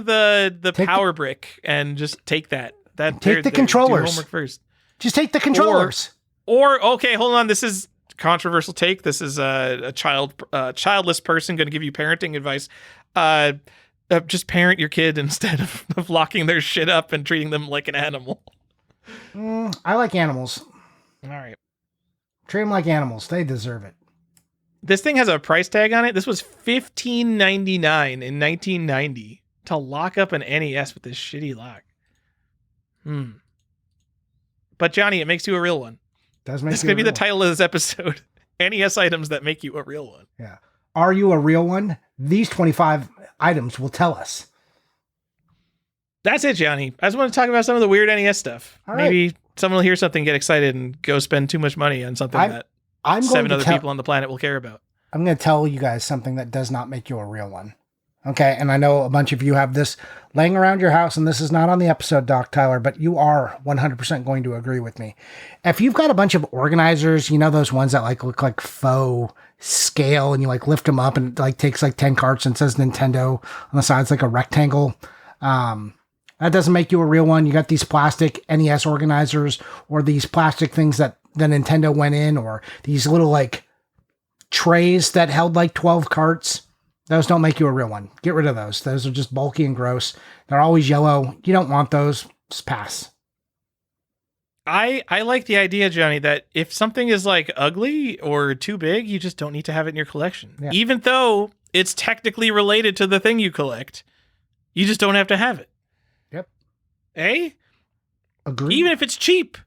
the power brick and just take that. Take the controllers. Homework first. Just take the controllers. Or okay, hold on. This is controversial take. This is a childless person going to give you parenting advice. Just parent your kid instead of locking their shit up and treating them like an animal. I like animals. All right. Treat them like animals. They deserve it. This thing has a price tag on it. This was $15.99 in 1990 to lock up an NES with this shitty lock. But Johnny, it makes you a real one. Does make this is going to be the title of this episode. NES items that make you a real one. Yeah. Are you a real one? These 25 items will tell us. That's it, Johnny. I just want to talk about some of the weird NES stuff. All Maybe right. someone will hear something, get excited, and go spend too much money on something that seven other people on the planet will care about. I'm going to tell you guys something that does not make you a real one. Okay, and I know a bunch of you have this laying around your house, and this is not on the episode, Doc Tyler, but you are 100% going to agree with me. If you've got a bunch of organizers, you know those ones that like look like faux scale, and you like lift them up, and it like takes like 10 carts and says Nintendo on the sides like a rectangle. That doesn't make you a real one. You got these plastic NES organizers, or these plastic things that the Nintendo went in, or these little like trays that held like 12 carts. Those don't make you a real one. Get rid of those. Those are just bulky and gross. They're always yellow. You don't want those. Just pass. I like the idea, Johnny, that if something is like ugly or too big, you just don't need to have it in your collection. Yeah. Even though it's technically related to the thing you collect, you just don't have to have it. Yep. Eh? Agreed. Even if it's cheap.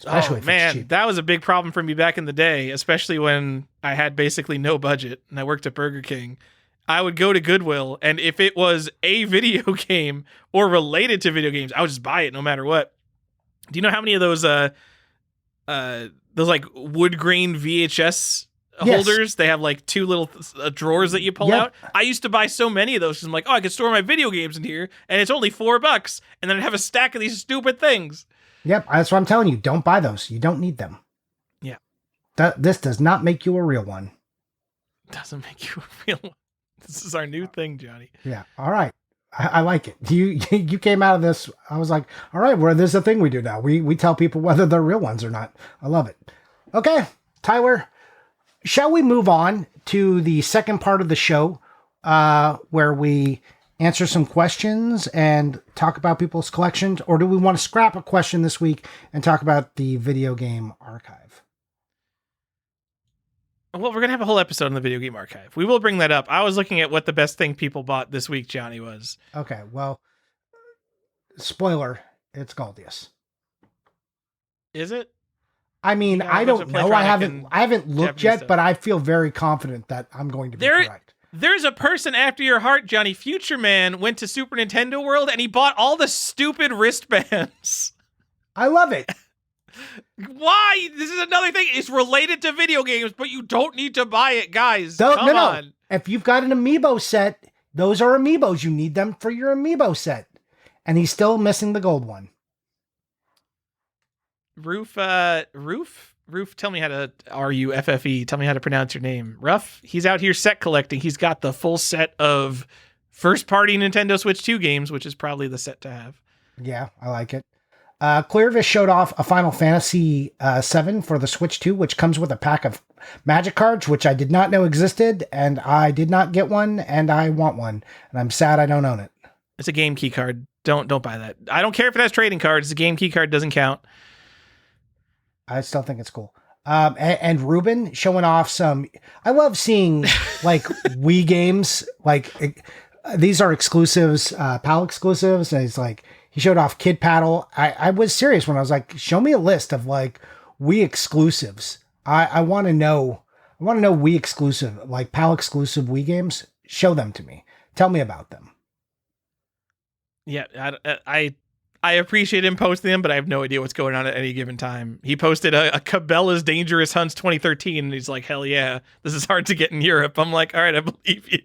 especially Oh if it's man, cheap. that was a big problem for me back in the day, especially when I had basically no budget and I worked at Burger King. I would go to Goodwill, and if it was a video game or related to video games, I would just buy it no matter what. Do you know how many of those like wood grain VHS Yes. holders? They have like two little drawers that you pull Yep. out. I used to buy so many of those because I'm like, oh, I could store my video games in here, and it's only $4, and then I'd have a stack of these stupid things. Yep, that's what I'm telling you. Don't buy those. You don't need them. Yeah. This does not make you a real one. Doesn't make you a real one. This is our new thing, Johnny. Yeah. All right. I like it. You came out of this. I was like, all right, well, there's a thing we do now. We tell people whether they're real ones or not. I love it. Okay, Tyler, shall we move on to the second part of the show where we answer some questions and talk about people's collections? Or do we want to scrap a question this week and talk about the video game archive? Well, we're going to have a whole episode on the video game archive. We will bring that up. I was looking at what the best thing people bought this week, Johnny, was. Okay, well, spoiler, it's Galdius. Is it? I mean, You got a I bunch don't of know. I Playtronic haven't looked Japanese yet, stuff. but I feel very confident that I'm going to be correct. There's a person after your heart, Johnny. Future Man went to Super Nintendo World and he bought all the stupid wristbands. I love it. Why? This is another thing. It's related to video games, but you don't need to buy it, guys. No, Come on. If you've got an amiibo set, those are amiibos. You need them for your amiibo set. And he's still missing the gold one. Roof, tell me how to, R-U-F-F-E, tell me how to pronounce your name. Ruff, he's out here set collecting. He's got the full set of first-party Nintendo Switch 2 games, which is probably the set to have. Yeah, I like it. Clearvis showed off a Final Fantasy VII for the Switch 2, which comes with a pack of magic cards, which I did not know existed, and I did not get one, and I want one, and I'm sad I don't own it. It's a game key card. Don't buy that. I don't care if it has trading cards. The game key card doesn't count. I still think it's cool. And Ruben showing off some. I love seeing like Wii games. Like these are exclusives, PAL exclusives. And it's like he showed off Kid Paddle. I was serious when I was like, show me a list of like Wii exclusives. I want to know. I want to know Wii exclusive, like PAL exclusive Wii games. Show them to me. Tell me about them. Yeah, I appreciate him posting them, but I have no idea what's going on at any given time. He posted a Cabela's Dangerous Hunts 2013, and he's like, hell yeah, this is hard to get in Europe. I'm like, all right, I believe you.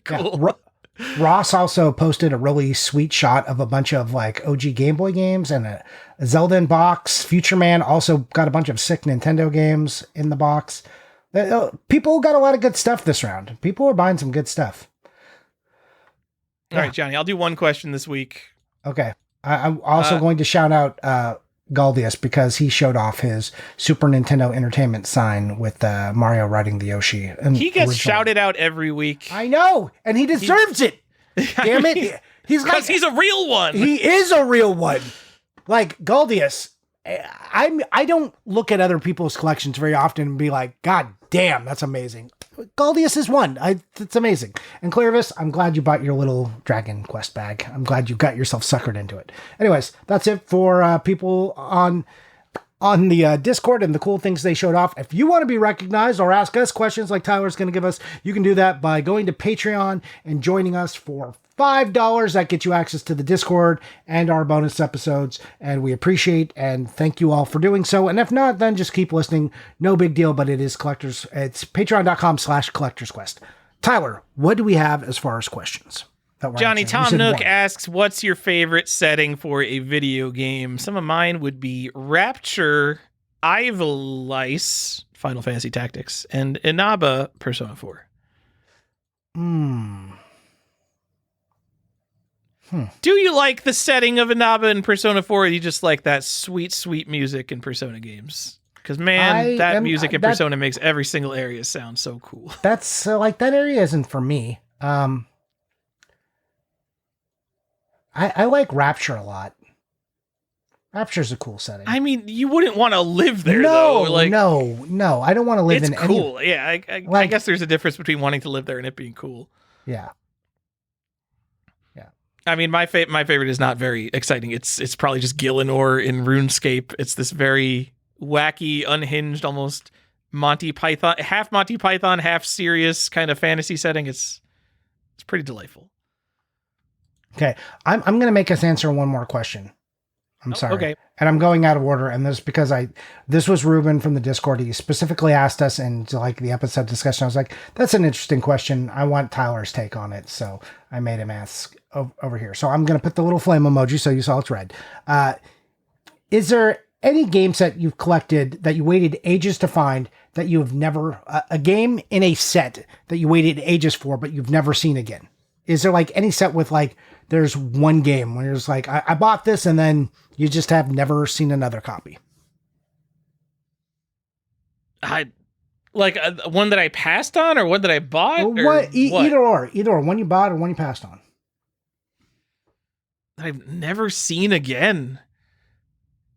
Cool. Yeah. Ross also posted a really sweet shot of a bunch of like OG Game Boy games and a Zelda in box. Future Man also got a bunch of sick Nintendo games in the box. People got a lot of good stuff this round. People are buying some good stuff. All right, Johnny, I'll do one question this week. Okay. I'm also going to shout out Galdius because he showed off his Super Nintendo Entertainment sign with Mario riding the Yoshi. He gets shouted out every week. I know, and he deserves it. Damn it. Because he's a real one. He is a real one. Like Galdius, I don't look at other people's collections very often and be like, God damn, that's amazing. Galdius is one. It's amazing. And Clearvis, I'm glad you bought your little Dragon Quest bag. I'm glad you got yourself suckered into it. Anyways, that's it for people on the Discord and the cool things they showed off. If you want to be recognized or ask us questions like Tyler's going to give us, you can do that by going to Patreon and joining us for $5. That gets you access to the Discord and our bonus episodes, and we appreciate and thank you all for doing so. And if not, then just keep listening. No big deal, but it is collectors. It's patreon.com/collectorsquest. Tyler, what do we have as far as questions? Johnny, Tom Nook asks, what's your favorite setting for a video game? Some of mine would be Rapture, Ivalice, Final Fantasy Tactics, and Inaba, Persona 4. Do you like the setting of Inaba and Persona 4, or do you just like that sweet, sweet music in Persona games? Because, man, that music in Persona makes every single area sound so cool. That's, like, that area isn't for me. I like Rapture a lot. Rapture's a cool setting. I mean, you wouldn't want to live there, though. Like, no. I don't want to live in any... It's cool. Yeah, I guess there's a difference between wanting to live there and it being cool. Yeah. I mean, my favorite is not very exciting. It's probably just Gillinor in RuneScape. It's this very wacky, unhinged, almost Monty Python, half serious kind of fantasy setting. It's pretty delightful. Okay, I'm going to make us answer one more question. I'm sorry. Okay. And I'm going out of order. And this is because this was Ruben from the Discord. He specifically asked us in like the episode discussion. I was like, that's an interesting question. I want Tyler's take on it. So I made him ask over here. So I'm going to put the little flame emoji so you saw it's red. Is there any game set you've collected that you waited ages to find that you have never, a game in a set that you waited ages for, but you've never seen again? Is there like any set with like, there's one game where it's like, I bought this and then you just have never seen another copy? One that I passed on or one that I bought? What? Either or, one you bought or one you passed on. That I've never seen again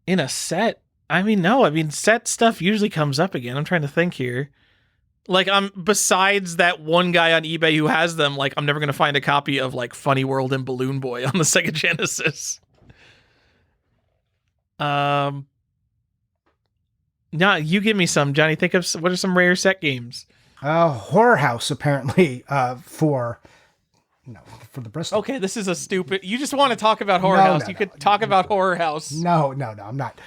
in a set. I mean, no, set stuff usually comes up again. I'm trying to think here. Like, besides that one guy on eBay who has them, like, I'm never going to find a copy of, like, Funny World and Balloon Boy on the Sega Genesis. No, you give me some, Johnny. Think of, what are some rare set games? Horror House, apparently, for the Bristol. Okay, this is a stupid, you just want to talk about Horror House. You could talk about Horror House. No, I'm not.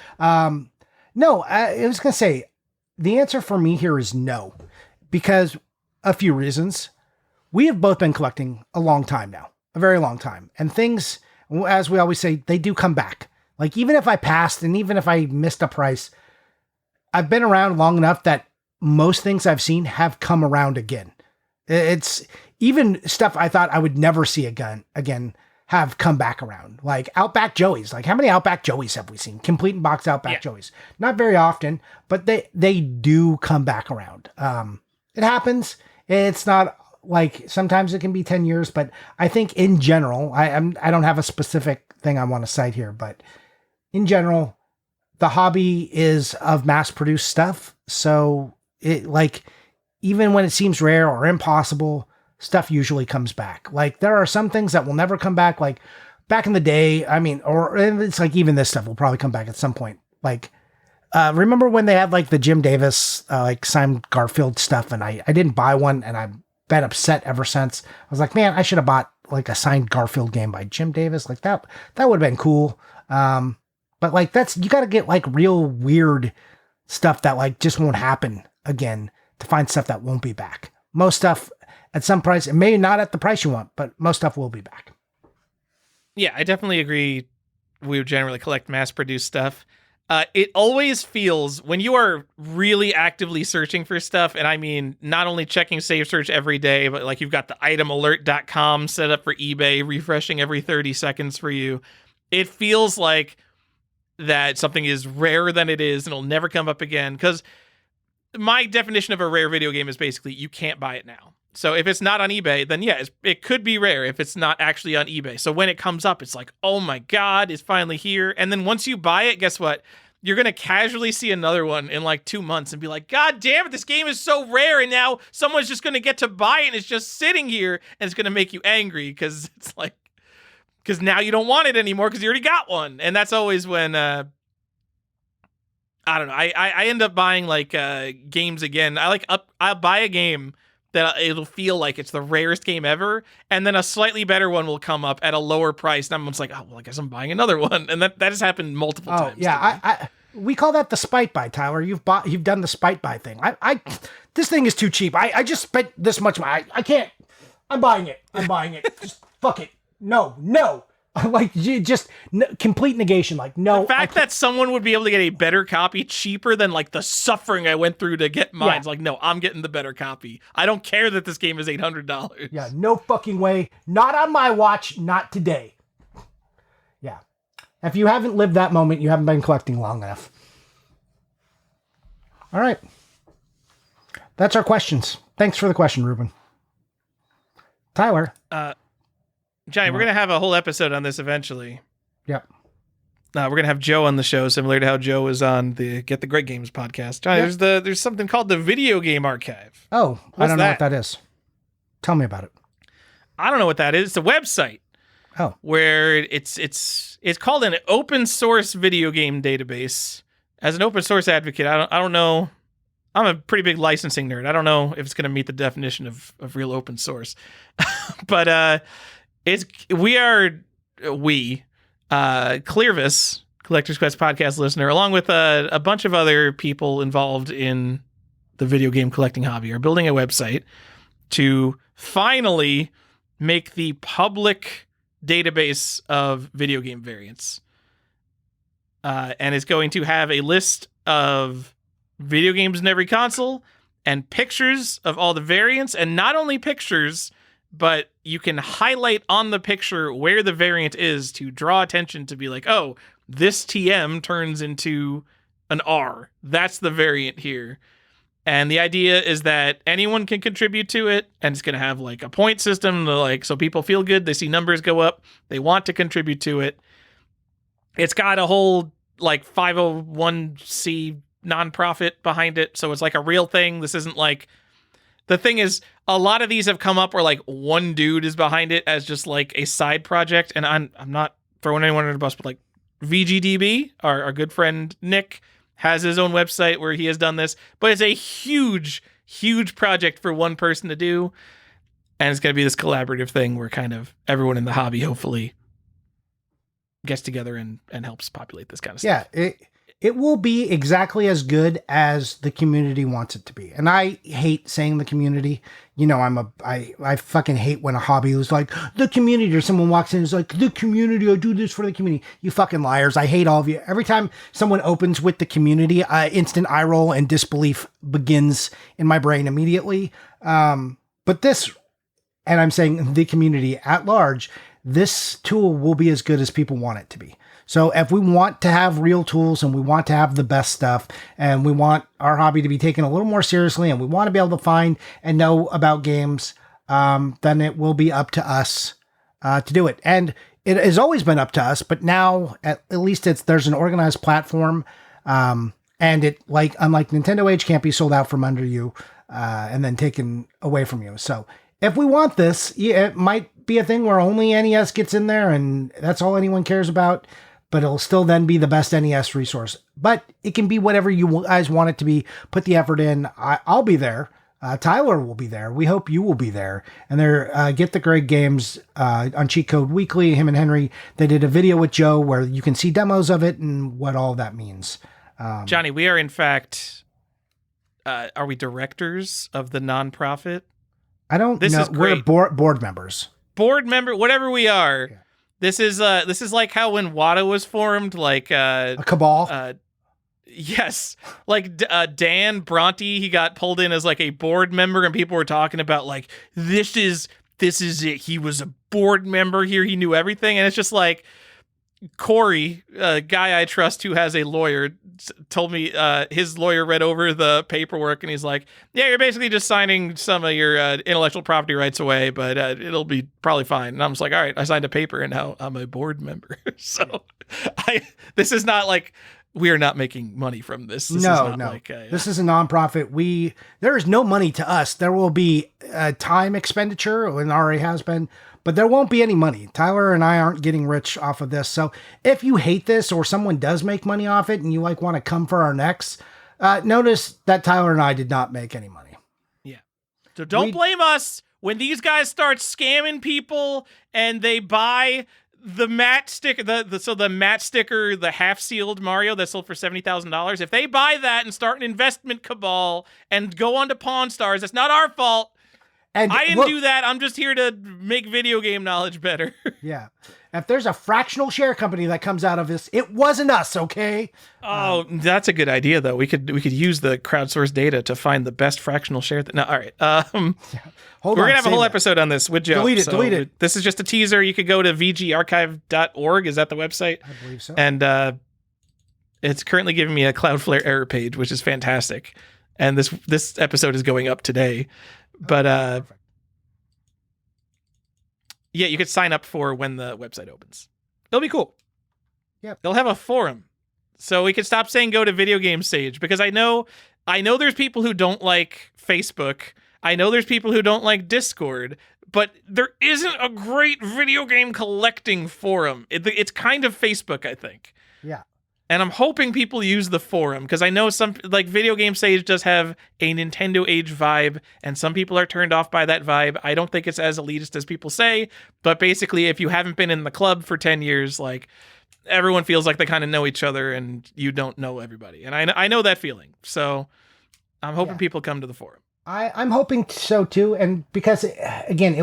No, I was going to say, the answer for me here is no. Because a few reasons. We have both been collecting a long time now, a very long time. And things, as we always say, they do come back. Like, even if I passed and even if I missed a price, I've been around long enough that most things I've seen have come around again. It's even stuff I thought I would never see again have come back around. Like Outback Joey's. Like, how many Outback Joey's have we seen? Complete and box Outback Joey's. Not very often, but they do come back around. It happens. It's not like, sometimes it can be 10 years, but I think in general, I don't have a specific thing I want to cite here, but in general, the hobby is of mass produced stuff. So it, like, even when it seems rare or impossible, stuff usually comes back. Like, there are some things that will never come back. Like back in the day, I mean, or it's like, even this stuff will probably come back at some point. Like, remember when they had like the Jim Davis, like Simon Garfield stuff, and I didn't buy one, and I've been upset ever since. I was like, man, I should have bought like a signed Garfield game by Jim Davis. Like that would have been cool. But like, you got to get like real weird stuff that like just won't happen again to find stuff that won't be back. Most stuff at some price, and maybe not at the price you want, but most stuff will be back. Yeah, I definitely agree. We would generally collect mass-produced stuff. It always feels, when you are really actively searching for stuff, and I mean, not only checking Save Search every day, but like you've got the itemalert.com set up for eBay, refreshing every 30 seconds for you. It feels like that something is rarer than it is and it'll never come up again. Because my definition of a rare video game is basically you can't buy it now. So if it's not on eBay, then yeah, it could be rare if it's not actually on eBay. So when it comes up, it's like, oh my God, it's finally here. And then once you buy it, guess what? You're going to casually see another one in like 2 months and be like, God damn it, this game is so rare. And now someone's just going to get to buy it and it's just sitting here and it's going to make you angry because it's like, because now you don't want it anymore because you already got one. And that's always when, I don't know. I end up buying like games again. I'll buy a game that it'll feel like it's the rarest game ever, and then a slightly better one will come up at a lower price, and I'm just like, oh, well, I guess I'm buying another one, and that has happened multiple times. Yeah, we call that the spite buy, Tyler. You've done the spite buy thing. This thing is too cheap. I just spent this much money. I can't. I'm buying it. Just fuck it. No. Like, you just complete negation. Like, no. The fact that someone would be able to get a better copy cheaper than like the suffering I went through to get mine. It's like, no, I'm getting the better copy. I don't care that this game is $800. Yeah, no fucking way. Not on my watch. Not today. Yeah. If you haven't lived that moment, you haven't been collecting long enough. All right. That's our questions. Thanks for the question, Ruben. Tyler. Johnny, we're going to have a whole episode on this eventually. Yep. We're going to have Joe on the show, similar to how Joe was on the Get the Great Games podcast. Johnny, there's something called the Video Game Archive. Oh, I don't know what that is. Tell me about it. I don't know what that is. It's a website. Oh. where it's called an open source video game database. As an open source advocate, I don't know. I'm a pretty big licensing nerd. I don't know if it's going to meet the definition of real open source, but Clearvis, Collector's Quest podcast listener, along with a bunch of other people involved in the video game collecting hobby, are building a website to finally make the public database of video game variants. And it's going to have a list of video games in every console and pictures of all the variants, and not only pictures, but you can highlight on the picture where the variant is to draw attention to be like, oh, this TM turns into an R. That's the variant here. And the idea is that anyone can contribute to it, and it's going to have like a point system to like, so people feel good. They see numbers go up. They want to contribute to it. It's got a whole like 501c nonprofit behind it. So it's like a real thing. This isn't like, the thing is, a lot of these have come up where like one dude is behind it as just like a side project. And I'm not throwing anyone under the bus, but like VGDB, our good friend Nick, has his own website where he has done this, but it's a huge, huge project for one person to do. And it's going to be this collaborative thing where kind of everyone in the hobby hopefully gets together and helps populate this kind of stuff. Yeah, it will be exactly as good as the community wants it to be. And I hate saying the community. You know, I fucking hate when a hobby is like, the community, or someone walks in and is like, the community, I do this for the community. You fucking liars. I hate all of you. Every time someone opens with the community, instant eye roll and disbelief begins in my brain immediately. But this, and I'm saying the community at large, this tool will be as good as people want it to be. So if we want to have real tools and we want to have the best stuff and we want our hobby to be taken a little more seriously and we want to be able to find and know about games, then it will be up to us to do it. And it has always been up to us, but now at least there's an organized platform, and it, like, unlike Nintendo Age, can't be sold out from under you and then taken away from you. So if we want this, it might be a thing where only NES gets in there and that's all anyone cares about. But it'll still then be the best NES resource. But it can be whatever you guys want it to be. Put the effort in. I'll be there. Tyler will be there. We hope you will be there. And they're Get the Great Games on Cheat Code Weekly. Him and Henry, they did a video with Joe where you can see demos of it and what all that means. Johnny, we are in fact, are we directors of the nonprofit? I don't know. We're board members. Board member, whatever we are. Yeah. This is like how when WATA was formed, like a cabal. Yes, like Dan Bronte, he got pulled in as like a board member, and people were talking about like this is it. He was a board member here. He knew everything, and it's just like Corey, a guy I trust who has a lawyer, told me his lawyer read over the paperwork and he's like, yeah, you're basically just signing some of your intellectual property rights away, but it'll be probably fine. And I'm just like, all right, I signed a paper and now I'm a board member. So this is not like, we are not making money from this. No. Like, this is a nonprofit. There is no money to us. There will be time expenditure, and already has been, but there won't be any money. Tyler and I aren't getting rich off of this. So if you hate this or someone does make money off it and you like want to come for our necks, notice that Tyler and I did not make any money. Yeah. So don't blame us when these guys start scamming people and they buy the matte sticker, the matte sticker, the half-sealed Mario that sold for $70,000. If they buy that and start an investment cabal and go on to Pawn Stars, that's not our fault. And I didn't do that. I'm just here to make video game knowledge better. Yeah. If there's a fractional share company that comes out of this, it wasn't us, okay? Oh, that's a good idea, though. We could use the crowdsourced data to find the best fractional share. No, all right. We're going to have a whole episode on this with Joe. Delete it. This is just a teaser. You could go to vgarchive.org. Is that the website? I believe so. And it's currently giving me a Cloudflare error page, which is fantastic. And this episode is going up today. But yeah, you could sign up for when the website opens. It'll be cool. Yeah, they'll have a forum, so we could stop saying go to Video Game Sage, because I know there's people who don't like Facebook. I know there's people who don't like Discord, but there isn't a great video game collecting forum. It's kind of Facebook, I think. Yeah. And I'm hoping people use the forum, because I know some, like, video game sage does have a Nintendo age vibe, and some people are turned off by that vibe. I don't think it's as elitist as people say, but basically, if you haven't been in the club for 10 years, like, everyone feels like they kind of know each other, and you don't know everybody. And I know that feeling. So I'm hoping people come to the forum. I'm hoping so too. And because, again,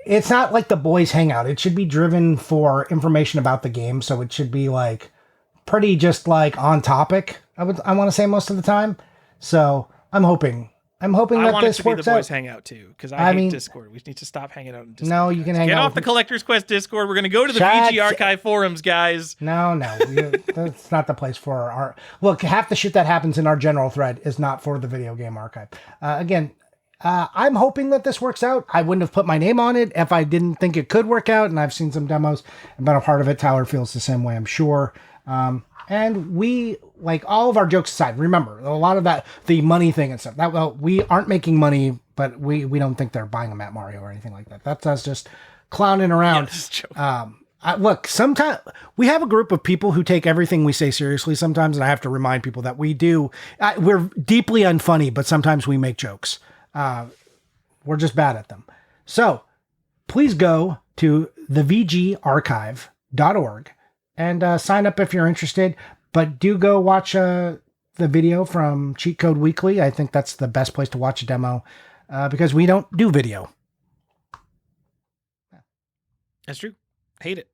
it's not like the boys hangout. It should be driven for information about the game. So it should be like pretty just like on topic. I want to say most of the time. So I'm hoping that this works out. I want it to be the boys hangout too, because I hate Discord. We need to stop hanging out in Discord. No, you can hang out. Get off the Collector's Quest Discord. We're going to go to the VG Archive forums, guys. No, that's not the place for our. Look, half the shit that happens in our general thread is not for the video game archive. Again, I'm hoping that this works out. I wouldn't have put my name on it if I didn't think it could work out, and I've seen some demos and been a part of it. Tyler feels the same way, I'm sure. And we, like, all of our jokes aside, remember, a lot of that, the money thing and stuff, we aren't making money, but we don't think they're buying a Matt Mario or anything like that. That's us just clowning around. Look, sometimes we have a group of people who take everything we say seriously sometimes, and I have to remind people that we're deeply unfunny, but sometimes we make jokes. We're just bad at them. So please go to thevgarchive.org and sign up if you're interested. But do go watch the video from Cheat Code Weekly. I think that's the best place to watch a demo because we don't do video. That's true. Hate it.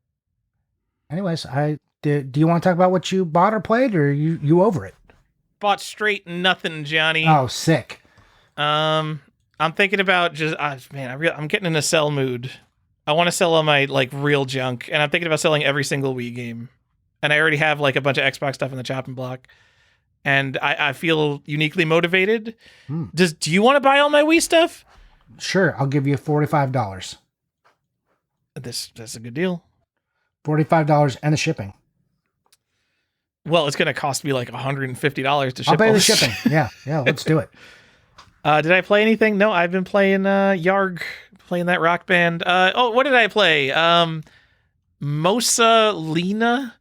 Anyways, do you want to talk about what you bought or played, or you over it? Bought straight nothing, Johnny. Oh, sick. I'm thinking about just I'm getting in a sell mood. I want to sell all my like real junk, and I'm thinking about selling every single Wii game. And I already have like a bunch of Xbox stuff in the chopping block, and I feel uniquely motivated. Do you want to buy all my Wii stuff? Sure, I'll give you $45. That's a good deal. $45 and the shipping. Well, it's going to cost me like $150 to ship. I'll pay the shipping. Yeah, let's do it. Did I play anything? No, I've been playing Yarg, playing that Rock Band. What did I play? Mosa Lena.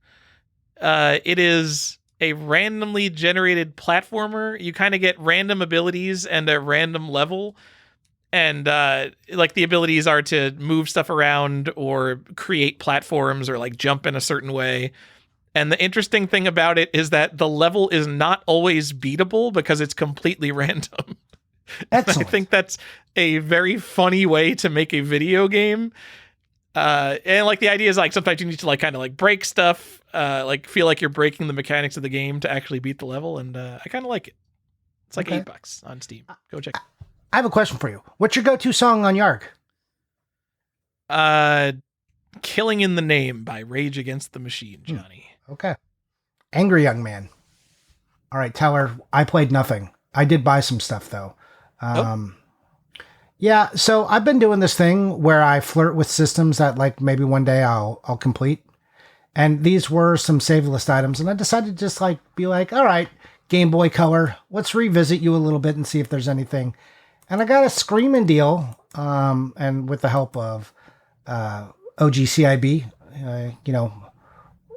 It is a randomly generated platformer. You kind of get random abilities and a random level. And like the abilities are to move stuff around or create platforms or like jump in a certain way. And the interesting thing about it is that the level is not always beatable because it's completely random. Excellent. I think that's a very funny way to make a video game. And like the idea is like sometimes you need to like kind of like break stuff, like feel like you're breaking the mechanics of the game to actually beat the level. And I kind of like it. It's like $8 on Steam. Go check it. I have a question for you. What's your go-to song on Yarg? Killing in the Name by Rage Against the Machine, Johnny. Okay. Angry Young Man. All right, Tyler, I played nothing. I did buy some stuff though. Yeah, so I've been doing this thing where I flirt with systems that like maybe one day I'll complete. And these were some save list items, and I decided to just like be like, all right, Game Boy Color, let's revisit you a little bit and see if there's anything. And I got a screaming deal, and with the help of OGCIB,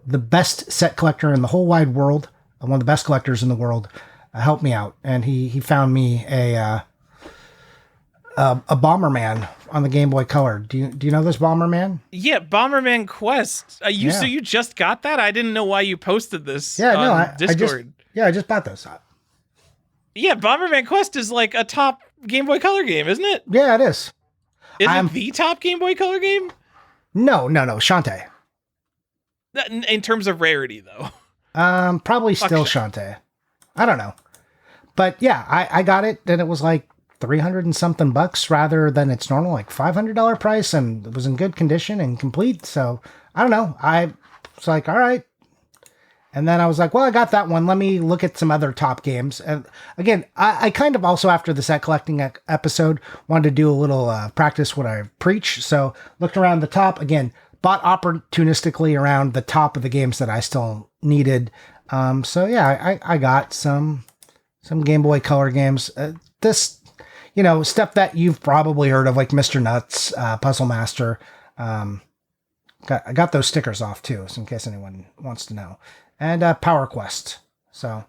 the best set collector in the whole wide world, one of the best collectors in the world, helped me out, and he found me a Bomberman on the Game Boy Color. Do you know this Bomberman? Yeah, Bomberman Quest. So you just got that? I didn't know why you posted this. Yeah, on Discord. I just bought this. Yeah, Bomberman Quest is like a top Game Boy Color game, isn't it? Yeah, it is. Is it the top Game Boy Color game? No, Shantae. In terms of rarity, though. Probably still Shantae. I don't know. But yeah, I got it, and it was like $300 and something rather than its normal like $500 price, and it was in good condition and complete. So I don't know. I was like, all right. And then I was like, well, I got that one. Let me look at some other top games. And again, I kind of also, after the set collecting episode, wanted to do a little practice what I preach. So looked around the top, again, bought opportunistically around the top of the games that I still needed. So yeah, I got some Game Boy Color games. stuff that you've probably heard of, like Mr. Nuts, Puzzle Master. I got those stickers off too, so in case anyone wants to know. And Power Quest. So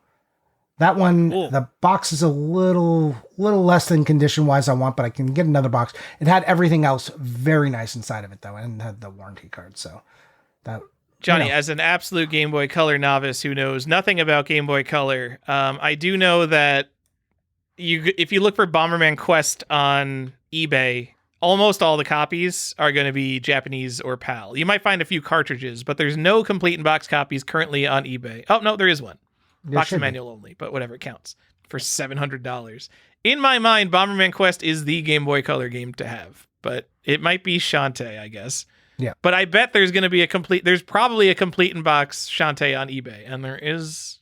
that one, Cool. The box is a little less than condition-wise I want, but I can get another box. It had everything else very nice inside of it, though, and had the warranty card. So that... Johnny, as an absolute Game Boy Color novice who knows nothing about Game Boy Color, I do know that if you look for Bomberman Quest on eBay, almost all the copies are going to be Japanese or PAL. You might find a few cartridges, but there's no complete in box copies currently on eBay. Oh, no, there is one. Box and manual only, but whatever, it counts for $700. In my mind, Bomberman Quest is the Game Boy Color game to have, but it might be Shantae, I guess. Yeah. But I bet there's going to be there's probably a complete in box Shantae on eBay, and there is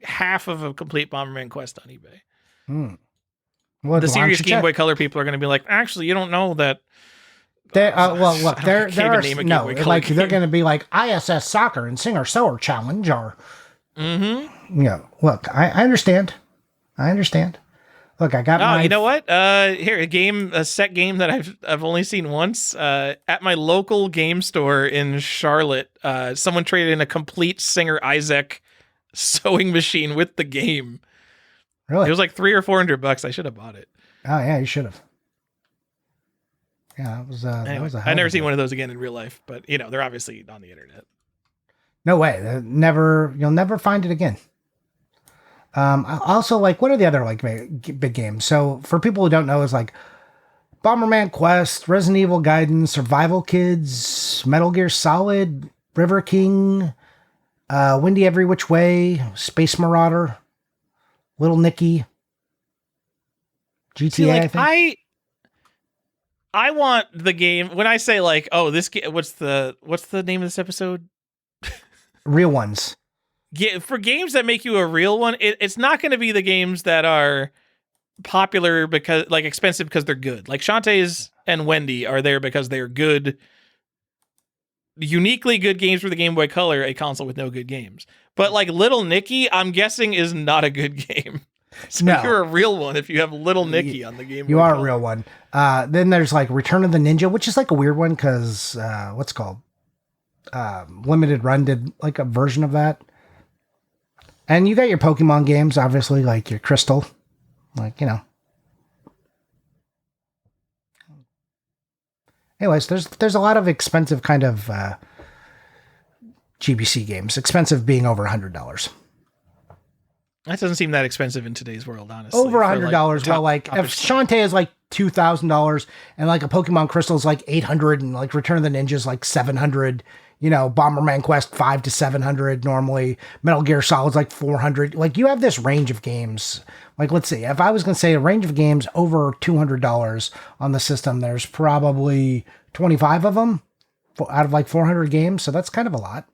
half of a complete Bomberman Quest on eBay. Well, the serious Game Boy Color people are going to be like, actually, you don't know that. Well, look, there are no, like they're going to be like ISS Soccer and Singer Sower Challenge, or look, I understand. Look, I got my... you know what? Here, a set game that I've only seen once. At my local game store in Charlotte, someone traded in a complete Singer Isaac sewing machine with the game. Really? It was like $300 or $400. I should have bought it. Oh yeah, you should have. Yeah, that was anyway, that was a hell I've never of a seen deal. one of those again in real life, but they're obviously on the internet. No way. You'll never find it again. Also, like, what are the other like big games? So for people who don't know, it's like Bomberman Quest, Resident Evil Gaiden, Survival Kids, Metal Gear Solid, River King, Windy Every Which Way, Space Marauder, Little Nicky, GTA. See, like, I think. I want the game when I say like, oh, this game. What's the name of this episode? Real ones. Yeah, for games that make you a real one, it's not going to be the games that are popular because, like, expensive because they're good. Like Shantae's and Wendy are there because they're good, uniquely good games for the Game Boy Color, a console with no good games. But like Little Nicky, I'm guessing is not a good game. So No. you're a real one if you have Little Nicky on the Game Boy You are Color. a real one. Then there's like Return of the Ninja, which is like a weird one because what's it called? Limited Run did like a version of that. And you got your Pokemon games, obviously, like your Crystal. Like, Anyways, there's a lot of expensive kind of GBC games. Expensive being over $100. That doesn't seem that expensive in today's world, honestly. Over for, $100. Well, like if Shantae is like $2,000 and like a Pokemon Crystal is like $800 and like Return of the Ninja is like $700. Bomberman Quest $500 to $700 normally. Metal Gear Solid's like $400. Like you have this range of games. Like let's see, if I was going to say a range of games over $200 on the system, there's probably 25 of them out of like 400 games. So that's kind of a lot.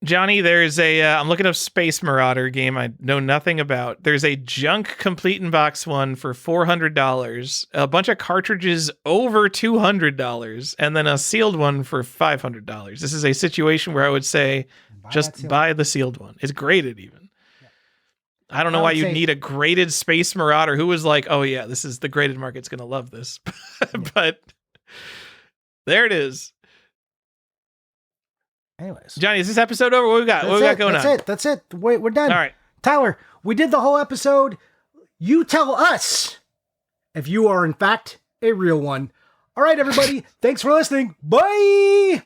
Johnny, there's I'm looking up Space Marauder game I know nothing about. There's a junk complete in box one for $400, a bunch of cartridges over $200, and then a sealed one for $500. This is a situation where I would say buy the sealed one. It's graded even. Yeah. I don't know why you need a graded Space Marauder. Who was like, oh yeah, this is the graded market's going to love this. But there it is. Anyways, Johnny, is this episode over? What we got? What we got going on? That's it. Wait, we're done. All right. Tyler, we did the whole episode. You tell us if you are, in fact, a real one. All right, everybody. Thanks for listening. Bye.